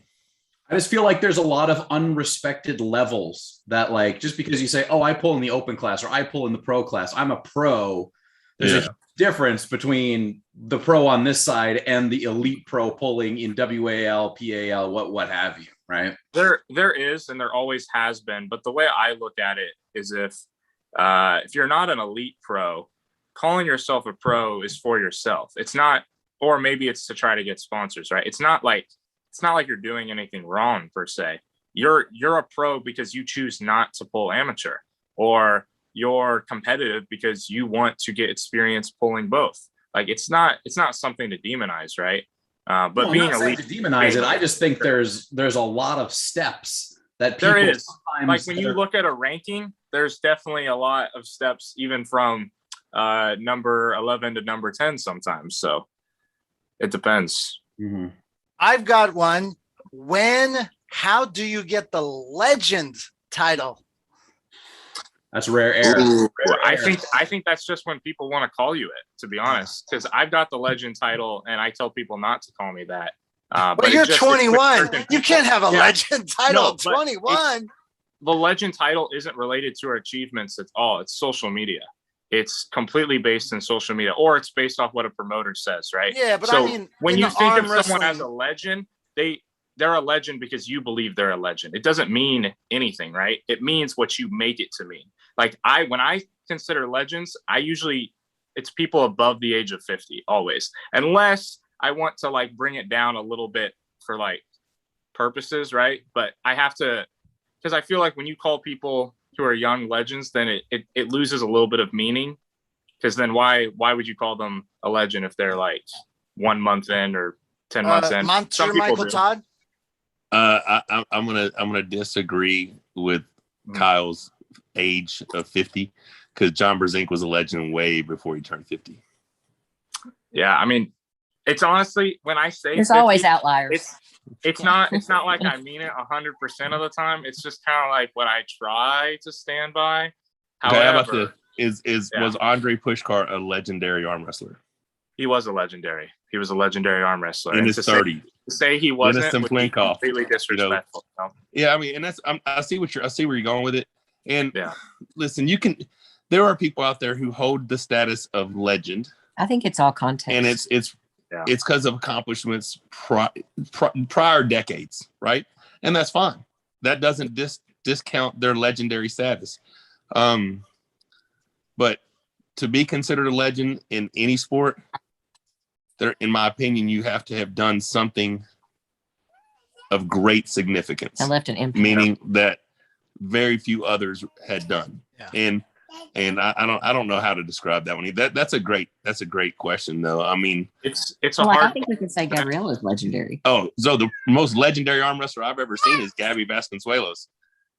I just feel like there's a lot of unrespected levels that, like, just because you say, oh, I pull in the open class or I pull in the pro class, I'm a pro. There's a difference between the pro on this side and the elite pro pulling in WAL, PAL, what have you, right? There is, and there always has been. But the way I look at it is if you're not an elite pro, calling yourself a pro is for yourself. It's not, or maybe it's to try to get sponsors, right? It's not like you're doing anything wrong per se. You're a pro because you choose not to pull amateur, or you're competitive because you want to get experience pulling both. Like it's not something to demonize, right? But no, being elite, to demonize it, I just think there's a lot of steps that people there is. Like when you look at a ranking, there's definitely a lot of steps, even from number 11 to number 10 sometimes. So it depends. Mm-hmm. I've got one. How do you get the legend title? That's rare air. I think that's just when people want to call you it, to be honest, because I've got the legend title and I tell people not to call me that. But you're 21. You can't have a legend title at 21. The legend title isn't related to our achievements at all. It's social media. It's completely based in social media, or it's based off what a promoter says, right? Yeah, but so I mean, when you think of someone as a legend, they're a legend because you believe they're a legend. It doesn't mean anything, right? It means what you make it to mean. Like when I consider legends, it's people above the age of 50 always, unless I want to like bring it down a little bit for like purposes, right? But I have to, because I feel like when you call people who are young legends, then it loses a little bit of meaning. Because then why would you call them a legend if they're like 1 month in or 10 months in? Monster Michael Todd. I'm gonna disagree with Kyle's age of 50, because John Brzenk was a legend way before he turned 50. Yeah, I mean, it's honestly, when I say there's 50, always outliers. It's not like I mean it 100% of the time. It's just kind of like what I try to stand by. However, was Andre Pushkar a legendary arm wrestler? He was a legendary. He was a legendary arm wrestler in his 30s. To say he wasn't would be completely disrespectful. You know? Yeah, I mean, and that's I see where you're going with it. And listen, there are people out there who hold the status of legend. I think it's all context, and it's because of accomplishments prior decades, right? And that's fine. That doesn't discount their legendary status. But to be considered a legend in any sport, in my opinion, you have to have done something of great significance. I left an impact, meaning that very few others had done. Yeah. And I don't know how to describe that one. That's a great question though. I mean, it's I think we can say Gabrielle is legendary. Oh, so the most legendary arm wrestler I've ever seen is Gabby Vasconcelos.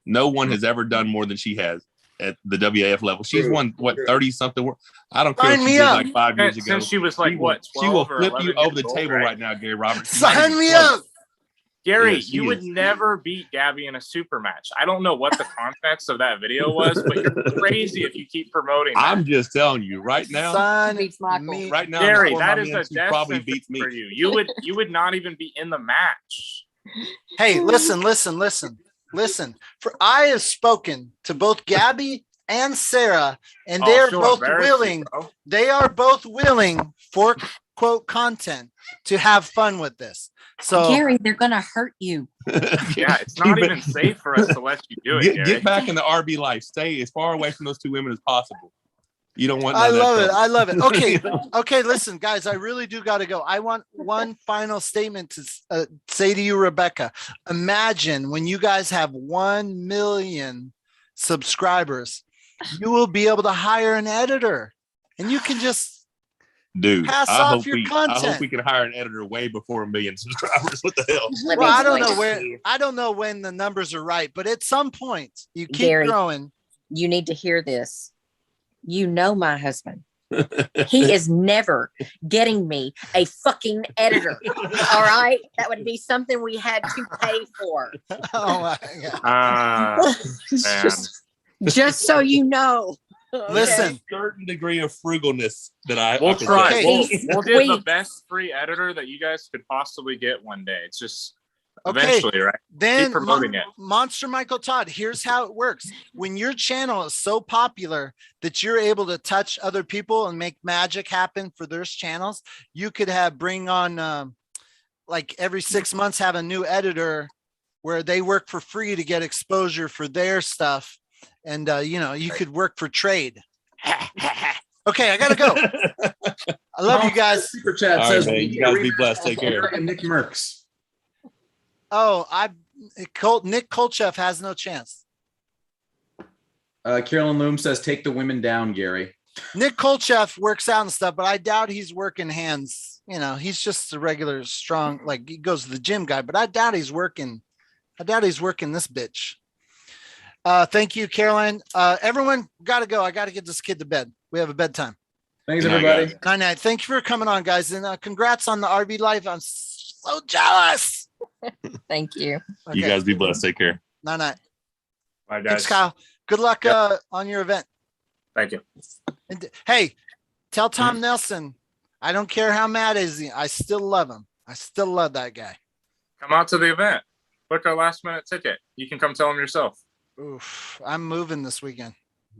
No one has ever done more than she has at the WAF level. She's won 30 something. I don't care. If she did like 5 years ago. Since she was like she will flip you over the table right now, Gary Roberts. Sign me up. Gary, you would never beat Gabby in a super match. I don't know what the context of that video was, but you're crazy if you keep promoting that. I'm just telling you right now. Right now, Gary, that is a death probably beats me for you. You would not even be in the match. Hey, listen. For I have spoken to both Gabby and Sarah, and they are both willing. They are both willing for quote content to have fun with this. So Gary, they're gonna hurt you. Yeah, it's not even safe for us to let you do it. Get back in the RB life. Stay as far away from those two women as possible. You don't want. I love it. Okay. Listen, guys, I really do got to go. I want one final statement to say to you, Rebecca. Imagine when you guys have 1 million subscribers, you will be able to hire an editor, and you can just. Dude, pass off your content. I hope we can hire an editor way before 1 million subscribers. What the hell? Well, I don't know when the numbers are right, but at some point you keep Gary, growing. You need to hear this. You know my husband. He is never getting me a fucking editor. All right, that would be something we had to pay for. Oh my god! Just so you know. Okay. Listen, certain degree of frugalness that we'll try. We'll get the best free editor that you guys could possibly get one day. It's just eventually, right? Then Keep promoting it. Monster Michael Todd, here's how it works. When your channel is so popular that you're able to touch other people and make magic happen for their channels, you could bring on like every 6 months, have a new editor where they work for free to get exposure for their stuff. And, you could work for trade. Okay, I got to go. I love you guys. Super chat All says, right, man. You guys be blessed. Take care. And Nick Merckx. Oh, Nick Kolchev has no chance. Carolyn Loom says, take the women down, Gary. Nick Kolchev works out and stuff, but I doubt he's working hands. He's just a regular strong, like he goes to the gym guy, but I doubt he's working. I doubt he's working this bitch. Thank you, Caroline. Everyone got to go. I got to get this kid to bed. We have a bedtime. Thanks, everybody. Night. Thank you for coming on, guys. And congrats on the RV life. I'm so jealous. Thank you. Okay. You guys be blessed. Take care. Night. Bye, guys. Thanks, Kyle. Good luck on your event. Thank you. And, hey, tell Tom Nelson, I don't care how mad is he. I still love him. I still love that guy. Come out to the event. Book a last minute ticket. You can come tell him yourself. Oof, I'm moving this weekend.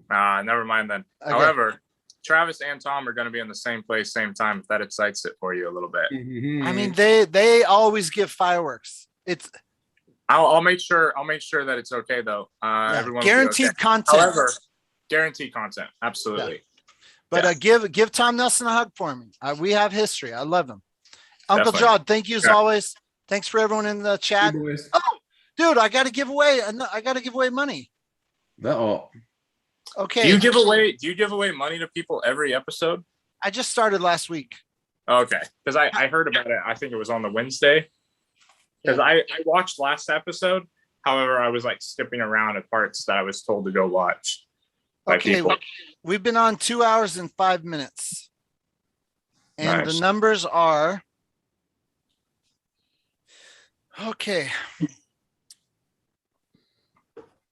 Never mind then. Okay. However, Travis and Tom are going to be in the same place, same time. If that excites it for you a little bit. I mean, they always give fireworks. I'll make sure that it's okay though. Everyone guaranteed content. However, guaranteed content. Absolutely. Yeah. But give Tom Nelson a hug for me. We have history. I love him. Uncle Definitely. John, thank you as always. Thanks for everyone in the chat. Oh, dude, I got to give away. I got to give away money. Okay. Do you give away money to people every episode? I just started last week. Okay, because I heard about it. I think it was on the Wednesday. Because I watched last episode. However, I was like skipping around at parts that I was told to go watch. Okay, we've been on 2 hours and 5 minutes. And Nice. the numbers are okay.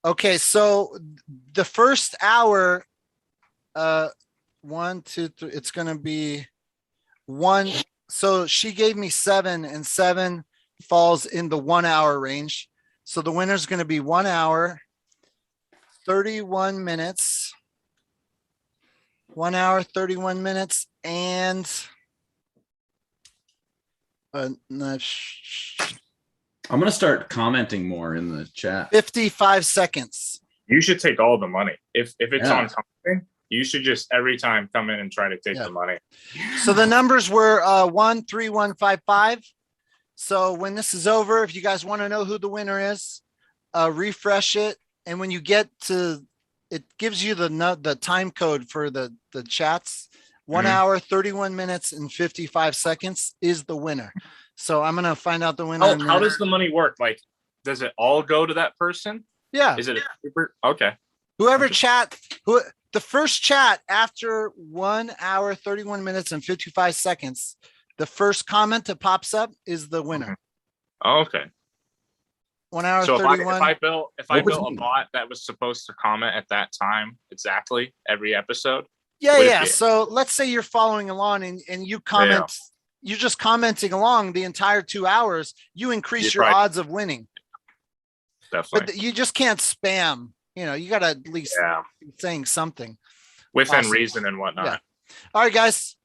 Okay, so the first hour, 1, 2, 3, it's gonna be 1. So she gave me 7, and 7 falls in the 1 hour range. So the winner is gonna be 1 hour, 31 minutes. 1 hour, 31 minutes, and I'm gonna start commenting more in the chat. 55 seconds. You should take all the money. If it's Yeah. on something, you should just every time come in and try to take the money. So the numbers were 13155. So when this is over, if you guys want to know who the winner is, refresh it, and when you get to, it gives you the time code for the chats. 1 hour, 31 minutes, and 55 seconds is the winner. So I'm gonna find out the winner. Oh, how does the money work? Like, does it all go to that person? Yeah. Is it a super? Okay. Whoever the first chat after 1 hour, 31 minutes, and 55 seconds, the first comment that pops up is the winner. Oh, okay. 1 hour, So 31. if I built a bot that was supposed to comment at that time exactly every episode. Yeah. So let's say you're following along and you comment, Yeah. you're just commenting along the entire 2 hours, you increase your odds of winning. Definitely. But you just can't spam. You got to at least be saying something. Within reason and whatnot. Yeah. All right, guys.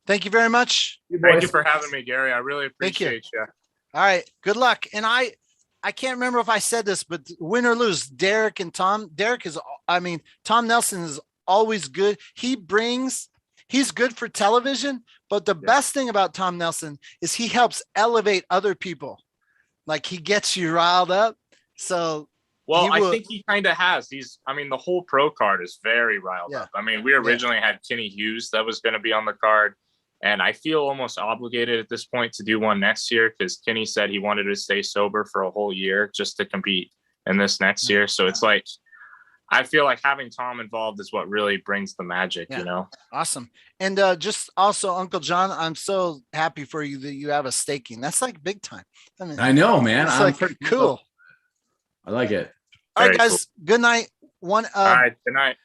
Thank you very much. Thank you for having me, Gary. I really Thank you. appreciate you. All right. Good luck. And I can't remember if I said this, but win or lose, Derek and Tom. Tom Nelson is always good. He's good for television, but the best thing about Tom Nelson is he helps elevate other people. Like he gets you riled up. So I think he kind of has. The whole pro card is very riled up. We originally had Kenny Hughes that was going to be on the card. And I feel almost obligated at this point to do one next year because Kenny said he wanted to stay sober for a whole year just to compete in this next year. So it's like, I feel like having Tom involved is what really brings the magic, Awesome. And just also, Uncle John, I'm so happy for you that you have a staking. That's like big time. I know, man. It's like pretty cool. I like it. All right, guys. Good night. All right. Good night.